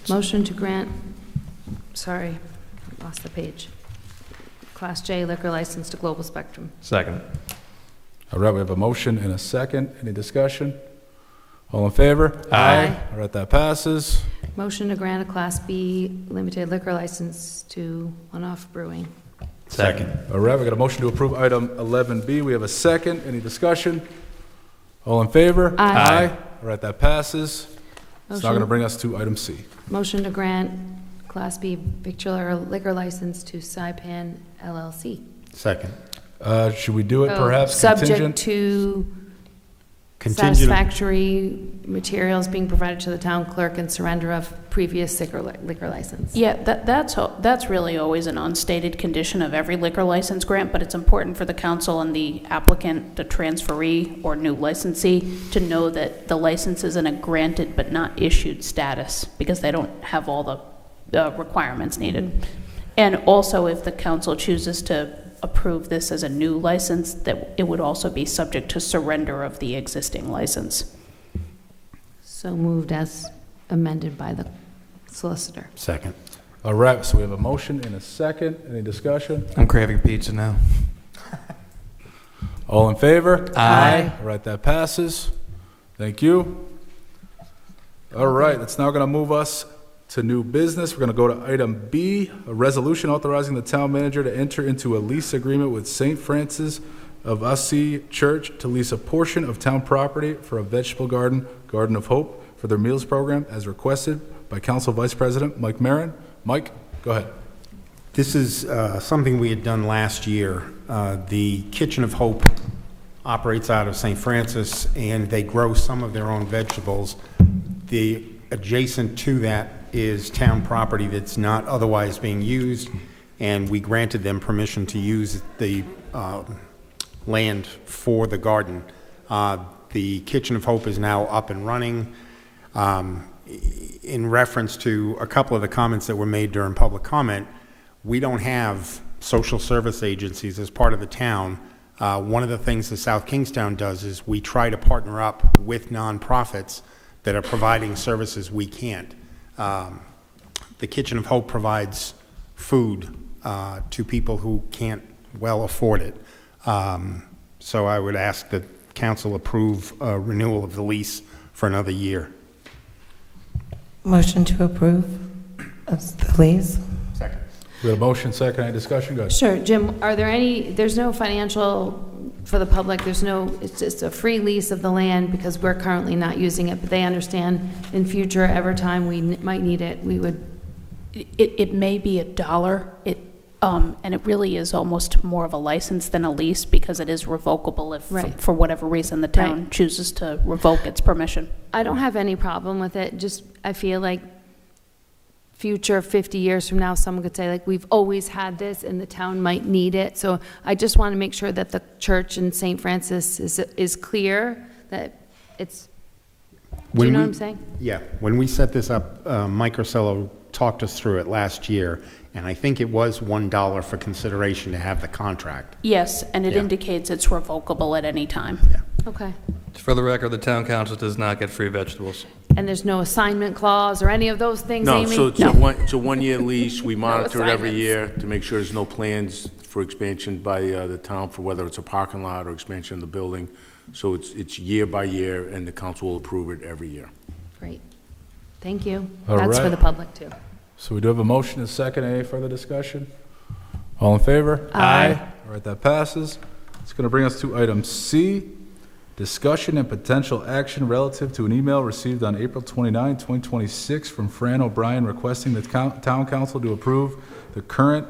Motion to grant, sorry, I lost the page. Class J liquor license to Global Spectrum.
Second.
All right, we have a motion and a second. Any discussion? All in favor?
Aye.
All right, that passes.
Motion to grant a Class B limited liquor license to One Off Brewing.
Second.
All right, we got a motion to approve item 11B. We have a second. Any discussion? All in favor?
Aye.
All right, that passes. It's now
Motion.
going to bring us to item C.
Motion to grant Class B victular liquor license to Saipan LLC.
Second.
Should we do it
Oh,
perhaps
Subject
contingent?
to
Contingent.
satisfactory materials being provided to the town clerk and surrender of previous liquor license.
Yeah, that's really always an unstated condition of every liquor license grant, but it's important for the council and the applicant, the transferee or new licensee, to know that the license is in a granted but not issued status because they don't have all the requirements needed. And also, if the council chooses to approve this as a new license, that it would also be subject to surrender of the existing license.
So moved as amended by the solicitor.
Second.
All right, so we have a motion and a second. Any discussion?
I'm craving pizza now.
All in favor?
Aye.
All right, that passes. Thank you. All right, that's now going to move us to new business. We're going to go to item B, a resolution authorizing the town manager to enter into a lease agreement with St. Francis of Assisi Church to lease a portion of town property for a vegetable garden, Garden of Hope, for their meals program as requested by Council Vice President Mike Marin. Mike, go ahead.
This is something we had done last year. The Kitchen of Hope operates out of St. Francis, and they grow some of their own vegetables. The adjacent to that is town property that's not otherwise being used, and we granted them permission to use the land for the garden. The Kitchen of Hope is now up and running. In reference to a couple of the comments that were made during public comment, we don't have social service agencies as part of the town. One of the things that South Kingstown does is we try to partner up with nonprofits that are providing services we can't. The Kitchen of Hope provides food to people who can't well afford it. So I would ask that council approve a renewal of the lease for another year.
Motion to approve of the lease.
Second.
We have a motion, second. Any discussion? Go ahead.
Sure, Jim, are there any, there's no financial for the public, there's no, it's just a free lease of the land because we're currently not using it, but they understand in future, every time we might need it, we would.
It may be $1, and it really is almost more of a license than a lease because it is revocable if,
Right.
for whatever reason, the town
Right.
chooses to revoke its permission.
I don't have any problem with it, just, I feel like future 50 years from now, someone could say, like, we've always had this and the town might need it. So I just want to make sure that the church in St. Francis is clear that it's, do you know what I'm saying?
Yeah. When we set this up, Mike Ursello talked us through it last year, and I think it was $1 for consideration to have the contract.
Yes, and it
Yeah.
indicates it's revocable at any time.
Okay.
For the record, the town council does not get free vegetables.
And there's no assignment clause or any of those things,
No,
Amy?
so it's a one-year lease. We monitor it every
assignments.
year to make sure there's no plans for expansion by the town for whether it's a parking lot or expansion of the building. So it's year by year, and the council will approve it every year.
Great. Thank you.
All
That's for
right.
the public, too.
So we do have a motion and a second. Any further discussion? All in favor?
Aye.
All right, that passes. It's going to bring us to item C, discussion and potential action relative to an email received on April 29, 2026 from Fran O'Brien requesting the town council to approve the current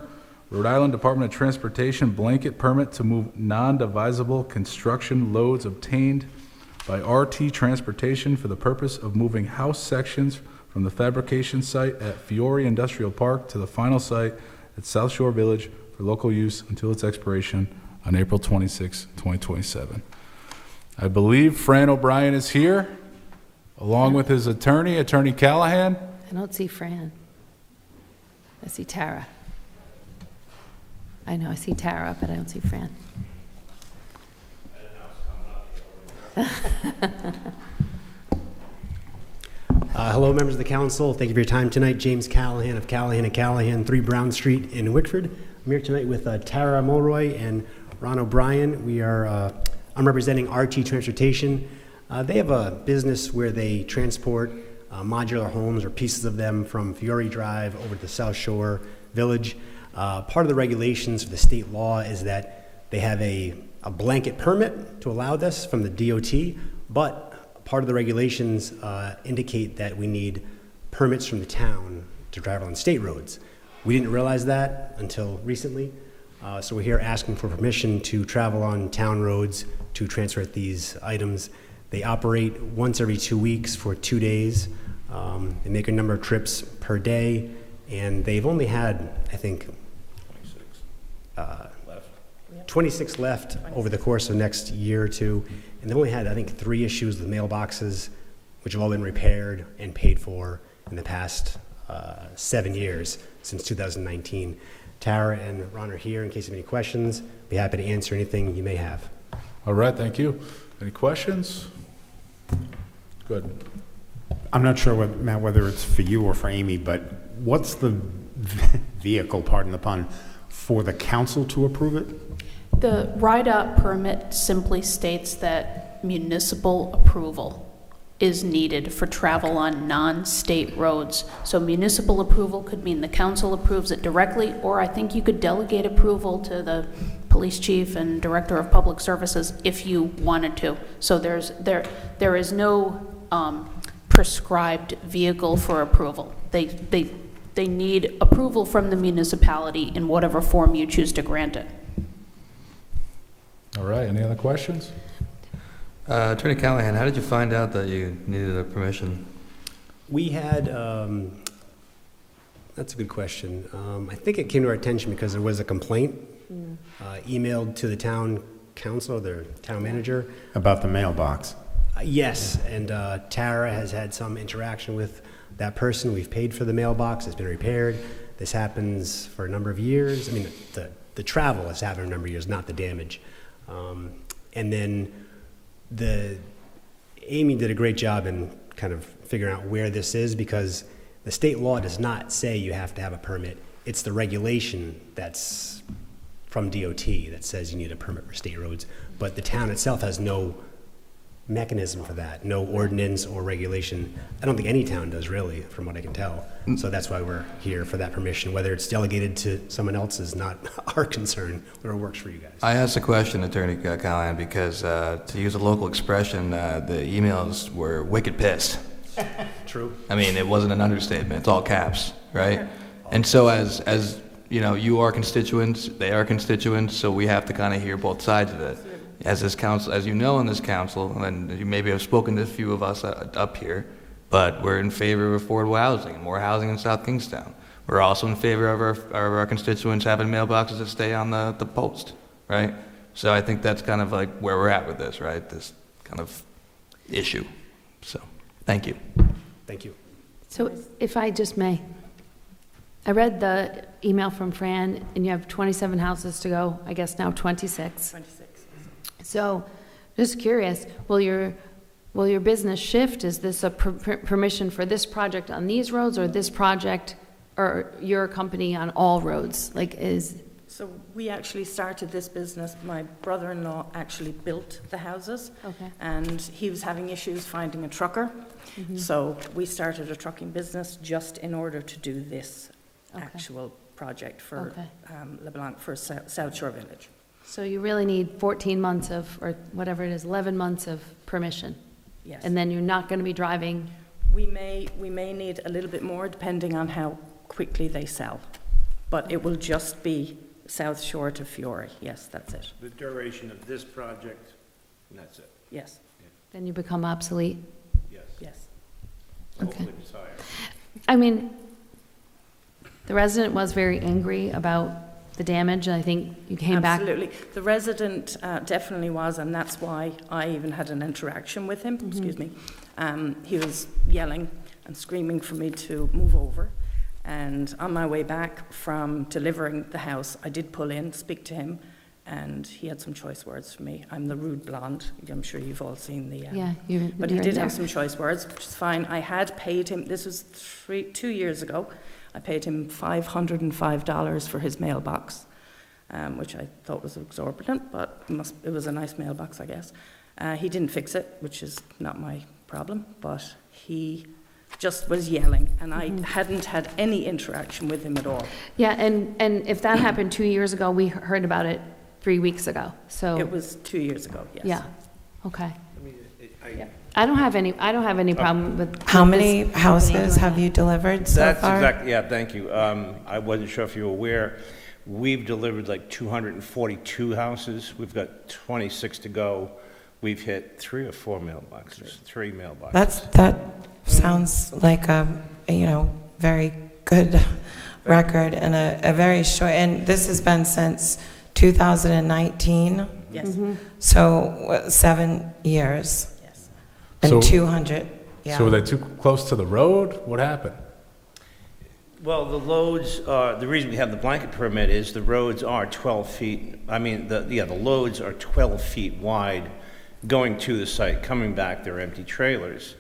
Rhode Island Department of Transportation blanket permit to move non-divisible construction loads obtained by RT Transportation for the purpose of moving house sections from the fabrication site at Fiore Industrial Park to the final site at South Shore Village for local use until its expiration on April 26, 2027. I believe Fran O'Brien is here, along with his attorney, Attorney Callahan.
I don't see Fran. I see Tara. I know, I see Tara, but I don't see Fran.
Hello, members of the council. Thank you for your time tonight. James Callahan of Callahan & Callahan, 3 Brown Street in Wickford. I'm here tonight with Tara Mulroy and Ron O'Brien. I'm representing RT Transportation. They have a business where they transport modular homes or pieces of them from Fiore Drive over to South Shore Village. Part of the regulations for the state law is that they have a blanket permit to allow this from the DOT, but part of the regulations indicate that we need permits from the town to drive on state roads. We didn't realize that until recently, so we're here asking for permission to travel on town roads to transport these items. They operate once every 2 weeks for 2 days. They make a number of trips per day, and they've only had, I think, 26 left over the course of the next year or two. And they've only had, I think, 3 issues with mailboxes, which have all been repaired and paid for in the past 7 years, since 2019. Tara and Ron are here in case of any questions. Be happy to answer anything you may have.
All right, thank you. Any questions? Good.
I'm not sure, Matt, whether it's for you or for Amy, but what's the vehicle, pardon the pun, for the council to approve it?
The RIDOT permit simply states that municipal approval is needed for travel on non-state roads. So municipal approval could mean the council approves it directly, or I think you could delegate approval to the police chief and director of public services if you wanted to. So there is no prescribed vehicle for approval. They need approval from the municipality in whatever form you choose to grant it.
All right, any other questions?
Attorney Callahan, how did you find out that you needed a permission?
We had, that's a good question. I think it came to our attention because there was a complaint emailed to the town council, their town manager.
About the mailbox.
Yes, and Tara has had some interaction with that person. We've paid for the mailbox, it's been repaired. This happens for a number of years. I mean, the travel has happened for a number of years, not the damage. And then Amy did a great job in kind of figuring out where this is, because the state law does not say you have to have a permit. It's the regulation that's from DOT that says you need a permit for state roads, but the town itself has no mechanism for that, no ordinance or regulation. I don't think any town does, really, from what I can tell. So that's why we're here for that permission. Whether it's delegated to someone else is not our concern, whatever works for you guys.
I asked the question, Attorney Callahan, because to use a local expression, the emails were wicked pissed.
True.
I mean, it wasn't an understatement. It's all caps, right? And so as you know, you are constituents, they are constituents, so we have to kind of hear both sides of it. As this council, as you know in this council, and you maybe have spoken to a few of us up here, but we're in favor of affordable housing and more housing in South Kingstown. We're also in favor of our constituents having mailboxes that stay on the post, right? So I think that's kind of like where we're at with this, right? This kind of issue. So, thank you.
Thank you.
So if I just may, I read the email from Fran, and you have 27 houses to go, I guess now 26. 26. So, just curious, will your business shift? Is this a permission for this project on these roads, or this project, or your company on all roads?
So we actually started this business, my brother-in-law actually built the houses.
Okay.
And he was having issues finding a trucker.
Mm-hmm.
So we started a trucking business just in order to do this actual project for LeBlanc, for South Shore Village.
So you really need 14 months of, or whatever it is, 11 months of permission?
Yes.
And then you're not going to be driving?
We may need a little bit more depending on how quickly they sell. But it will just be South Shore to Fiore. Yes, that's it.
The duration of this project, and that's it.
Yes.
Then you become obsolete?
Yes.
Yes.
Hopefully retire.
I mean, the resident was very angry about the damage, and I think you came back.
Absolutely. The resident definitely was, and that's why I even had an interaction with him.
Mm-hmm.
Excuse me. He was yelling and screaming for me to move over. And on my way back from delivering the house, I did pull in, speak to him, and he had some choice words for me. I'm the rude blonde. I'm sure you've all seen the...
Yeah,
but he did have some choice words, which is fine. I had paid him, this was 2 years ago, I paid him $505 for his mailbox, which I thought was exorbitant, but it was a nice mailbox, I guess. He didn't fix it, which is not my problem, but he just was yelling, and I hadn't had any interaction with him at all.
Yeah, and if that happened 2 years ago, we heard about it 3 weeks ago, so.
It was 2 years ago, yes.
Yeah, okay. I don't have any problem with.
How
with
many
this
houses
company
have
doing
you delivered so
That's
far?
exactly, yeah, thank you. I wasn't sure if you were aware. We've delivered like 242 houses. We've got 26 to go. We've hit 3 or 4 mailboxes, 3 mailboxes.
That sounds like a very good record and a very short, and this has been since 2019?
Yes.
So 7 years?
Yes.
And
So-
200, yeah.
So were they too close to the road? What happened?
Well, the loads, the reason we have the blanket permit is the roads are 12 feet, the loads are 12 feet wide going to the site. Coming back, they're empty trailers.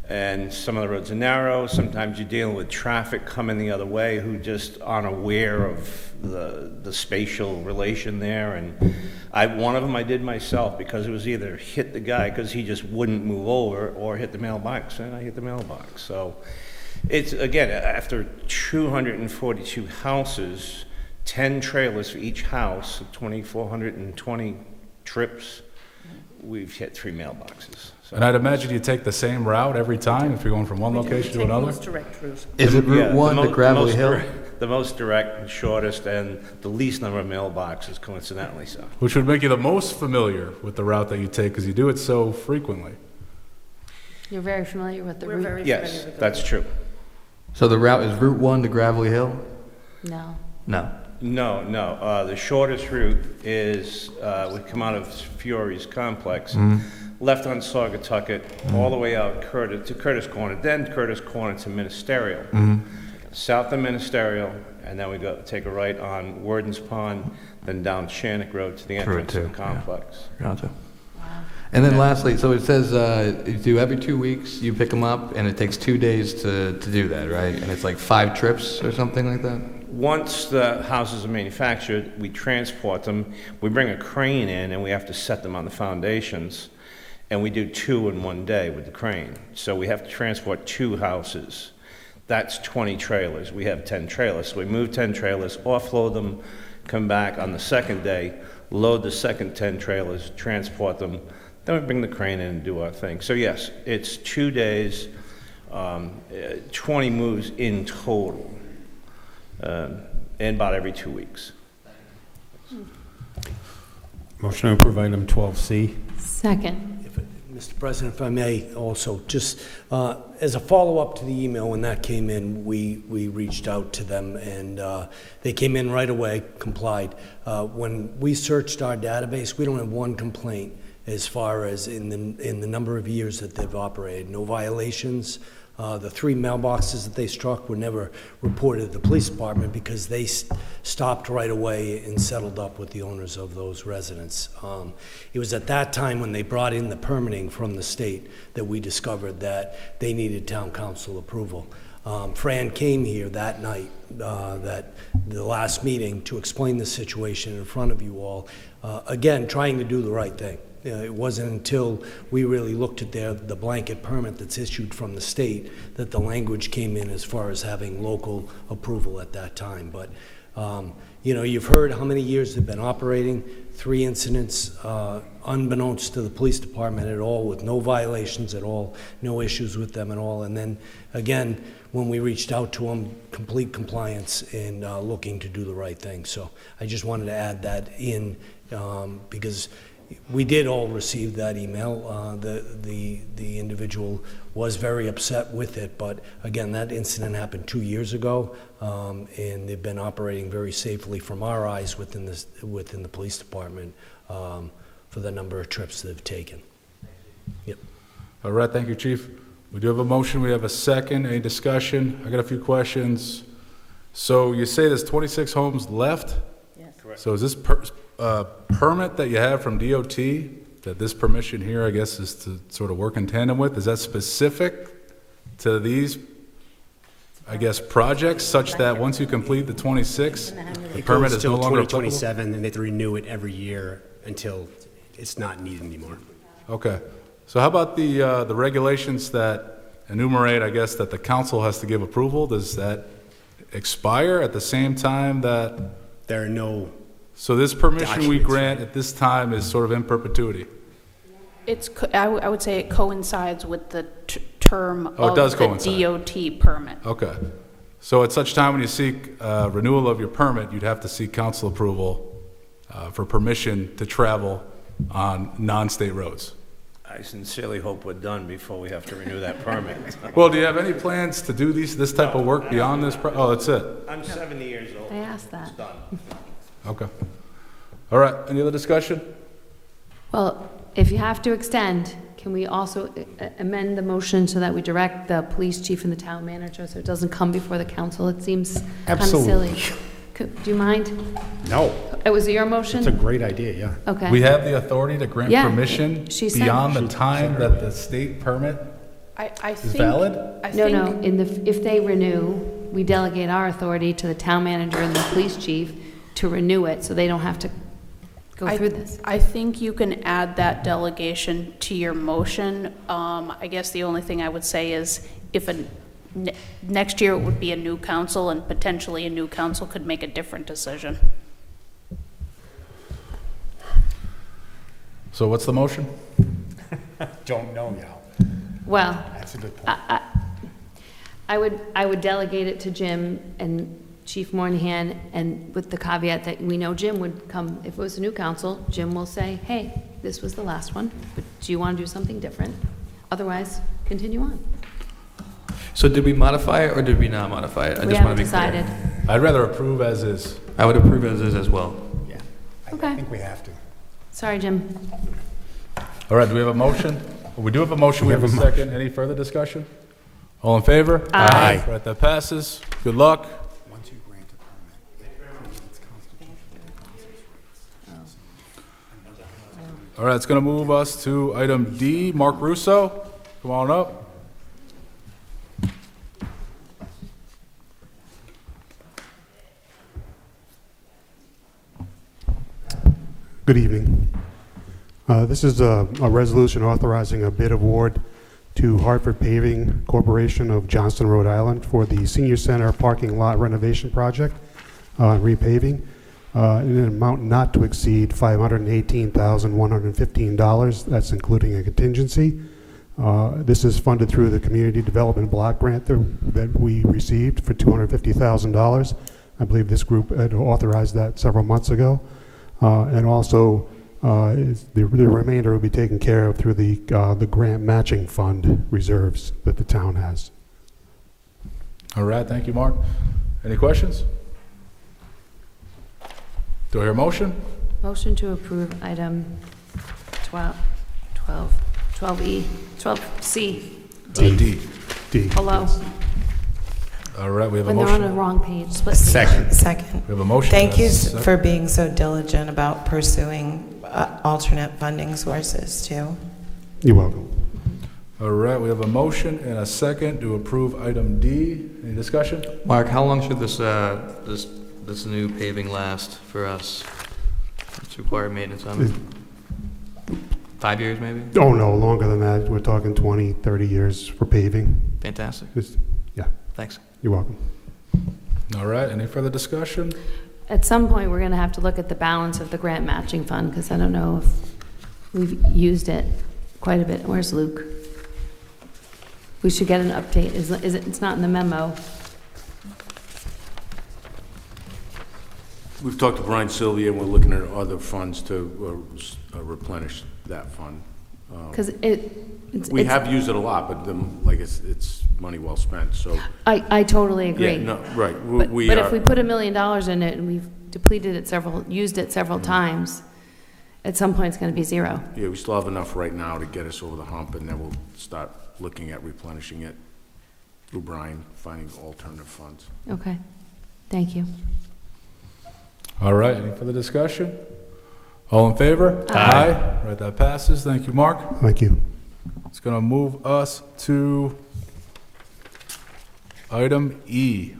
And some of the roads are narrow. Sometimes you're dealing with traffic coming the other way who just aren't aware of the spatial relation there. And one of them I did myself because it was either hit the guy because he just wouldn't move over or hit the mailbox, and I hit the mailbox. So it's, again, after 242 houses, 10 trailers for each house, 2,420 trips, we've hit 3 mailboxes. So.
And I'd imagine you take the same route every time if you're going from one location to another?
Most direct route.
Is it Route 1 to Gravelly Hill?
The most direct and shortest and the least number of mailboxes, coincidentally so.
Which would make you the most familiar with the route that you take because you do it so frequently.
You're very familiar with the
We're
route?
very
Yes,
familiar with the
that's
route.
true.
So the route is Route 1 to Gravelly Hill?
No.
No.
No. The shortest route is, we come out of Fiore's complex, left on Saugatucket, all the way out to Curtis Corner, then Curtis Corner to Ministerial. South of Ministerial, and then we take a right on Worden's Pond, then down Shannock Road to the entrance of the complex.
Gotcha. And then lastly, so it says you do every 2 weeks, you pick them up, and it takes 2 days to do that, right? And it's like 5 trips or something like that?
Once the houses are manufactured, we transport them. We bring a crane in, and we have to set them on the foundations. And we do 2 in 1 day with the crane. So we have to transport 2 houses. That's 20 trailers. We have 10 trailers. So we move 10 trailers, offload them, come back on the second day, load the second 10 trailers, transport them. Then we bring the crane in and do our thing. So yes, it's 2 days, 20 moves in total, and about every 2 weeks.
Motion to approve item 12C.
Second.
Mr. President, if I may also, just as a follow-up to the email, when that came in, we reached out to them, and they came in right away, complied. When we searched our database, we don't have one complaint as far as in the number of years that they've operated. No violations. The 3 mailboxes that they struck were never reported to the police department because they stopped right away and settled up with the owners of those residents. It was at that time when they brought in the permitting from the state that we discovered that they needed town council approval. Fran came here that night, the last meeting, to explain the situation in front of you all, again, trying to do the right thing. It wasn't until we really looked at the blanket permit that's issued from the state that the language came in as far as having local approval at that time. But, you've heard how many years they've been operating, 3 incidents, unbeknownst to the police department at all, with no violations at all, no issues with them at all. And then, again, when we reached out to them, complete compliance and looking to do the right thing. So I just wanted to add that in because we did all receive that email. The individual was very upset with it, but again, that incident happened 2 years ago, and they've been operating very safely from our eyes within the police department for the number of trips they've taken. Yep.
All right, thank you, Chief. We do have a motion, we have a second. Any discussion? I got a few questions. So you say there's 26 homes left?
Yes.
Correct.
So is this permit that you have from DOT, that this permission here, I guess, is to sort of work in tandem with, is that specific to these, I guess, projects, such that once you complete the 26, the permit is no longer applicable?
2027, and they have to renew it every year until it's not needed anymore.
Okay. So how about the regulations that enumerate, I guess, that the council has to give approval? Does that expire at the same time that?
There are no.
So this permission we
documents,
grant at this time is sort of in perpetuity?
I would say it coincides with the term of
does
the
coincide.
DOT permit.
Okay. So at such time when you seek renewal of your permit, you'd have to seek council approval for permission to travel on non-state roads?
I sincerely hope we're done before we have to renew that permit.
Well, do you have any plans to do this type of work beyond this? Oh, that's it?
I'm 70 years old.
I asked that.
It's done.
Okay. All right, any other discussion?
Well, if you have to extend, can we also amend the motion so that we direct the police chief and the town manager so it doesn't come before the council? It seems kind of silly.
Absolutely.
Do you mind?
No,
It was your motion?
it's a great idea, yeah.
Okay.
We have the authority to grant
Yeah,
permission
she said-
beyond the time that the state permit
I
is
think.
valid?
I
No,
think.
no, if they renew, we delegate our authority to the town manager and the police chief to renew it, so they don't have to go through this.
I think you can add that delegation to your motion. I guess the only thing I would say is if next year it would be a new council, and potentially a new council could make a different decision.
So what's the motion?
Don't know now.
Well,
That's a good point.
I would delegate it to Jim and Chief Moynihan, and with the caveat that we know Jim would come, if it was a new council, Jim will say, hey, this was the last one, but do you want to do something different? Otherwise, continue on.
So did we modify it or did we not modify it? I
We
just want
haven't
to be clear.
decided.
I'd rather approve as is.
I would approve as is as well.
Yeah, I
Okay.
think we have to.
Sorry, Jim.
All right, do we have a motion? We do have a motion, we have a second. Any further discussion? All in favor?
Aye.
All right, that passes. Good luck.
Once you grant a permit, it's constitutional.
All right, it's going to move us to item D. Mark Russo, come on up.
Good evening. This is a resolution authorizing a bid award to Hartford Paving Corporation of Johnston, Rhode Island for the Senior Center parking lot renovation project, repaving, in an amount not to exceed $518,115. That's including a contingency. This is funded through the Community Development Block Grant that we received for $250,000. I believe this group had authorized that several months ago. And also, the remainder will be taken care of through the grant matching fund reserves that the town has.
All right, thank you, Mark. Any questions? Do I hear a motion?
Motion to approve item 12E, 12C.
D.
Hello.
All right, we have a
When they're on the
motion.
wrong page, split page.
Second.
We have a motion.
Thank you
and a second.
for being so diligent about pursuing alternate funding sources, too.
You're welcome.
All right, we have a motion and a second to approve item D. Any discussion?
Mark, how long should this new paving last for us? It's required maintenance on it? 5 years, maybe?
Oh, no, longer than that. We're talking 20, 30 years for paving.
Fantastic.
Yeah,
Thanks.
you're welcome.
All right, any further discussion?
At some point, we're going to have to look at the balance of the grant matching fund, because I don't know if we've used it quite a bit. Where's Luke? We should get an update. Is it, it's not in the memo.
We've talked to Brian Sylvia, and we're looking at other funds to replenish that fund.
Because
We have used it a lot, but it's money well spent, so.
I totally agree.
Yeah, no, right.
But if we put $1 million in it and we've depleted it used it several times, at some point it's going to be zero.
Yeah, we still have enough right now to get us over the hump, and then we'll start looking at replenishing it through Brian, finding alternative funds.
Okay, thank you.
All right, any further discussion? All in favor?
Aye.
All right, that passes. Thank you, Mark.
Thank you.
It's going to move us to item E.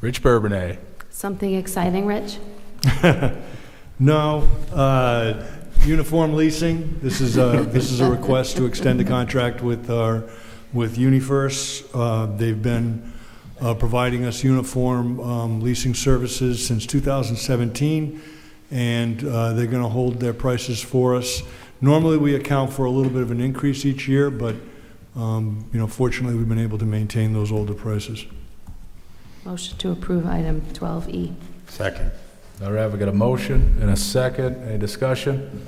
Rich Bourbonnais.
Something exciting, Rich?
No, uniform leasing. This is a request to extend the contract with UniFirst. They've been providing us uniform leasing services since 2017, and they're going to hold their prices for us. Normally, we account for a little bit of an increase each year, but fortunately, we've been able to maintain those older prices.
Motion to approve item 12E.
Second.
All right, we got a motion and a second. Any discussion?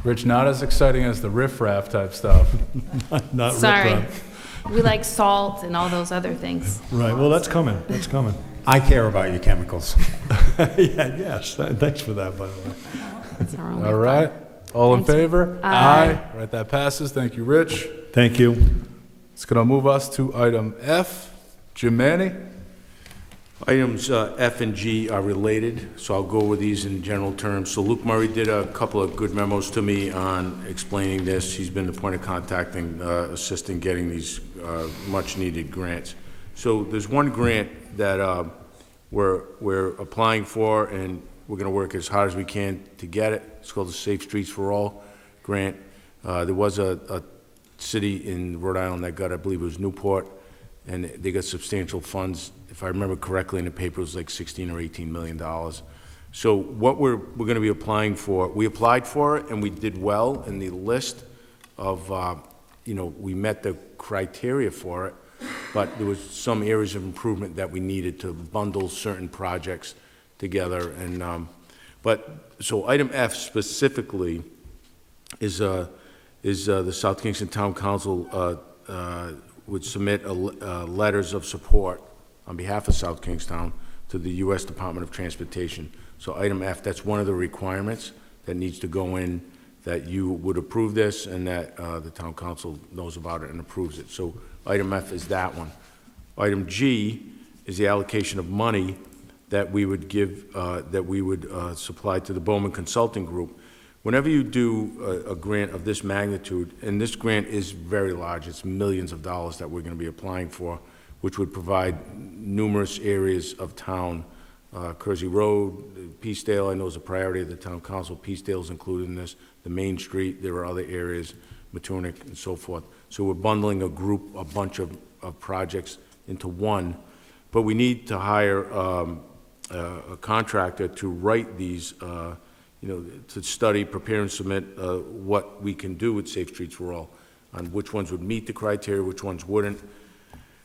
Rich, not as exciting as the riffraff type stuff.
Not
Sorry.
riprap.
We like salt and all those other things.
Right, well, that's coming, that's coming.
I care about your chemicals.
Yeah, yes, thanks for that, by the way.
That's our only
All right. All in
Thanks.
favor?
Aye.
All right, that passes. Thank you, Rich.
Thank you.
It's going to move us to item F. Jim Manny?
Items F and G are related, so I'll go over these in general terms. So Luke Murray did a couple of good memos to me on explaining this. He's been the point of contact and assisting getting these much-needed grants. So there's one grant that we're applying for, and we're going to work as hard as we can to get it. It's called the Safe Streets for All grant. There was a city in Rhode Island that got, I believe it was Newport, and they got substantial funds. If I remember correctly in the paper, it was like $16 or $18 million. So what we're going to be applying for, we applied for it and we did well in the list of, we met the criteria for it, but there was some areas of improvement that we needed to bundle certain projects together. And so item F specifically is the South Kingston Town Council would submit letters of support on behalf of South Kingstown to the U.S. Department of Transportation. So item F, that's one of the requirements that needs to go in, that you would approve this and that the town council knows about it and approves it. So item F is that one. Item G is the allocation of money that we would give, that we would supply to the Bowman Consulting Group. Whenever you do a grant of this magnitude, and this grant is very large, it's millions of dollars that we're going to be applying for, which would provide numerous areas of town. Kersey Road, Peacedale, I know is a priority of the town council. Peacedale's included in this. The Main Street, there are other areas, Matunic and so forth. So we're bundling a bunch of projects into one. But we need to hire a contractor to write these, to study, prepare, and submit what we can do with Safe Streets for All, on which ones would meet the criteria, which ones wouldn't.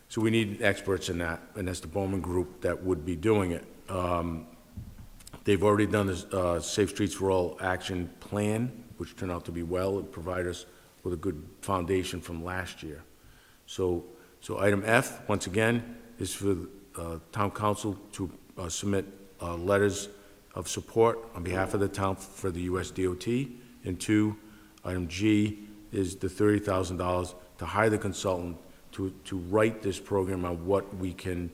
So we need experts in that, and that's the Bowman Group that would be doing it. They've already done this Safe Streets for All action plan, which turned out to be well. It provided us with a good foundation from last year. So item F, once again, is for the town council to submit letters of support on behalf of the town for the US DOT. And two, item G is the $30,000 to hire the consultant to write this program on what we can,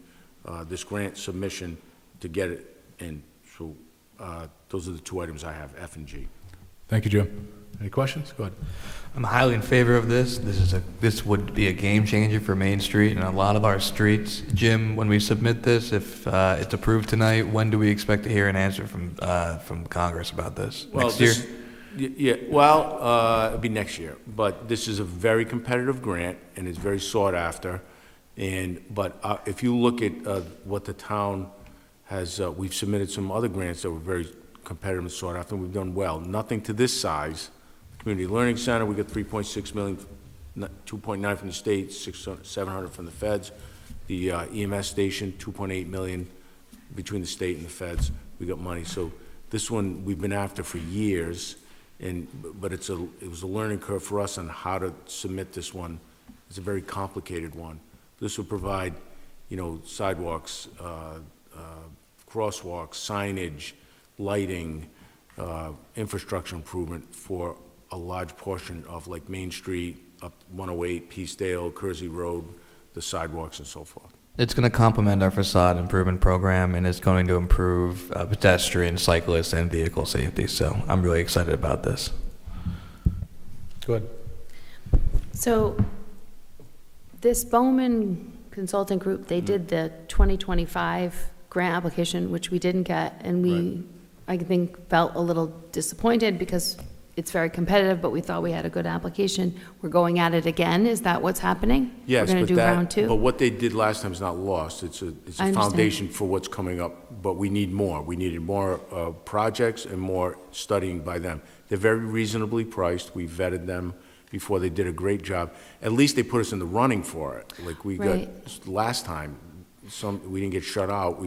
this grant submission to get it in. So those are the two items I have, F and G.
Thank you, Jim. Any questions? Go ahead.
I'm highly in favor of this. This would be a game changer for Main Street and a lot of our streets. Jim, when we submit this, if it's approved tonight, when do we expect to hear an answer from Congress about this?
Well,
Next year?
Yeah, well, it'll be next year, but this is a very competitive grant, and it's very sought after. But if you look at what the town has, we've submitted some other grants that were very competitive and sought after, and we've done well. Nothing to this size. Community Learning Center, we got 3.6 million, 2.9 from the state, 700 from the feds. The EMS station, 2.8 million between the state and the feds. We got money. So this one we've been after for years. But it was a learning curve for us on how to submit this one. It's a very complicated one. This will provide, sidewalks, crosswalks, signage, lighting, infrastructure improvement for a large portion of like Main Street, up 108, Peacedale, Kersey Road, the sidewalks and so forth.
It's going to complement our facade improvement program, and it's going to improve pedestrian, cyclist, and vehicle safety. So I'm really excited about this.
Go ahead.
So this Bowman Consulting Group, they did the 2025 grant application, which we didn't get, and we, I think, felt a little disappointed because it's very competitive, but we thought we had a good application. We're going at it again. Is that what's happening?
Yes,
We're going to do round two?
But what they did last time is not lost. It's a foundation for what's coming up, but we need more. We needed more projects and more studying by them. They're very reasonably priced. We vetted them before. They did a great job. At least they put us in the running for it. Like we got last time, we didn't get shut out.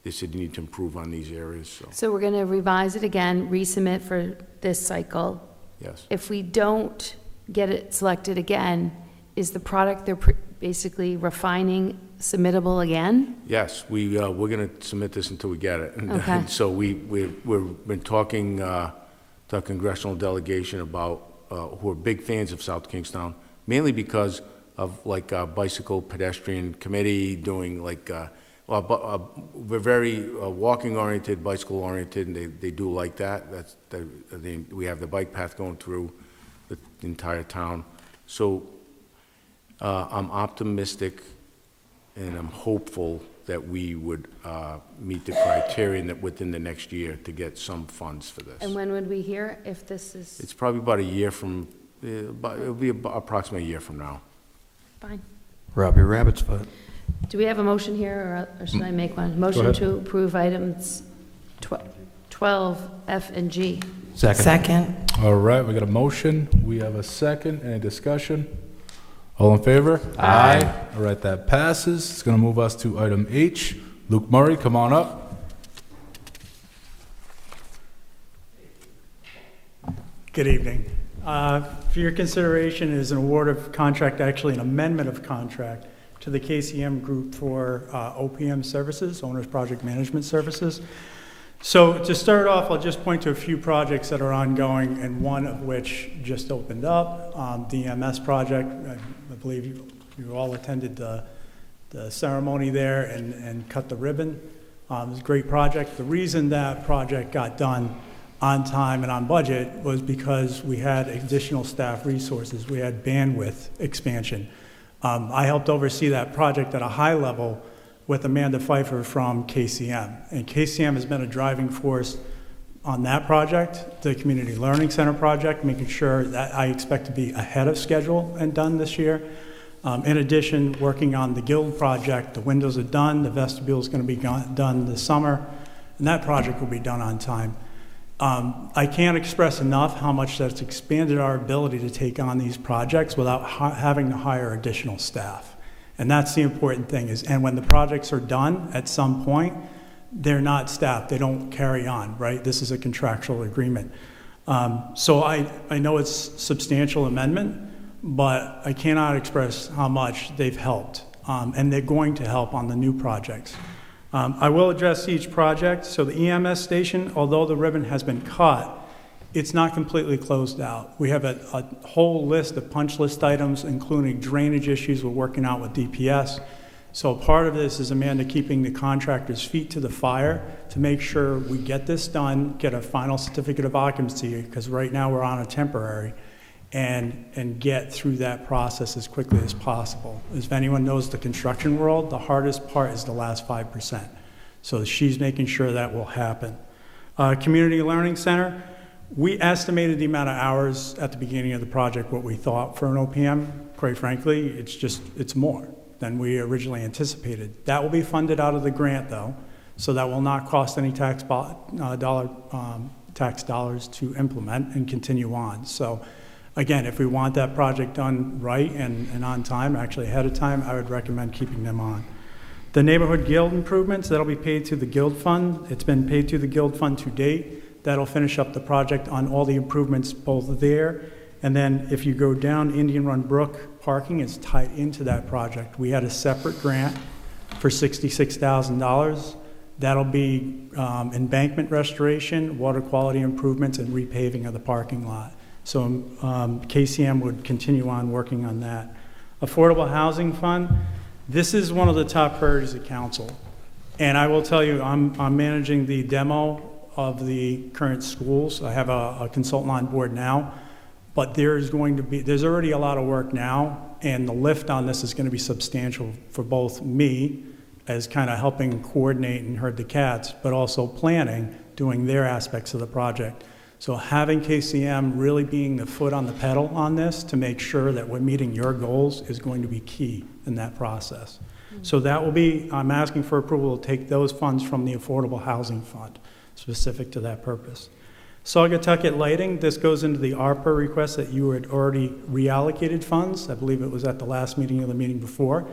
They said you need to improve on these areas.
So we're going to revise it again, resubmit for this cycle.
Yes.
If we don't get it selected again, is the product they're basically refining submittable again?
Yes, we're going to submit this until we get it.
Okay.
So we've been talking to a congressional delegation about, who are big fans of South Kingstown, mainly because of like bicycle pedestrian committee doing like, we're very walking-oriented, bicycle-oriented, and they do like that. We have the bike path going through the entire town. So I'm optimistic and I'm hopeful that we would meet the criterion that within the next year to get some funds for this.
And when would we hear if this is
It's probably about a year from, it'll be approximately a year from now.
fine?
Robbie Rabbit's foot.
Do we have a motion here, or should I make one? Motion
ahead.
to approve items 12, F, and G.
Second.
All right, we got a motion. We have a second. Any discussion? All in favor? Aye. All right, that passes. It's going to move us to item H. Luke Murray, come on up.
Good evening. For your consideration is an award of contract, actually an amendment of contract to the KCM Group for OPM services, Owners Project Management Services. So to start off, I'll just point to a few projects that are ongoing, and one of which just opened up, the EMS project. I believe you all attended the ceremony there and cut the ribbon. It was a great project. The reason that project got done on time and on budget was because we had additional staff resources. We had bandwidth expansion. I helped oversee that project at a high level with Amanda Pfeiffer from KCM. And KCM has been a driving force on that project, the Community Learning Center project, making sure that I expect to be ahead of schedule and done this year. In addition, working on the Guild project, the windows are done, the vestibule is going to be done this summer, and that project will be done on time. I can't express enough how much that's expanded our ability to take on these projects without having to hire additional staff. And that's the important thing and when the projects are done at some point, they're not staffed, they don't carry on, right? This is a contractual agreement. So I know it's substantial amendment, but I cannot express how much they've helped. And they're going to help on the new projects. I will address each project. So the EMS station, although the ribbon has been cut, it's not completely closed out. We have a whole list of punch list items, including drainage issues we're working out with DPS. So part of this is Amanda keeping the contractor's feet to the fire to make sure we get this done, get a final certificate of occupancy, because right now we're on a temporary, and get through that process as quickly as possible. If anyone knows the construction world, the hardest part is the last 5%. So she's making sure that will happen. Community Learning Center, we estimated the amount of hours at the beginning of the project, what we thought for an OPM. Quite frankly, it's more than we originally anticipated. That will be funded out of the grant, though, so that will not cost any tax dollars to implement and continue on. So again, if we want that project done right and on time, actually ahead of time, I would recommend keeping them on. The neighborhood guild improvements, that'll be paid to the guild fund. It's been paid to the guild fund to date. That'll finish up the project on all the improvements both there. And then if you go down Indian Run Brook, parking is tied into that project. We had a separate grant for $66,000. That'll be embankment restoration, water quality improvements, and repaving of the parking lot. So KCM would continue on working on that. Affordable Housing Fund, this is one of the top priorities of council. And I will tell you, I'm managing the demo of the current schools. I have a consultant on board now, but there's already a lot of work now, and the lift on this is going to be substantial for both me as kind of helping coordinate and herd the cats, but also planning, doing their aspects of the project. So having KCM really being the foot on the pedal on this to make sure that we're meeting your goals is going to be key in that process. So that will be, I'm asking for approval to take those funds from the Affordable Housing Fund, specific to that purpose. Saugatucket Lighting, this goes into the ARPA request that you had already reallocated funds. I believe it was at the last meeting or the meeting before.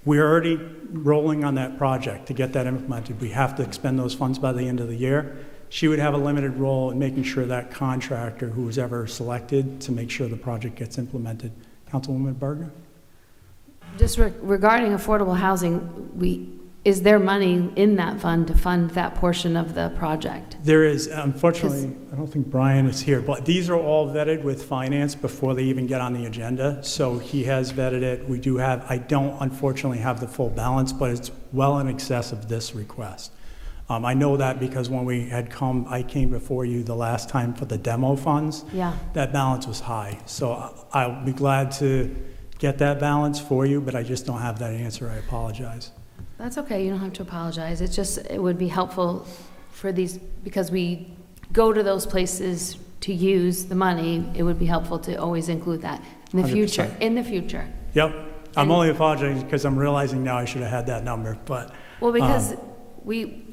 We're already rolling on that project to get that implemented. We have to expend those funds by the end of the year. She would have a limited role in making sure that contractor who was ever selected to make sure the project gets implemented. Councilwoman Berger?
Just regarding affordable housing, is there money in that fund to fund that portion of the project?
There is, unfortunately, I don't think Brian is here, but these are all vetted with finance before they even get on the agenda. So he has vetted it. We do have, I don't unfortunately have the full balance, but it's well in excess of this request. I know that because when I came before you the last time for the demo funds.
Yeah.
That balance was high. So I'll be glad to get that balance for you, but I just don't have that answer. I apologize.
That's okay, you don't have to apologize. It's just, it would be helpful for these, because we go to those places to use the money, it would be helpful to always include that in the future,
100%.
in the future.
Yep. I'm only apologizing because I'm realizing now I should have had that number, but.
Well, because we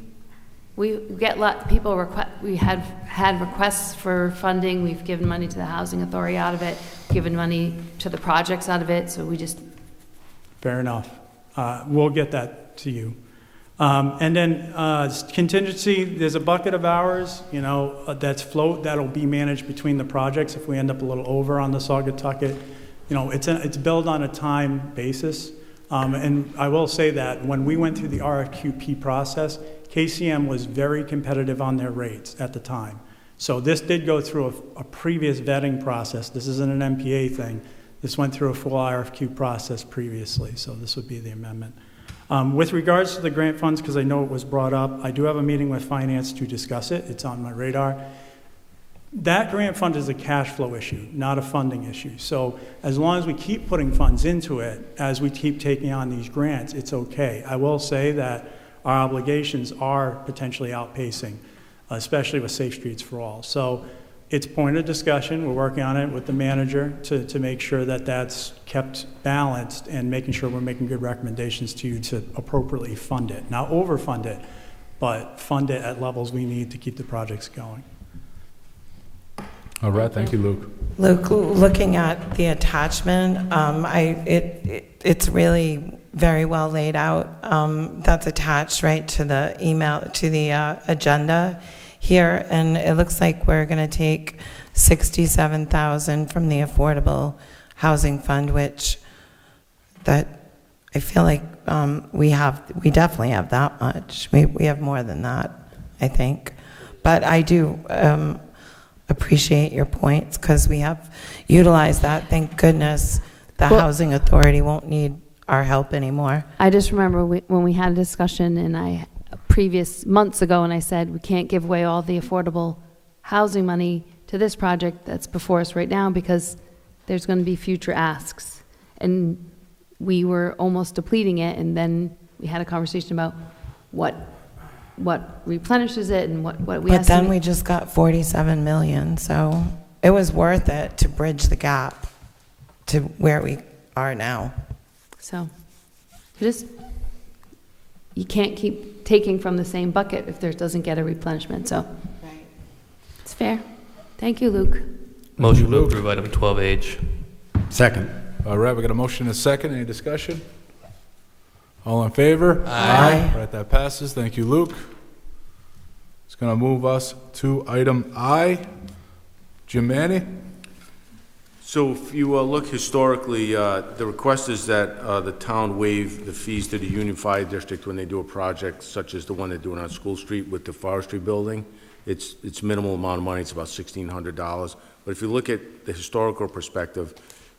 get people we had requests for funding, we've given money to the housing authority out of it, given money to the projects out of it, so we just.
Fair enough. We'll get that to you. And then contingency, there's a bucket of hours, that'll be managed between the projects if we end up a little over on the Saugatucket. It's billed on a time basis. And I will say that when we went through the RFQP process, KCM was very competitive on their rates at the time. So this did go through a previous vetting process. This isn't an MPA thing. This went through a full RFQ process previously, so this would be the amendment. With regards to the grant funds, because I know it was brought up, I do have a meeting with finance to discuss it. It's on my radar. That grant fund is a cash flow issue, not a funding issue. So as long as we keep putting funds into it, as we keep taking on these grants, it's okay. I will say that our obligations are potentially outpacing, especially with Safe Streets for All. So it's point of discussion. We're working on it with the manager to make sure that that's kept balanced and making sure we're making good recommendations to you to appropriately fund it. Not overfund it, but fund it at levels we need to keep the projects going.
All right, thank you, Luke.
Luke, looking at the attachment, it's really very well laid out. That's attached right to the email, to the agenda here, and it looks like we're going to take $67,000 from the Affordable Housing Fund, which that I feel like we definitely have that much. We have more than that, I think. But I do appreciate your points because we have utilized that. Thank goodness the Housing Authority won't need our help anymore.
I just remember when we had a discussion previous months ago, and I said we can't give away all the affordable housing money to this project that's before us right now because there's going to be future asks. And we were almost depleting it, and then we had a conversation about what replenishes it and what we
But then we just got 47 million, so it was worth it to bridge the gap to where we are now.
So you can't keep taking from the same bucket if there doesn't get a replenishment, so. Right. It's fair. Thank you, Luke.
Motion to approve item 12H.
Second.
All right, we got a motion and a second. Any discussion? All in favor?
Aye.
All right, that passes. Thank you, Luke. It's going to move us to item I. Jim Manny?
So if you look historically, the request is that the town waive the fees to the Union Fire District when they do a project such as the one they're doing on School Street with the forestry building. It's minimal amount of money, it's about $1,600. But if you look at the historical perspective,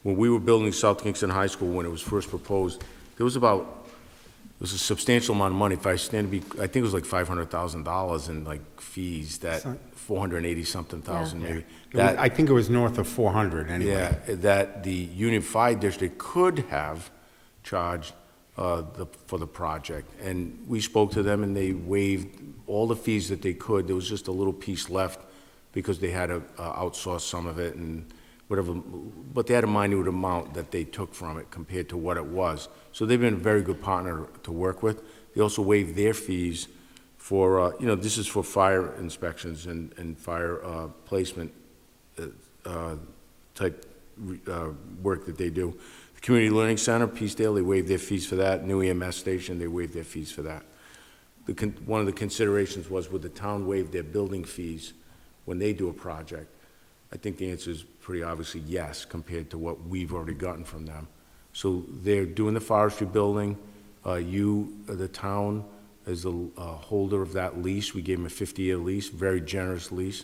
when we were building South Kingston High School, when it was first proposed, it was a substantial amount of money. If I stand to be, I think it was like $500,000 in like fees, that 480 something thousand maybe.
That, I think it was north of 400 anyway.
Yeah, that the Union Fire District could have charged for the project. And we spoke to them and they waived all the fees that they could. There was just a little piece left because they had to outsource some of it and whatever, but they had a minute amount that they took from it compared to what it was. So they've been a very good partner to work with. They also waived their fees for, this is for fire inspections and fire placement type work that they do. The Community Learning Center, Peacedale, they waived their fees for that. New EMS station, they waived their fees for that. One of the considerations was, would the town waive their building fees when they do a project? I think the answer is pretty obviously yes, compared to what we've already gotten from them. So they're doing the forestry building. the town, is the holder of that lease. We gave them a 50-year lease, very generous lease.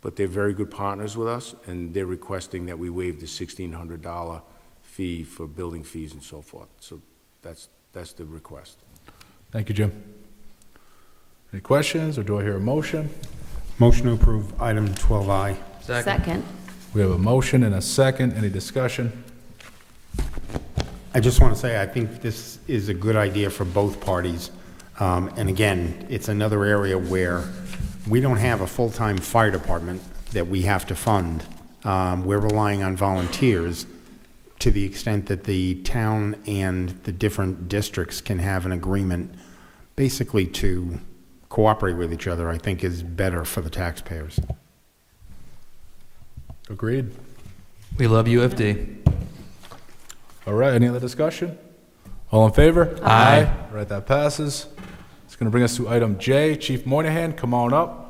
But they're very good partners with us, and they're requesting that we waive the $1,600 fee for building fees and so forth. So that's the request.
Thank you, Jim. Any questions, or do I hear a motion?
Motion to approve item 12I.
Second.
We have a motion and a second. Any discussion?
I just want to say, I think this is a good idea for both parties. And again, it's another area where we don't have a full-time fire department that we have to fund. We're relying on volunteers to the extent that the town and the different districts can have an agreement basically to cooperate with each other, I think is better for the taxpayers.
Agreed.
We love UFD.
All right, any other discussion? All in favor?
Aye.
All right, that passes. It's going to bring us to item J. Chief Moynihan, come on up.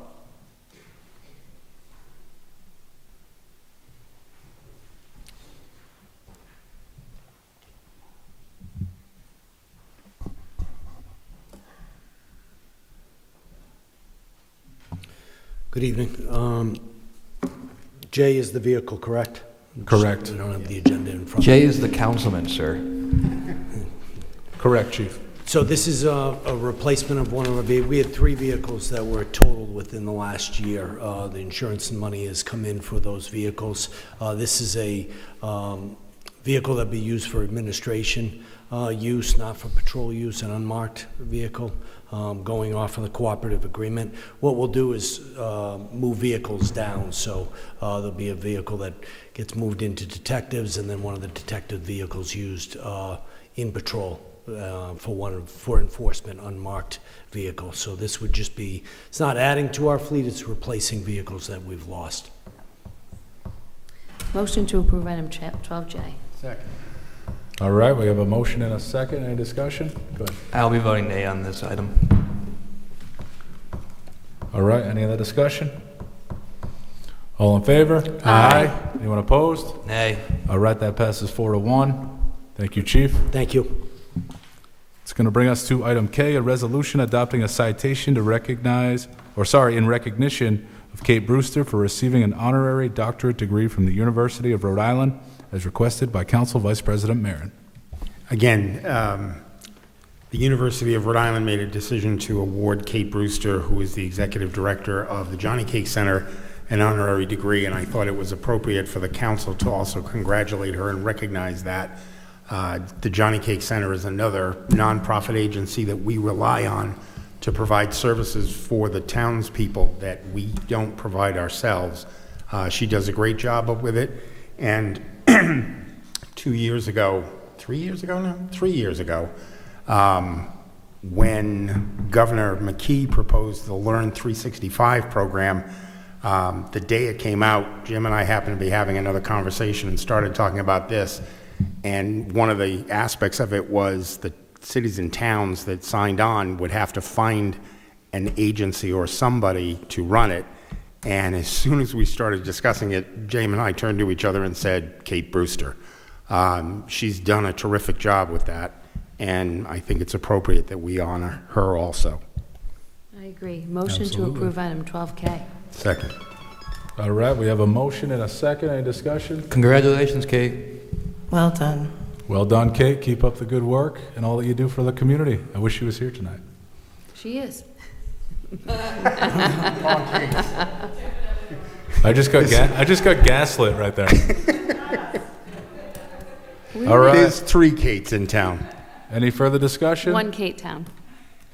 Good evening. J is the vehicle, correct?
Correct.
I don't have the agenda in front of me.
Jay is the councilman, sir.
Correct, Chief.
So this is a replacement of one of our vehicles. We had 3 vehicles that were totaled within the last year. The insurance and money has come in for those vehicles. This is a vehicle that be used for administration use, not for patrol use, an unmarked vehicle, going off of the cooperative agreement. What we'll do is move vehicles down, so there'll be a vehicle that gets moved into detectives, and then one of the detective vehicles used in patrol for enforcement, unmarked vehicle. So this would just be, it's not adding to our fleet, it's replacing vehicles that we've lost.
Motion to approve item 12J.
Second.
All right, we have a motion and a second. Any discussion? Go ahead.
I'll be voting nay on this item.
All right, any other discussion? All in favor? Aye. Anyone opposed?
Nay.
All right, that passes 4-1. Thank you, Chief.
Thank you.
It's going to bring us to item K, a resolution adopting a citation to recognize, in recognition of Kate Brewster for receiving an honorary doctorate degree from the University of Rhode Island, as requested by Council Vice President Marin.
Again, the University of Rhode Island made a decision to award Kate Brewster, who is the executive director of the Johnny Cake Center, an honorary degree, and I thought it was appropriate for the council to also congratulate her and recognize that. The Johnny Cake Center is another nonprofit agency that we rely on to provide services for the townspeople that we don't provide ourselves. She does a great job with it, and 3 years ago, when Governor McKee proposed the Learn 365 program, the day it came out, Jim and I happened to be having another conversation and started talking about this. And one of the aspects of it was the cities and towns that signed on would have to find an agency or somebody to run it. And as soon as we started discussing it, James and I turned to each other and said, Kate Brewster. She's done a terrific job with that, and I think it's appropriate that we honor her also.
I agree. Motion
Absolutely.
to approve item 12K.
Second.
All right, we have a motion and a second. Any discussion?
Congratulations, Kate.
Well done.
Well done, Kate. Keep up the good work and all that you do for the community. I wish she was here tonight.
She is.
I just got gaslit right there. All right.
There's 3 Kates in town.
Any further discussion?
One Kate Town.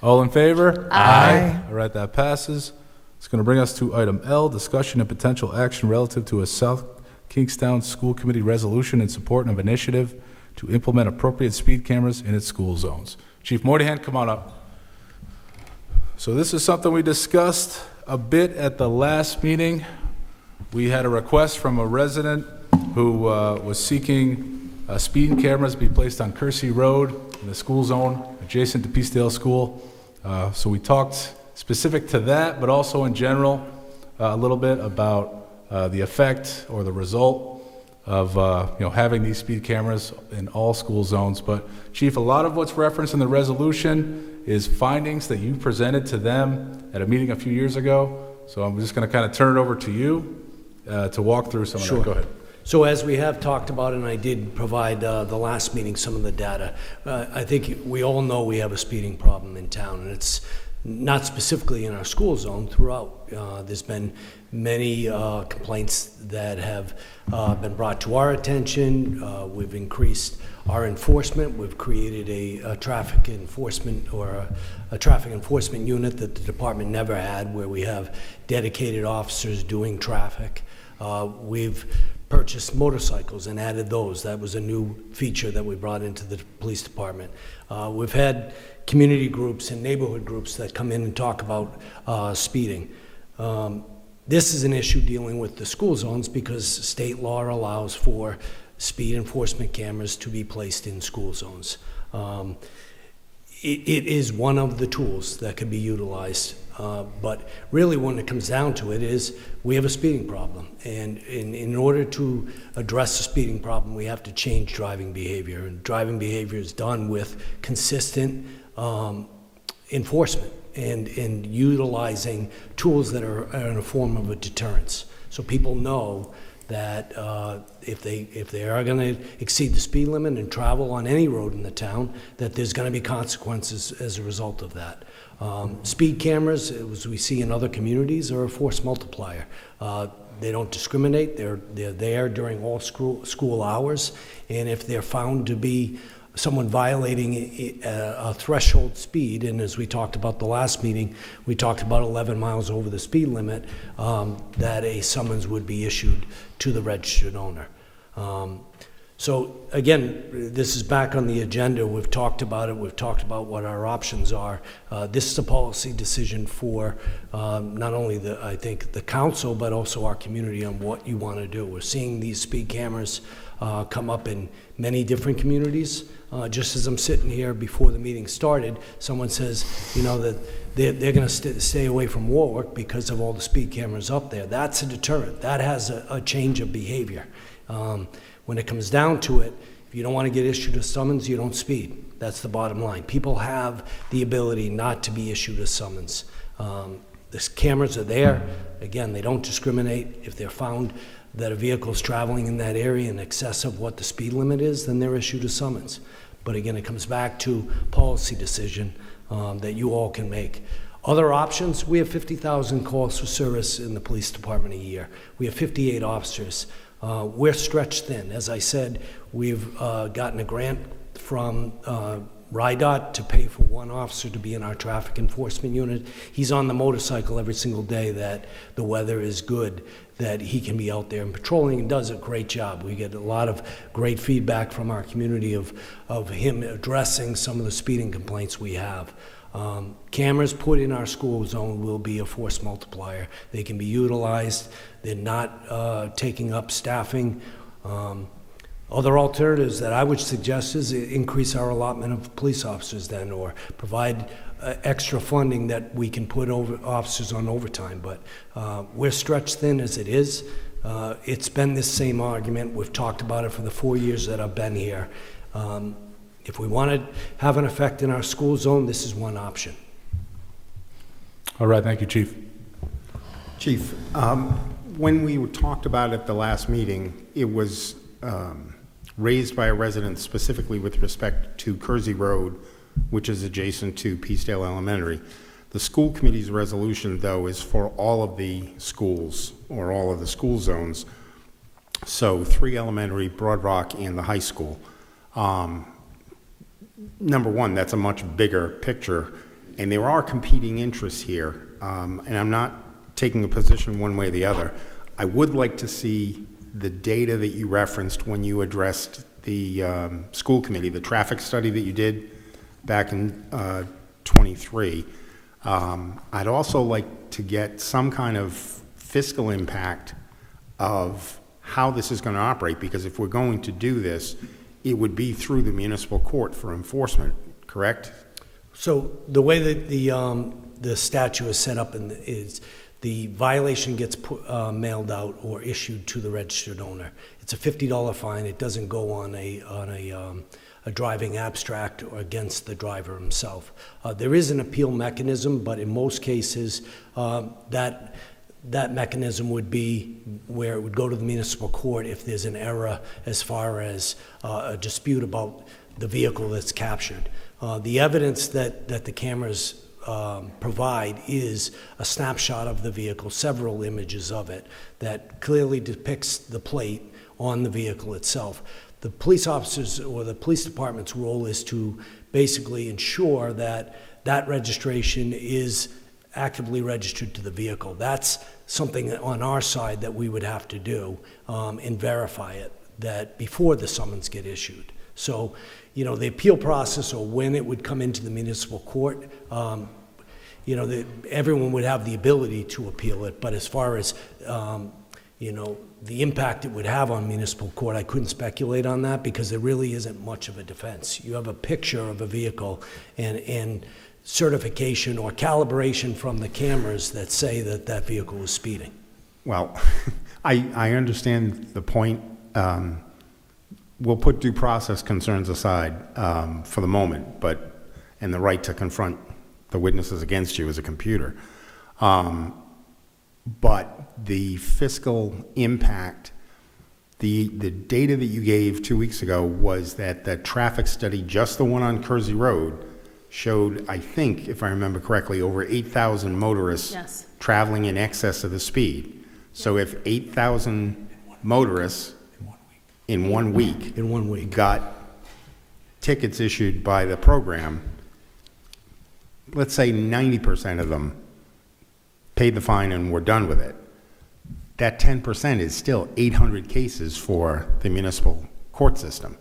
All in favor?
Aye.
All right, that passes. It's going to bring us to item L, discussion and potential action relative to a South Kingstown School Committee resolution in support of initiative to implement appropriate speed cameras in its school zones. Chief Moynihan, come on up. So this is something we discussed a bit at the last meeting. We had a request from a resident who was seeking speed cameras be placed on Kersey Road in the school zone adjacent to Peacedale School. So we talked specific to that, but also in general a little bit about the effect or the result of having these speed cameras in all school zones. But Chief, a lot of what's referenced in the resolution is findings that you presented to them at a meeting a few years ago. So I'm just going to kind of turn it over to you to walk through some of that. Go ahead.
So as we have talked about, and I did provide the last meeting some of the data, I think we all know we have a speeding problem in town, and it's not specifically in our school zone, throughout. There's been many complaints that have been brought to our attention. We've increased our enforcement. We've created a traffic enforcement unit that the department never had, where we have dedicated officers doing traffic. We've purchased motorcycles and added those. That was a new feature that we brought into the police department. We've had community groups and neighborhood groups that come in and talk about speeding. This is an issue dealing with the school zones because state law allows for speed enforcement cameras to be placed in school zones. It is one of the tools that can be utilized, but really when it comes down to it is we have a speeding problem, and in order to address the speeding problem we have to change driving behavior, and driving behavior is done with consistent enforcement and utilizing tools that are in a form of a deterrence, so people know that if they are going to exceed the speed limit and travel on any road in the town, that there's going to be consequences as a result of that. Speed cameras, as we see in other communities, are a force multiplier. They don't discriminate. They're there during all school hours, and if they're found to be someone violating a threshold speed, and as we talked about the last meeting, we talked about 11 miles over the speed limit, that a summons would be issued to the registered owner. So again, this is back on the agenda. We've talked about it. We've talked about what our options are. This is a policy decision for not only I think the council, but also our community on what you want to do. We're seeing these speed cameras come up in many different communities. Just as I'm sitting here before the meeting started, someone says, that they're going to stay away from Warwick because of all the speed cameras up there. That's a deterrent. That has a change of behavior. When it comes down to it, if you don't want to get issued a summons, you don't speed. That's the bottom line. People have the ability not to be issued a summons. The cameras are there. Again, they don't discriminate. If they're found that a vehicle is traveling in that area in excess of what the speed limit is, then they're issued a summons. But again, it comes back to policy decision that you all can make. Other options, we have 50,000 calls for service in the police department a year. We have 58 officers. We're stretched thin. As I said, we've gotten a grant from RIDOT to pay for one officer to be in our traffic enforcement unit. He's on the motorcycle every single day that the weather is good, that he can be out there and patrolling, and does a great job. We get a lot of great feedback from our community of him addressing some of the speeding complaints we have. Cameras put in our school zone will be a force multiplier. They can be utilized. They're not taking up staffing. Other alternatives that I would suggest is increase our allotment of police officers then, or provide extra funding that we can put officers on overtime. But we're stretched thin as it is. It's been this same argument. We've talked about it for the 4 years that I've been here. If we want to have an effect in our school zone, this is one option.
All right, thank you, Chief.
Chief, when we talked about it at the last meeting, it was raised by a resident specifically with respect to Kersey Road, which is adjacent to Peacedale Elementary. The school committee's resolution, though, is for all of the schools, or all of the school zones. So 3 elementary, Broad Rock, and the high school. Number one, that's a much bigger picture, and there are competing interests here, and I'm not taking a position one way or the other. I would like to see the data that you referenced when you addressed the school committee, the traffic study that you did back in 23. I'd also like to get some kind of fiscal impact of how this is going to operate, because if we're going to do this, it would be through the municipal court for enforcement, correct?
So the way that the statute is set up is the violation gets mailed out or issued to the registered owner. It's a $50 fine. It doesn't go on a driving abstract or against the driver himself. There is an appeal mechanism, but in most cases, that mechanism would be where it would go to the municipal court if there's an error as far as a dispute about the vehicle that's captured. The evidence that the cameras provide is a snapshot of the vehicle, several images of it, that clearly depicts the plate on the vehicle itself. The police officers or the police department's role is to basically ensure that that registration is actively registered to the vehicle. That's something on our side that we would have to do and verify it, that before the summons get issued. So, you know, the appeal process, or when it would come into the municipal court, you know, everyone would have the ability to appeal it, but as far as, you know, the impact it would have on municipal court, I couldn't speculate on that because there really isn't much of a defense. You have a picture of a vehicle and certification or calibration from the cameras that say that that vehicle was speeding.
Well, I understand the point. We'll put due process concerns aside for the moment, and the right to confront the witnesses against you as a computer. But the fiscal impact, the data that you gave 2 weeks ago was that the traffic study, just the one on Kersey Road, showed, I think, if I remember correctly, over 8,000 motorists
Yes.
traveling in excess of the speed. So if 8,000 motorists in 1 week got tickets issued by the program, let's say 90% of them paid the fine and were done with it. That 10% is still 800 cases for the municipal court system.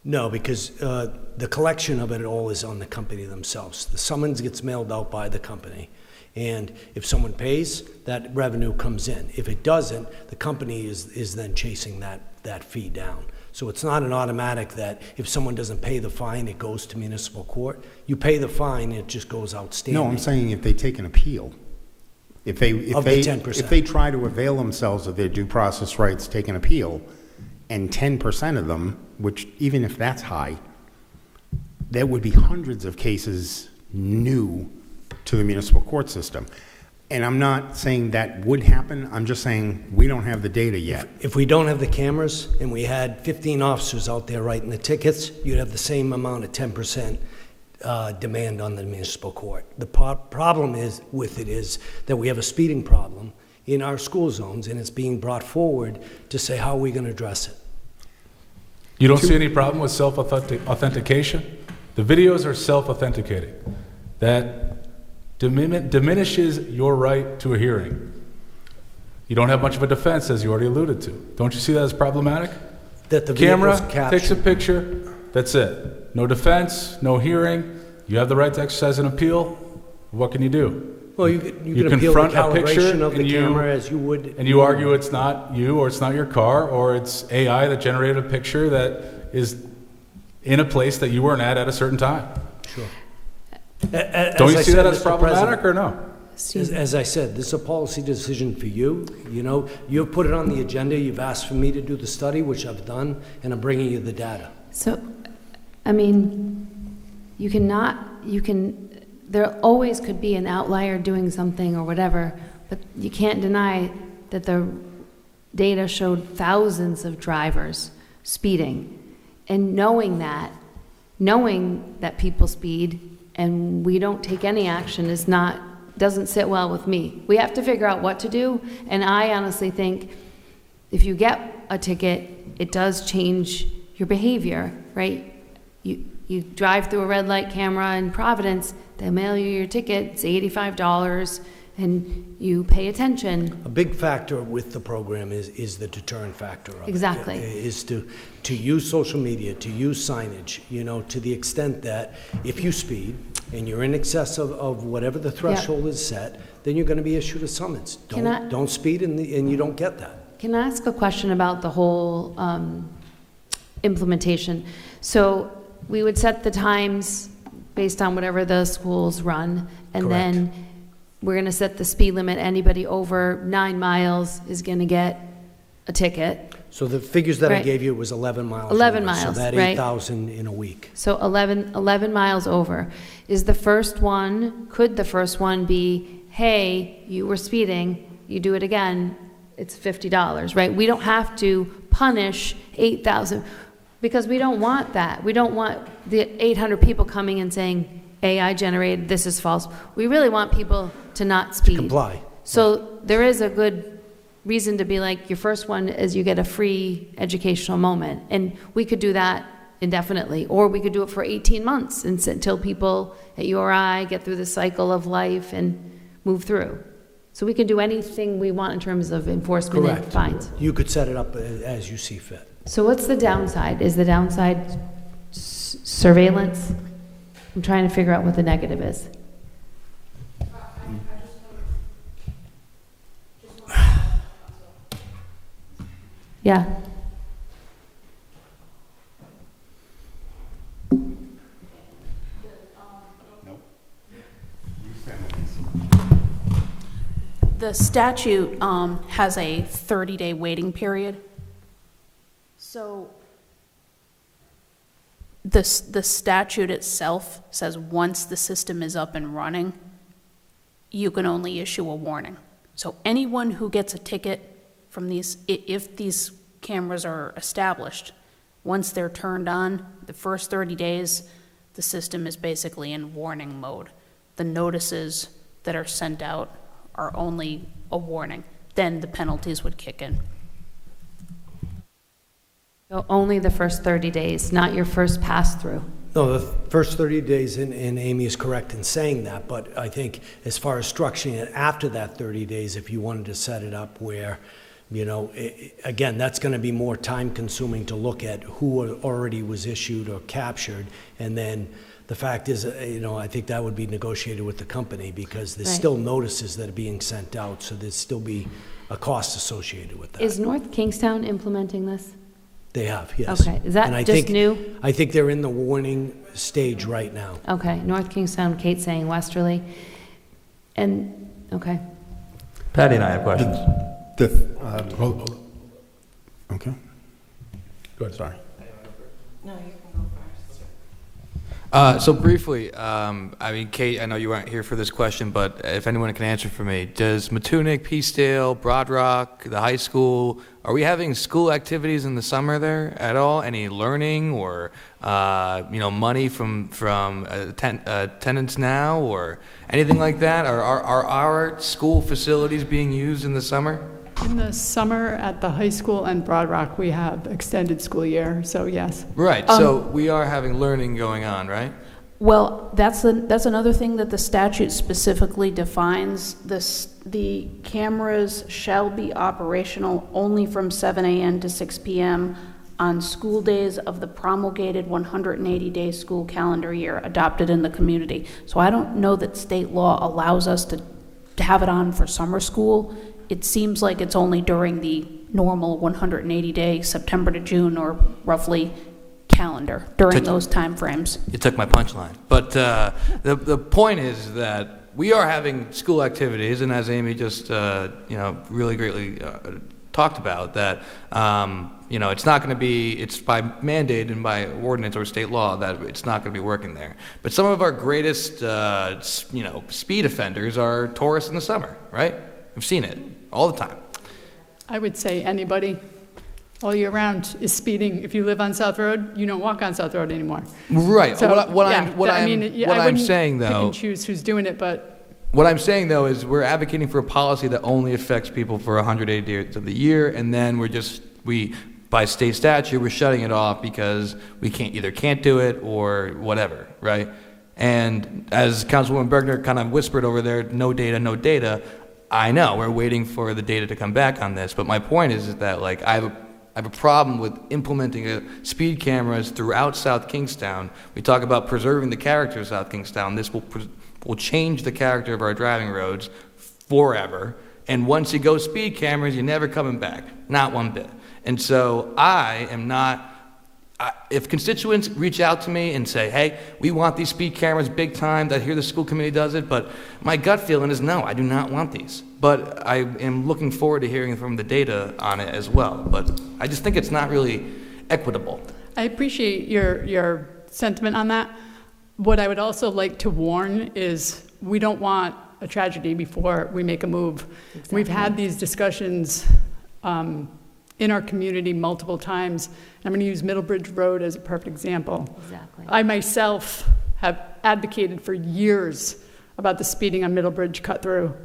No, because the collection of it all is on the company themselves. The summons gets mailed out by the company, and if someone pays, that revenue comes in. If it doesn't, the company is then chasing that fee down. So it's not an automatic that if someone doesn't pay the fine, it goes to municipal court. You pay the fine, it just goes outstanding.
No, I'm saying if they take an appeal. If they
10%.
If they try to avail themselves of their due process rights, take an appeal, and 10% of them, which even if that's high, there would be hundreds of cases new to the municipal court system. And I'm not saying that would happen, I'm just saying we don't have the data yet.
If we don't have the cameras and we had 15 officers out there writing the tickets, you'd have the same amount of 10% demand on the municipal court. The problem is that we have a speeding problem in our school zones, and it's being brought forward to say, how are we going to address it?
You don't see any problem with self-authentication? The videos are self-authenticating. That diminishes your right to a hearing. You don't have much of a defense, as you already alluded to. Don't you see that as problematic?
That the
camera
vehicle's captured.
takes a picture, that's it. No defense, no hearing. You have the right to exercise an appeal. What can you do?
Well, you can appeal the
confront a picture
calibration of the
and you-
camera as you would.
And you argue it's not you, or it's not your car, or it's AI that generated a picture that is in a place that you weren't at a certain time.
Sure.
Don't you see that as problematic or no?
As I said, this is a policy decision for you. You know, you've put it on the agenda, you've asked for me to do the study, which I've done, and I'm bringing you the data.
So, I mean, there always could be an outlier doing something or whatever, but you can't deny that the data showed thousands of drivers speeding. And knowing that people speed and we don't take any action doesn't sit well with me. We have to figure out what to do, and I honestly think if you get a ticket, it does change your behavior, right? You drive through a red light camera in Providence, they mail you your ticket, it's $85, and you pay attention.
A big factor with the program is the deterrent factor of
Exactly.
it. Is to use social media, to use signage, you know, to the extent that if you speed and you're in excess of whatever the threshold is set, then you're going to be issued a summons. Don't speed and you don't get that.
Can I ask a question about the whole implementation? So we would set the times based on whatever the schools run, and
Correct.
then we're going to set the speed limit. Anybody over 9 miles is going to get a ticket.
So the figures that I
Right.
gave you was 11 miles.
11
over,
miles,
So that
right.
8,000 in a week.
So 11 miles over. Is the first one, could the first one be, hey, you were speeding, you do it again, it's $50, right? We don't have to punish 8,000, because we don't want that. We don't want the 800 people coming and saying, AI generated, this is false. We really want people to not speed.
Comply.
So there is a good reason to be like, your first one is you get a free educational moment. And we could do that indefinitely, or we could do it for 18 months and until people at URI get through the cycle of life and move through. So we can do anything we want in terms of enforcement and
Correct.
fines.
You could set it up as you see fit.
So what's the downside? Is the downside surveillance? I'm trying to figure out what the negative is. Yeah.
The statute has a 30-day waiting period. So the statute itself says once the system is up and running, you can only issue a warning. So anyone who gets a ticket from these, if these cameras are established, once they're turned on, the first 30 days, the system is basically in warning mode. The notices that are sent out are only a warning. Then the penalties would kick in.
So only the first 30 days, not your first pass-through.
No, the first 30 days, and Amy is correct in saying that, but I think as far as structuring it after that 30 days, if you wanted to set it up where, you know, again, that's going to be more time-consuming to look at who already was issued or captured, and then the fact is, you know, I think that would be negotiated with the company because there's
Right.
still notices that are being sent out, so there'd still be a cost associated with that.
Is North Kingstown implementing this?
They have, yes.
Okay, is that
And I
just
think-
new?
I think they're in the warning stage right now.
Okay, North Kingstown, Kate saying Westerly. And, okay.
Patty and I have questions.
Okay.
Go ahead.
Sorry.
No, you can go first.
So briefly, I mean, Kate, I know you weren't here for this question, but if anyone can answer for me, does Matunic, Peacedale, Broad Rock, the high school, are we having school activities in the summer there at all? Any learning or, you know, money from attendance now or anything like that? Are our school facilities being used in the summer?
In the summer at the high school and Broad Rock, we have extended school year, so yes.
Right, so we are having learning going on, right?
Well, that's another thing that the statute specifically defines. The cameras shall be operational only from 7 a.m. to 6 p.m. on school days of the promulgated 180-day school calendar year adopted in the community. So I don't know that state law allows us to have it on for summer school. It seems like it's only during the normal 180-day September to June or roughly calendar during those timeframes.
You took my punchline. But the point is that we are having school activities, and as Amy just you know, really greatly talked about, that you know, it's not going to be, it's by mandate and by ordinance or state law that it's not going to be working there. But some of our greatest you know, speed offenders are tourists in the summer, right? I've seen it all the time.
I would say anybody all year round is speeding. If you live on South Road, you don't walk on South Road anymore.
Right.
So,
What
yeah,
I'm
I wouldn't
saying,
pick
though,
and choose who's doing it, but
what I'm saying, though, is we're advocating for a policy that only affects people for 180 days of the year, and then by state statute, we're shutting it off because we can't do it or whatever, right? And as Councilwoman Bergner kind of whispered over there, no data, no data. I know, we're waiting for the data to come back on this, but my point is that, like, I have a problem with implementing speed cameras throughout South Kingstown. We talk about preserving the character of South Kingstown. This will change the character of our driving roads forever. And once you go speed cameras, you're never coming back, not one bit. And so I am not If constituents reach out to me and say, hey, we want these speed cameras big time, I hear the school committee does it, but my gut feeling is no, I do not want these. But I am looking forward to hearing from the data on it as well. But I just think it's not really equitable.
I appreciate your sentiment on that. What I would also like to warn is we don't want a tragedy before we make a move.
Exactly.
We've had these discussions in our community multiple times. I'm going to use Middlebridge Road as a perfect example.
Exactly.
I myself have advocated for years about the speeding on Middlebridge cut through.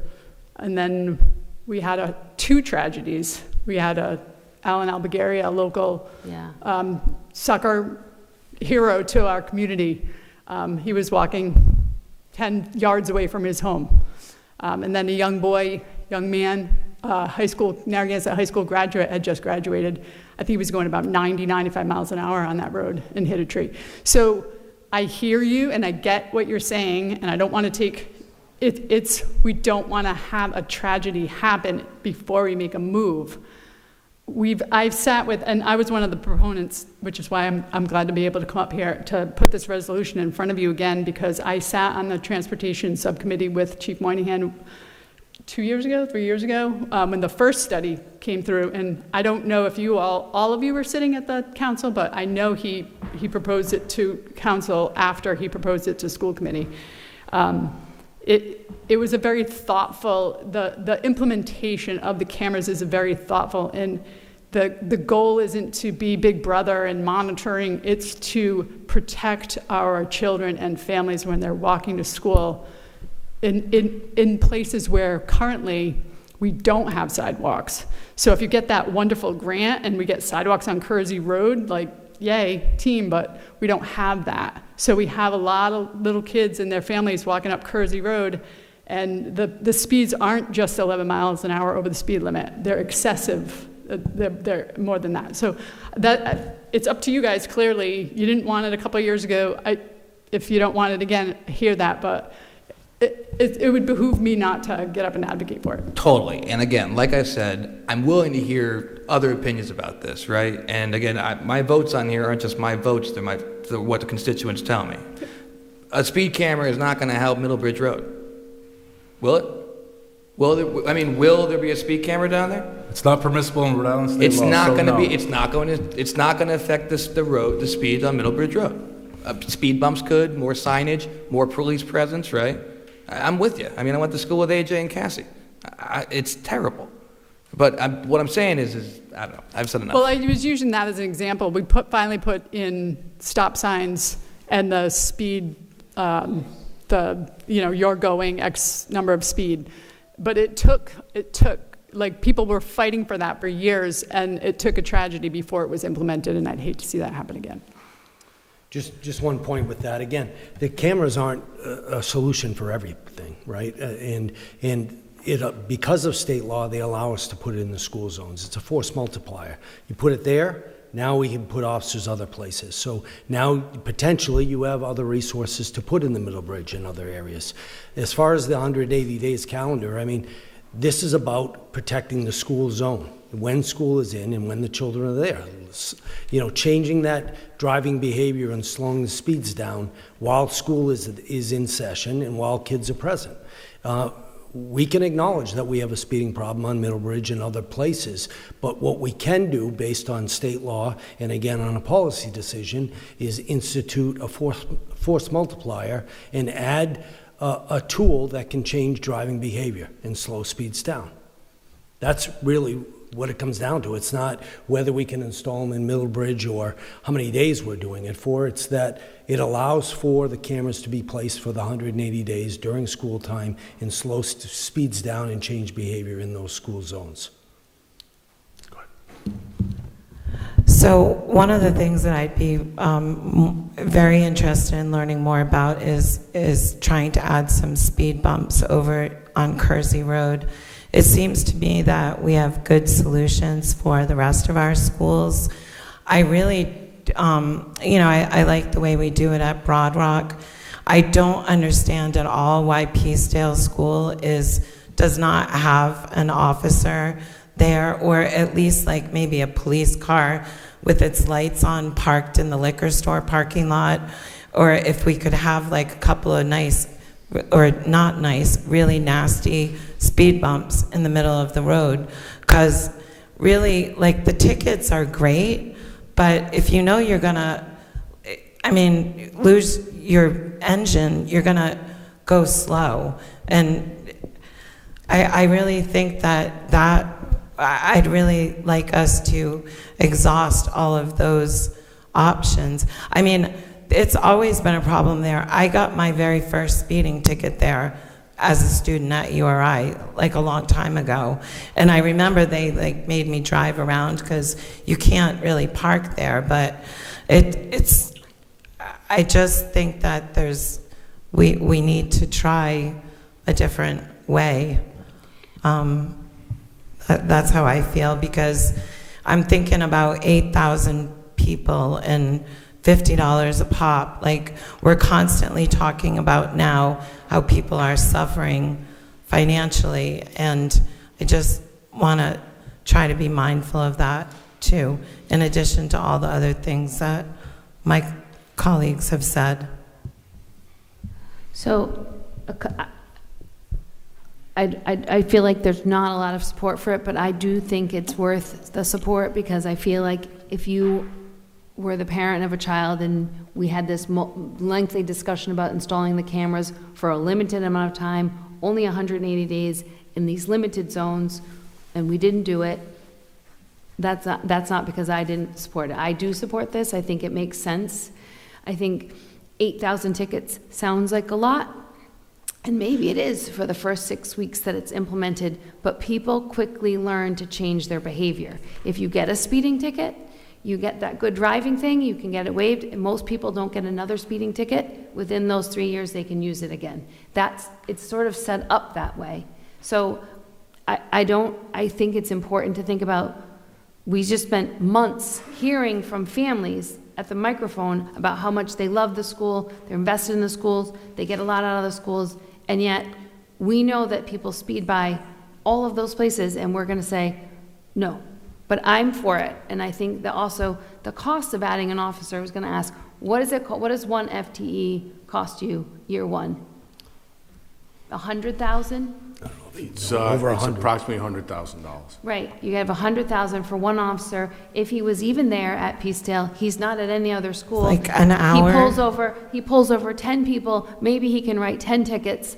And then we had two tragedies. We had Alan Albegaria, a local soccer hero to our community. He was walking 10 yards away from his home. And then a young man, Narragansett High School graduate, had just graduated. I think he was going about 90, 95 miles an hour on that road and hit a tree. So I hear you and I get what you're saying, and I don't want to take it. We don't want to have a tragedy happen before we make a move. I've sat with, and I was one of the proponents, which is why I'm glad to be able to come up here to put this resolution in front of you again, because I sat on the transportation subcommittee with Chief Moynihan 3 years ago, when the first study came through. And I don't know if you all of you were sitting at the council, but I know he proposed it to council after he proposed it to school committee. It was a very thoughtful, the implementation of the cameras is very thoughtful, and the goal isn't to be Big Brother and monitoring, it's to protect our children and families when they're walking to school in places where currently we don't have sidewalks. So if you get that wonderful grant and we get sidewalks on Kersey Road, like, yay, team, but we don't have that. So we have a lot of little kids and their families walking up Kersey Road, and the speeds aren't just 11 miles an hour over the speed limit. They're excessive. They're more than that. So it's up to you guys, clearly. You didn't want it a couple of years ago. If you don't want it again, I hear that, but it would behoove me not to get up and advocate for it.
Totally. And again, like I said, I'm willing to hear other opinions about this, right? And again, my votes on here aren't just my votes, they're what the constituents tell me. A speed camera is not going to help Middlebridge Road. Will it? Will there be a speed camera down there?
It's not permissible in Rhode Island state
It's
law,
not
so
going to
no.
be. It's not going to affect the speed on Middlebridge Road. Speed bumps could, more signage, more police presence, right? I'm with you. I went to school with AJ and Cassie. It's terrible. But what I'm saying is I don't know. I've said enough.
Well, I was using that as an example. We finally put in stop signs and the speed, you're going X number of speed. But it took, like, people were fighting for that for years, and it took a tragedy before it was implemented, and I'd hate to see that happen again.
Just one point with that. Again, the cameras aren't a solution for everything, right? And because of state law, they allow us to put it in the school zones. It's a force multiplier. You put it there, now we can put officers other places. So now, potentially, you have other resources to put in the Middlebridge and other areas. As far as the 180 days calendar, this is about protecting the school zone, when school is in and when the children are there. Changing that driving behavior and slowing the speeds down while school is in session and while kids are present. We can acknowledge that we have a speeding problem on Middlebridge and other places, but what we can do based on state law and again on a policy decision is institute a force multiplier and add a tool that can change driving behavior and slow speeds down. That's really what it comes down to. It's not whether we can install them in Middlebridge or how many days we're doing it for. It's that it allows for the cameras to be placed for the 180 days during school time and slow speeds down and change behavior in those school zones.
So one of the things that I'd be very interested in learning more about is trying to add some speed bumps over on Kersey Road. It seems to me that we have good solutions for the rest of our schools. I really, I like the way we do it at Broad Rock. I don't understand at all why Peacedale School does not have an officer there, or at least like maybe a police car with its lights on parked in the liquor store parking lot, or if we could have like a couple of nice, or not nice, really nasty speed bumps in the middle of the road. Because really, like, the tickets are great, but if you know you're gonna, lose your engine, you're gonna go slow. And I really think that I'd really like us to exhaust all of those options. I mean, it's always been a problem there. I got my very first speeding ticket there as a student at URI, like a long time ago. And I remember they like made me drive around because you can't really park there, but it's, I just think that we need to try a different way. That's how I feel, because I'm thinking about 8,000 people and $50 a pop. Like, we're constantly talking about now how people are suffering financially, and I just want to try to be mindful of that too, in addition to all the other things that my colleagues have said.
So I feel like there's not a lot of support for it, but I do think it's worth the support, because I feel like if you were the parent of a child and we had this lengthy discussion about installing the cameras for a limited amount of time, only 180 days in these limited zones, and we didn't do it, that's not because I didn't support it. I do support this. I think it makes sense. I think 8,000 tickets sounds like a lot, and maybe it is for the first 6 weeks that it's implemented, but people quickly learn to change their behavior. If you get a speeding ticket, you get that good driving thing, you can get it waived, and most people don't get another speeding ticket. Within those 3 years, they can use it again. It's sort of set up that way. So I think it's important to think about, we just spent months hearing from families at the microphone about how much they love the school, they're invested in the schools, they get a lot out of the schools, and yet we know that people speed by all of those places, and we're gonna say, no. But I'm for it, and I think that also the cost of adding an officer, I was gonna ask, what does one FTE cost you year one? 100,000?
It's
Over
it's
100.
approximately $100,000.
Right, you have 100,000 for one officer. If he was even there at Peacedale, he's not at any other school.
Like an hour.
He pulls over 10 people, maybe he can write 10 tickets.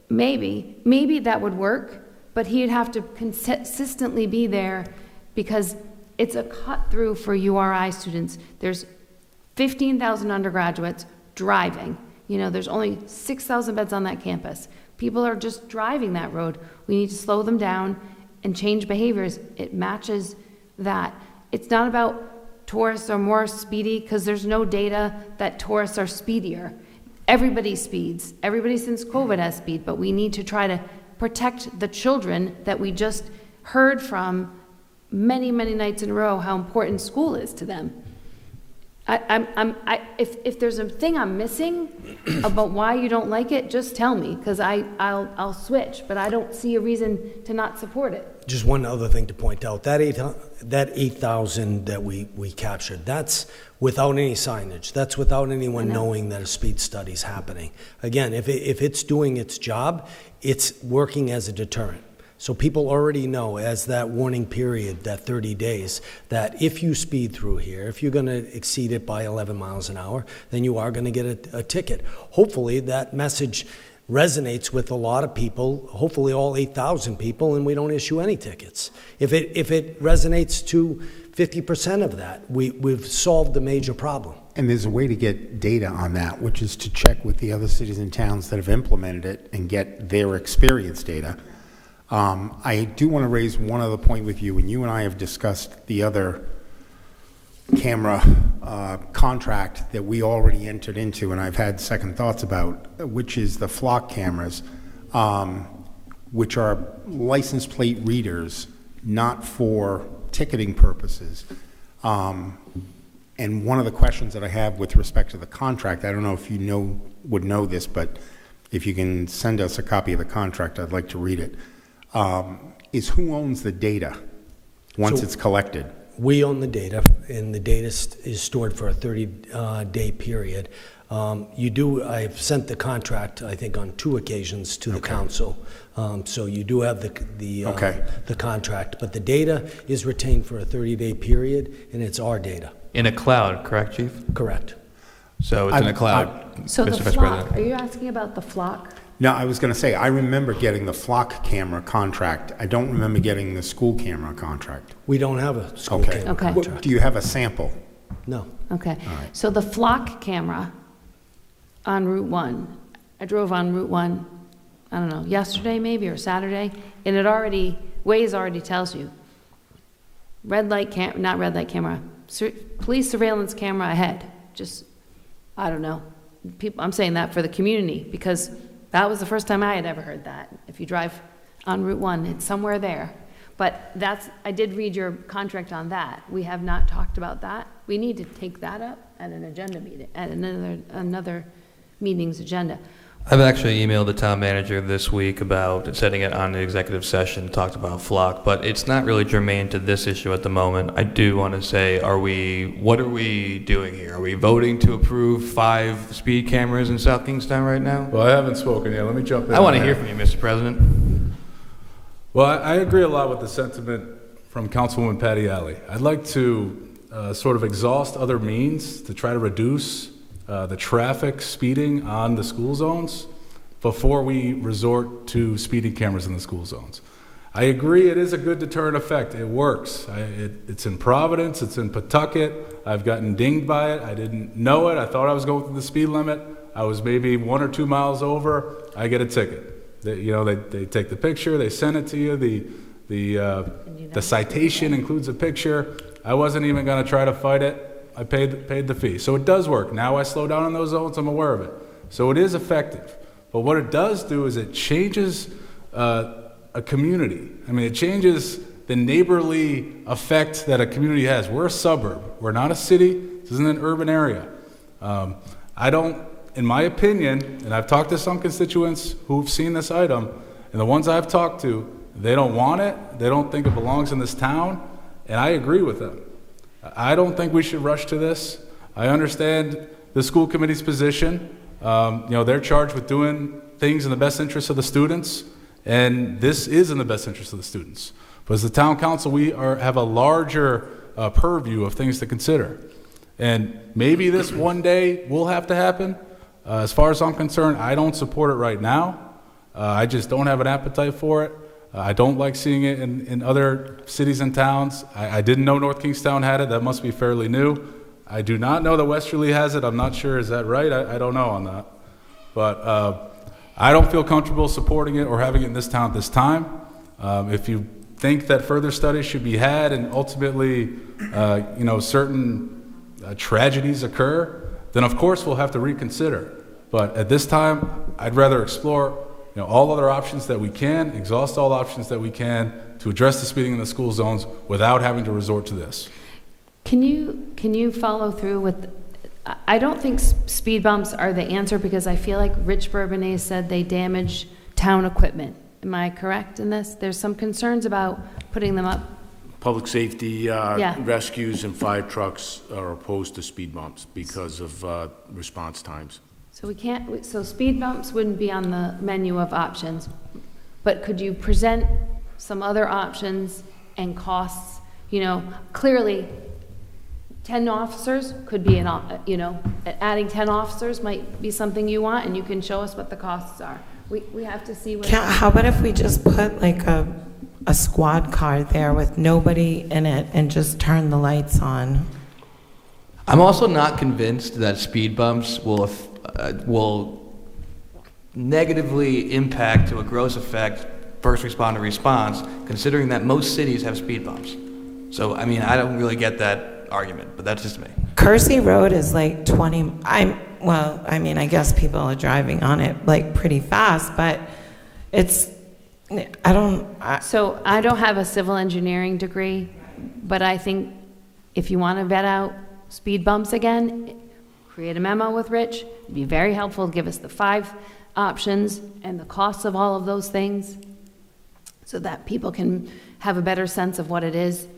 Maybe that would work, but he'd have to consistently be there, because it's a cut through for URI students. There's 15,000 undergraduates driving. There's only 6,000 beds on that campus. People are just driving that road. We need to slow them down and change behaviors. It matches that. It's not about tourists are more speedy, because there's no data that tourists are speedier. Everybody speeds. Everybody since COVID has speed, but we need to try to protect the children that we just heard from many, many nights in a row how important school is to them. If there's a thing I'm missing about why you don't like it, just tell me, because I'll switch, but I don't see a reason to not support it.
Just one other thing to point out, that 8,000 that we captured, that's without any signage. That's without anyone knowing that a speed study's happening. Again, if it's doing its job, it's working as a deterrent. So people already know, as that warning period, that 30 days, that if you speed through here, if you're going to exceed it by 11 miles an hour, then you are going to get a ticket. Hopefully that message resonates with a lot of people, hopefully all 8,000 people, and we don't issue any tickets. If it resonates to 50% of that, we've solved a major problem.
And there's a way to get data on that, which is to check with the other cities and towns that have implemented it and get their experience data. I do want to raise one other point with you, and you and I have discussed the other camera contract that we already entered into, and I've had second thoughts about, which is the flock cameras, which are license plate readers, not for ticketing purposes. And one of the questions that I have with respect to the contract, I don't know if you would know this, but if you can send us a copy of the contract, I'd like to read it. Is who owns the data once it's collected?
We own the data, and the data is stored for a 30-day period. I've sent the contract, I think, on 2 occasions to the council. So you do have the contract, but the data is retained for a 30-day period, and it's our data.
In a cloud, correct, Chief?
Correct.
So it's in a cloud,
So the
Mr. Vice
flock,
President.
are you asking about the flock?
No, I was going to say, I remember getting the flock camera contract. I don't remember getting the school camera contract.
We don't have a school
Okay.
camera
Okay.
contract.
Do you have a sample?
No.
Okay. So the flock camera on Route 1, I drove on Route 1, I don't know, yesterday maybe or Saturday, and Waze already tells you, not red light camera, police surveillance camera ahead. Just, I don't know. I'm saying that for the community because that was the first time I had ever heard that. If you drive on Route 1, it's somewhere there. But I did read your contract on that. We have not talked about that. We need to take that up at an agenda meeting, at another meeting's agenda.
I've actually emailed the town manager this week about setting it on the executive session, talked about flock, but it's not really germane to this issue at the moment. I do want to say, what are we doing here? Are we voting to approve 5 speed cameras in South Kingstown right now?
Well, I haven't spoken yet. Let me jump in.
I want to
on
hear
that.
from you, Mr. President.
Well, I agree a lot with the sentiment from Councilwoman Patty Alley. I'd like to sort of exhaust other means to try to reduce the traffic speeding on the school zones before we resort to speeding cameras in the school zones. I agree it is a good deterrent effect. It works. It's in Providence. It's in Pawtucket. I've gotten dinged by it. I didn't know it. I thought I was going through the speed limit. I was maybe 1 or 2 miles over. I get a ticket. They take the picture. They send it to you. The citation includes a picture. I wasn't even going to try to fight it. I paid the fee. So it does work. Now I slow down in those zones, I'm aware of it. So it is effective. But what it does do is it changes a community. I mean, it changes the neighborly effect that a community has. We're a suburb. We're not a city. This isn't an urban area. In my opinion, and I've talked to some constituents who've seen this item, and the ones I've talked to, they don't want it. They don't think it belongs in this town, and I agree with them. I don't think we should rush to this. I understand the school committee's position. They're charged with doing things in the best interest of the students, and this is in the best interest of the students. But as the town council, we have a larger purview of things to consider. And maybe this one day will have to happen. As far as I'm concerned, I don't support it right now. I just don't have an appetite for it. I don't like seeing it in other cities and towns. I didn't know North Kingstown had it. That must be fairly new. I do not know that Westerly has it. I'm not sure. Is that right? I don't know on that. But I don't feel comfortable supporting it or having it in this town at this time. If you think that further studies should be had and ultimately, certain tragedies occur, then of course we'll have to reconsider. But at this time, I'd rather explore all other options that we can, exhaust all options that we can to address the speeding in the school zones without having to resort to this.
Can you follow through with, I don't think speed bumps are the answer because I feel like Rich Bourbonnais said they damage town equipment. Am I correct in this? There's some concerns about putting them up.
Public safety rescues and fire trucks are opposed to speed bumps because of response times.
So speed bumps wouldn't be on the menu of options, but could you present some other options and costs? Clearly 10 officers could be adding 10 officers might be something you want, and you can show us what the costs are. We have to see what.
How about if we just put like a squad car there with nobody in it and just turn the lights on?
I'm also not convinced that speed bumps will negatively impact to a gross effect first responder response, considering that most cities have speed bumps. So, I don't really get that argument, but that's just me.
Kersey Road is like 20, I guess people are driving on it like pretty fast, but
So I don't have a civil engineering degree, but I think if you want to vet out speed bumps again, create a memo with Rich. It'd be very helpful to give us the 5 options and the costs of all of those things so that people can have a better sense of what it is.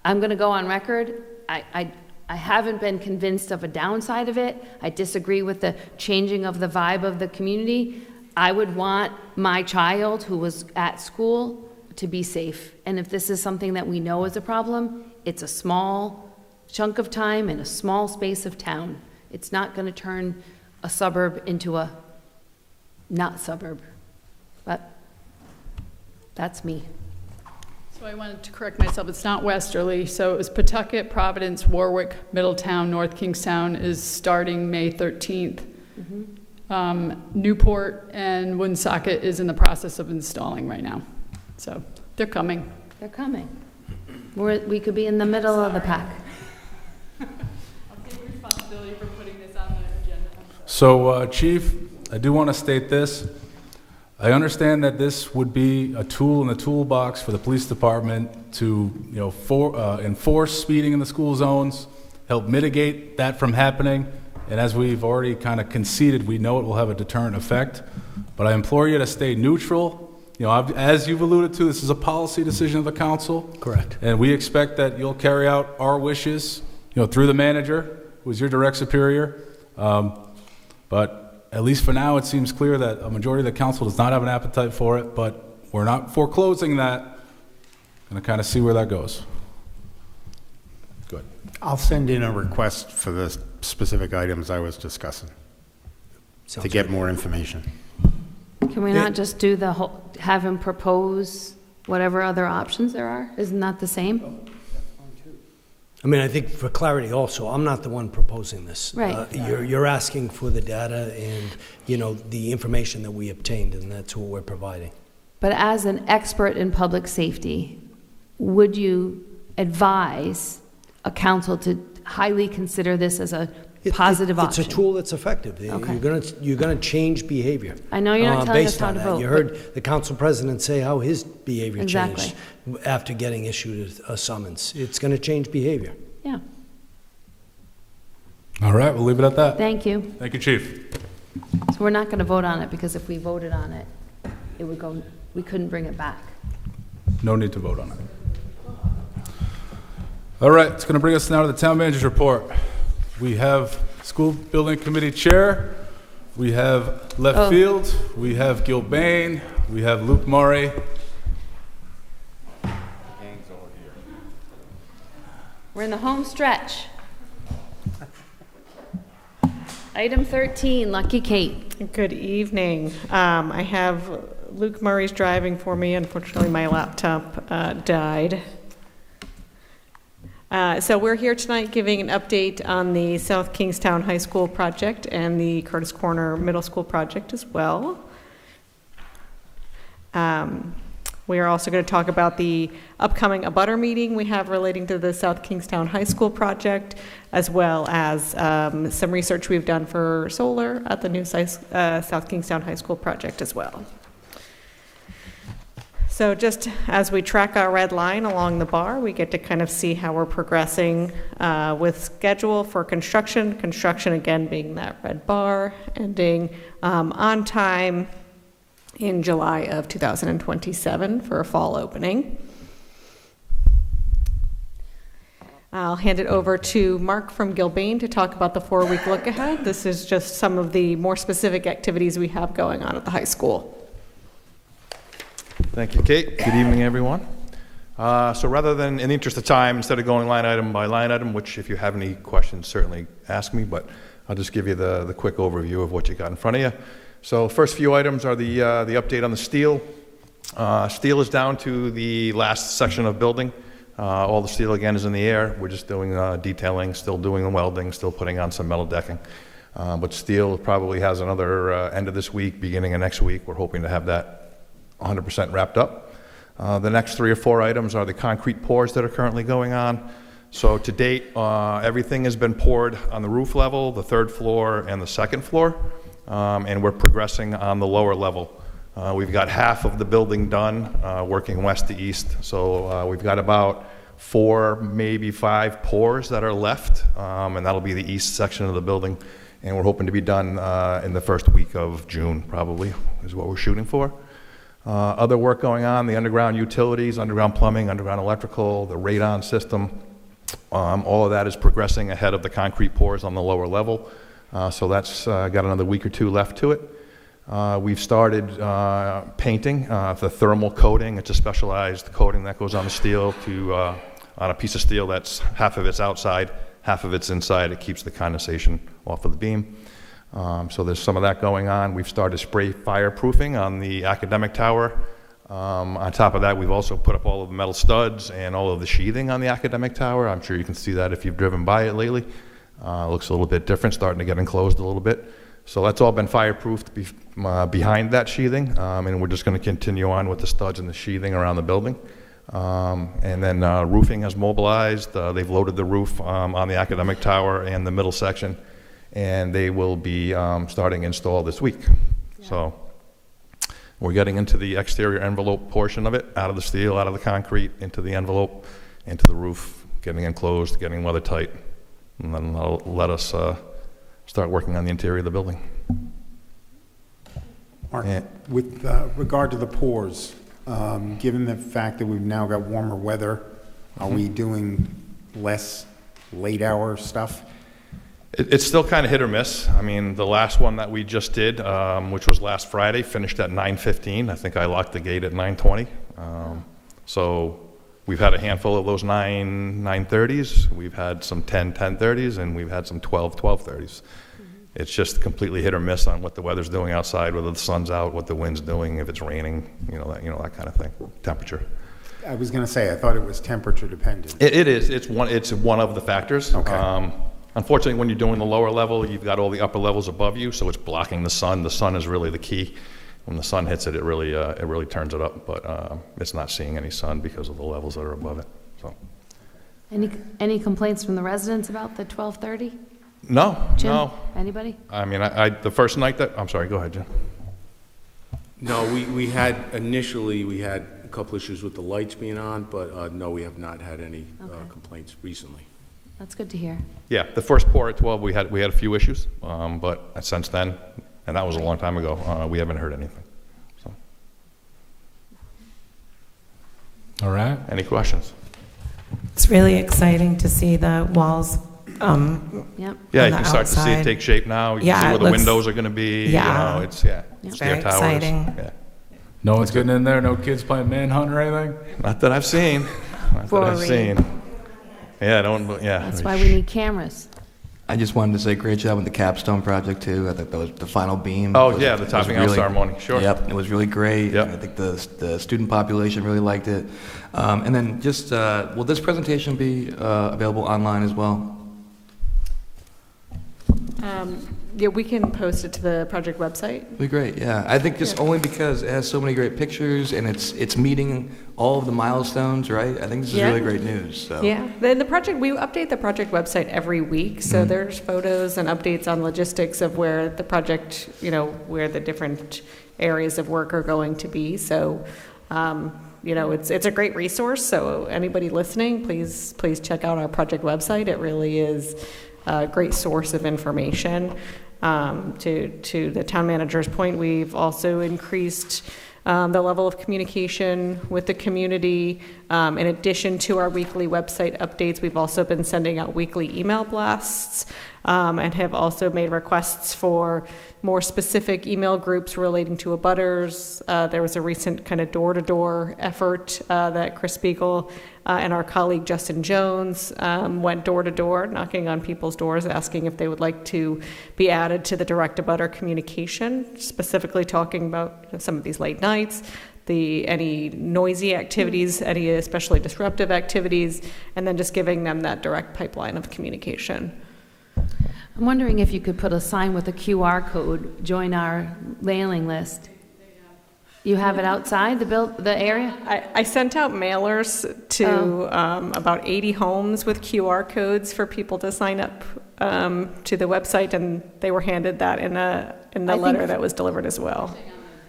I'm going to go on record. I haven't been convinced of a downside of it. I disagree with the changing of the vibe of the community. I would want my child who was at school to be safe. And if this is something that we know is a problem, it's a small chunk of time in a small space of town. It's not going to turn a suburb into a not suburb. But that's me.
So I wanted to correct myself. It's not Westerly. So it was Pawtucket, Providence, Warwick, Middletown, North Kingstown is starting May 13th. Newport and Woonsocket is in the process of installing right now. So they're coming.
They're coming. We could be in the middle of the pack.
I'll take responsibility for putting this on the agenda.
So, Chief, I do want to state this. I understand that this would be a tool in the toolbox for the police department to, enforce speeding in the school zones, help mitigate that from happening. And as we've already kind of conceded, we know it will have a deterrent effect. But I implore you to stay neutral. As you've alluded to, this is a policy decision of the council.
Correct.
And we expect that you'll carry out our wishes, through the manager, who is your direct superior. But at least for now, it seems clear that a majority of the council does not have an appetite for it, but we're not foreclosing that. Going to kind of see where that goes. Good.
I'll send in a request for the specific items I was discussing to get more information.
Can we not just do the whole, have him propose whatever other options there are? Isn't that the same?
I mean, I think for clarity also, I'm not the one proposing this.
Right.
You're asking for the data and, the information that we obtained, and that's what we're providing.
But as an expert in public safety, would you advise a council to highly consider this as a positive option?
It's a tool that's effective.
Okay.
You're gonna change behavior.
I know you're not telling us
based
how
on
to
that.
vote,
You
but-
heard the council president say how his behavior
Exactly.
changed after getting issued a summons. It's gonna change behavior.
Yeah.
All right, we'll leave it at that.
Thank you.
Thank you, Chief.
So we're not going to vote on it because if we voted on it, it would go, we couldn't bring it back.
No need to vote on it. All right, it's going to bring us now to the town manager's report. We have school building committee chair, we have left field, we have Gil Bain, we have Luke Murray.
We're in the home stretch. Item 13, Lucky Kate.
Good evening. I have Luke Murray's driving for me. Unfortunately, my laptop died. So we're here tonight giving an update on the South Kingstown High School project and the Curtis Corner Middle School project as well. We are also going to talk about the upcoming abutter meeting we have relating to the South Kingstown High School project, as well as some research we've done for solar at the new South Kingstown High School project as well. So just as we track our red line along the bar, we get to kind of see how we're progressing with schedule for construction. Construction, again, being that red bar, ending on time in July of 2027 for a fall opening. I'll hand it over to Mark from Gilbane to talk about the 4-week look ahead. This is just some of the more specific activities we have going on at the high school.
Thank you, Kate. Good evening, everyone. So rather than, in the interest of time, instead of going line item by line item, which if you have any questions, certainly ask me, but I'll just give you the quick overview of what you got in front of you. So first few items are the update on the steel. Steel is down to the last section of building. All the steel again is in the air. We're just doing detailing, still doing the welding, still putting on some metal decking. But steel probably has another end of this week, beginning of next week. We're hoping to have that 100% wrapped up. The next 3 or 4 items are the concrete pours that are currently going on. So to date, everything has been poured on the roof level, the 3rd floor, and the 2nd floor. And we're progressing on the lower level. We've got half of the building done, working west to east. So we've got about 4, maybe 5 pours that are left, and that'll be the east section of the building. And we're hoping to be done in the first week of June, probably, is what we're shooting for. Other work going on, the underground utilities, underground plumbing, underground electrical, the radon system, all of that is progressing ahead of the concrete pours on the lower level. So that's got another week or two left to it. We've started painting the thermal coating. It's a specialized coating that goes on the steel on a piece of steel that's half of it's outside, half of it's inside. It keeps the condensation off of the beam. So there's some of that going on. We've started spray fireproofing on the academic tower. On top of that, we've also put up all of the metal studs and all of the sheathing on the academic tower. I'm sure you can see that if you've driven by it lately. Looks a little bit different, starting to get enclosed a little bit. So that's all been fireproofed behind that sheathing, and we're just going to continue on with the studs and the sheathing around the building. And then roofing has mobilized. They've loaded the roof on the academic tower and the middle section, and they will be starting install this week. Yeah. So we're getting into the exterior envelope portion of it, out of the steel, out of the concrete, into the envelope, into the roof, getting enclosed, getting weather tight, and then they'll let us start working on the interior of the building.
Mark, with regard to the pours, given the fact that we've now got warmer weather, are we doing less late hour stuff?
It's still kind of hit or miss. I mean, the last one that we just did, which was last Friday, finished at 9:15. I think I locked the gate at 9:20. So we've had a handful of those 9:30s. We've had some 10:30s, and we've had some 12:30s. It's just completely hit or miss on what the weather's doing outside, whether the sun's out, what the wind's doing, if it's raining, that kind of thing, temperature.
I was going to say, I thought it was temperature dependent.
It is. It's one of the factors.
Okay.
Unfortunately, when you're doing the lower level, you've got all the upper levels above you, so it's blocking the sun. The sun is really the key. When the sun hits it, it really turns it up, but it's not seeing any sun because of the levels that are above it. So.
Any complaints from the residents about the 12:30?
No,
Jim?
no.
Anybody?
I mean, the first night I'm sorry, go ahead, Jim.
No, we had a couple issues with the lights being on, but no, we have not had any complaints recently.
That's good to hear.
Yeah, the first pour at 12, we had a few issues, but since then, and that was a long time ago, we haven't heard anything. So.
All right.
Any questions?
It's really exciting to see the walls.
Yep.
Yeah,
on
you
the
can start to see it
outside.
take shape now. You can see where the windows are going to be.
Yeah.
It's
very
stair towers.
exciting.
Yeah.
No one's getting in there? No kids playing manhunt or anything?
Not that I've seen. Not that I've seen. Yeah,
That's why we need cameras.
I just wanted to say great job with the capstone project too. I think that was the final beam.
Oh,
was-
yeah, the
was
topping out ceremony, sure.
Yep, it was really great.
Yep.
I think the student population really liked it. And then just, will this presentation be available online as well?
Yeah, we can post it to the project website.
Be great, yeah. I think just only because it has so many great pictures and it's meeting all of the milestones, right? I think this is
Yeah.
really great news, so.
Yeah, we update the project website every week, so there's photos and updates on logistics of where the project, where the different areas of work are going to be. So, it's a great resource. So anybody listening, please check out our project website. It really is a great source of information. To the town manager's point, we've also increased the level of communication with the community. In addition to our weekly website updates, we've also been sending out weekly email blasts and have also made requests for more specific email groups relating to abutters. There was a recent kind of door-to-door effort that Chris Spiegel and our colleague Justin Jones went door-to-door, knocking on people's doors, asking if they would like to be added to the direct abutter communication, specifically talking about some of these late nights, any noisy activities, any especially disruptive activities, and then just giving them that direct pipeline of communication.
I'm wondering if you could put a sign with a QR code, join our mailing list. You have it outside the area?
I sent out mailers to about 80 homes with QR codes for people to sign up to the website, and they were handed that in the letter that was delivered as well.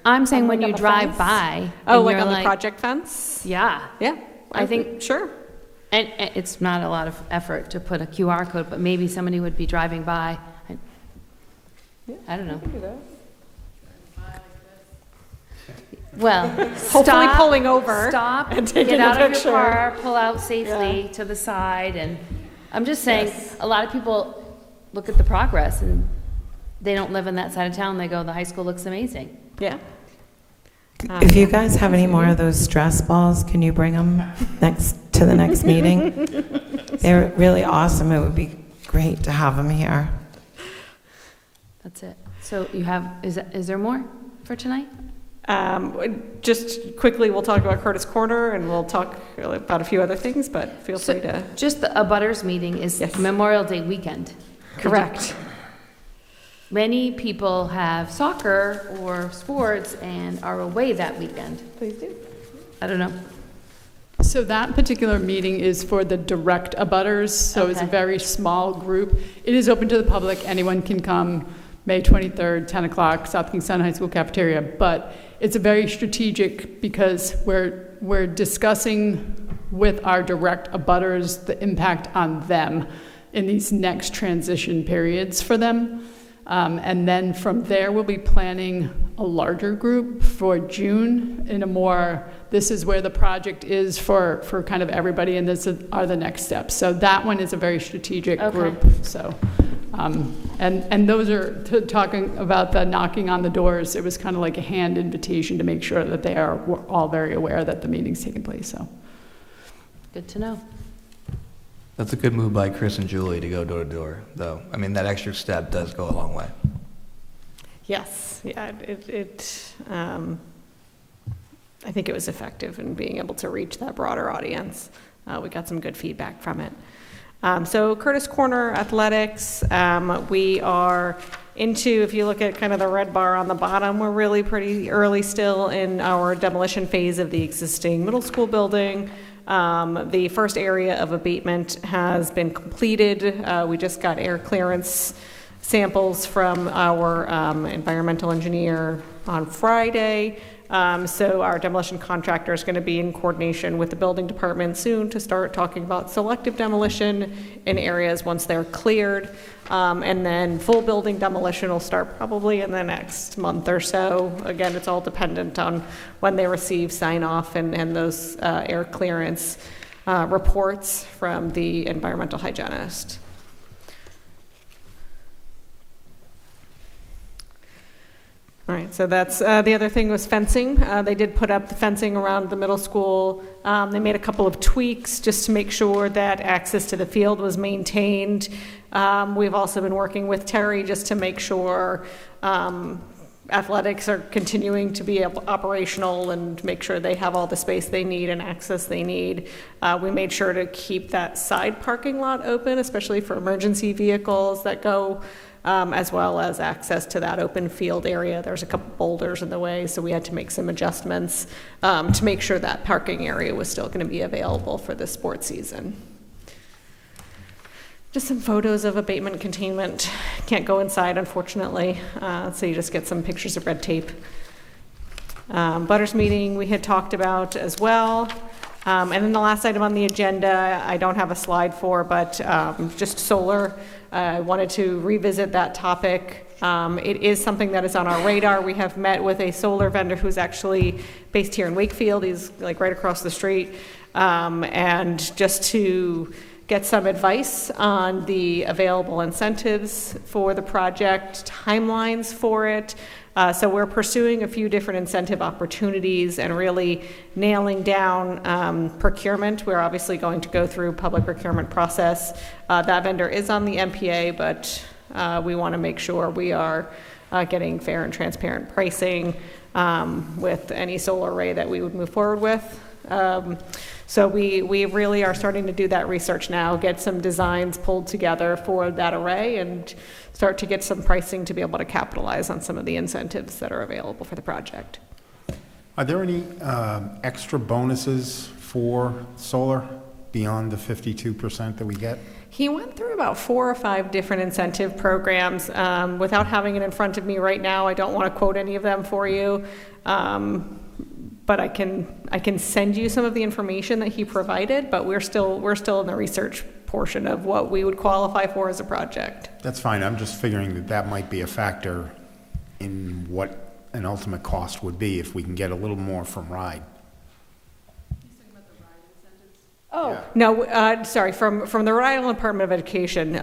I'm saying when
Like
you
on the
drive
fence?
by.
Oh,
and
like
you're
on the project fence?
Yeah.
Yeah.
I think,
sure.
And it's not a lot of effort to put a QR code, but maybe somebody would be driving by. I don't know. Well,
Hopefully
stop,
pulling over
Stop,
and taking
get
a
out of
picture.
your car, pull out safely to the side, and I'm just saying, a lot of people look at the progress, and they don't live in that side of town, they go, the high school looks amazing.
Yeah.
If you guys have any more of those stress balls, can you bring them to the next meeting? They're really awesome. It would be great to have them here.
That's it. So you have, is there more for tonight?
Just quickly, we'll talk about Curtis Corner, and we'll talk about a few other things, but feel free to.
Just the abutters meeting is Memorial Day weekend.
Correct.
Many people have soccer or sports and are away that weekend.
Please do.
I don't know.
So that particular meeting is for the direct abutters, so it's a
Okay.
very small group. It is open to the public, anyone can come, May 23rd, 10 o'clock, South Kingstown High School cafeteria, but it's a very strategic because we're discussing with our direct abutters the impact on them in these next transition periods for them. And then from there, we'll be planning a larger group for June in a more, this is where the project is for kind of everybody, and this are the next steps. So that one is a very strategic group. So, and those are, talking about the knocking on the doors, it was kind of like a hand invitation to make sure that they are all very aware that the meeting's taking place, so.
Good to know.
That's a good move by Chris and Julie to go door to door, though. I mean, that extra step does go a long way.
Yes, yeah, I think it was effective in being able to reach that broader audience. We got some good feedback from it. So Curtis Corner Athletics, we are into, if you look at kind of the red bar on the bottom, we're really pretty early still in our demolition phase of the existing middle school building. The first area of abatement has been completed. We just got air clearance samples from our environmental engineer on Friday. So our demolition contractor is going to be in coordination with the building department soon to start talking about selective demolition in areas once they're cleared. And then full building demolition will start probably in the next month or so. Again, it's all dependent on when they receive sign off and those air clearance reports from the environmental hygienist. All right, so that's, the other thing was fencing. They did put up the fencing around the middle school. They made a couple of tweaks just to make sure that access to the field was maintained. We've also been working with Terry just to make sure athletics are continuing to be operational and make sure they have all the space they need and access they need. We made sure to keep that side parking lot open, especially for emergency vehicles that go, as well as access to that open field area. There's a couple boulders in the way, so we had to make some adjustments to make sure that parking area was still going to be available for the sports season. Just some photos of abatement containment. Can't go inside, unfortunately, so you just get some pictures of red tape. Butters meeting we had talked about as well. And then the last item on the agenda, I don't have a slide for, but just solar. I wanted to revisit that topic. It is something that is on our radar. We have met with a solar vendor who's actually based here in Wakefield. He's like right across the street. And just to get some advice on the available incentives for the project, timelines for it. So we're pursuing a few different incentive opportunities and really nailing down procurement. We're obviously going to go through public procurement process. That vendor is on the MPA, but we want to make sure we are getting fair and transparent pricing with any solar array that we would move forward with. So we really are starting to do that research now, get some designs pulled together for that array and start to get some pricing to be able to capitalize on some of the incentives that are available for the project.
Are there any extra bonuses for solar beyond the 52% that we get?
He went through about 4 or 5 different incentive programs. Without having it in front of me right now, I don't want to quote any of them for you. But I can send you some of the information that he provided, but we're still in the research portion of what we would qualify for as a project.
That's fine. I'm just figuring that that might be a factor in what an ultimate cost would be if we can get a little more from RIDE.
Oh, no, sorry, from the Rhode Island Department of Education,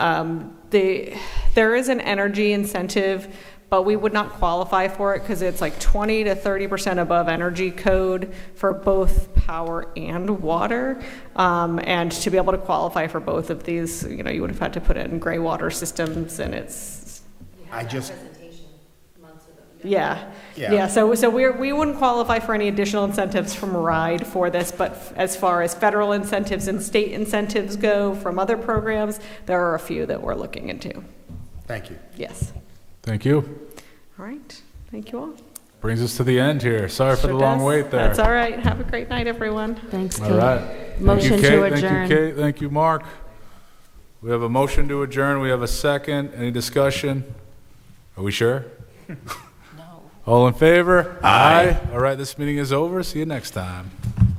there is an energy incentive, but we would not qualify for it because it's like 20 to 30% above energy code for both power and water. And to be able to qualify for both of these, you know, you would have had to put in gray water systems, and it's, yeah. So we wouldn't qualify for any additional incentives from RIDE for this, but as far as federal incentives and state incentives go from other programs, there are a few that we're looking into.
Thank you.
Yes.
Thank you.
All right. Thank you all.
Brings us to the end here. Sorry for the
Sure
long
does.
wait there.
That's all right. Have a great night, everyone.
Thanks, Kate.
All right.
Motion
Thank you,
to
Kate.
adjourn.
Thank you, Kate. Thank you, Mark. We have a motion to adjourn. We have a second. Any discussion? Are we sure? No. All in favor? Aye. All right, this meeting is over. See you next time.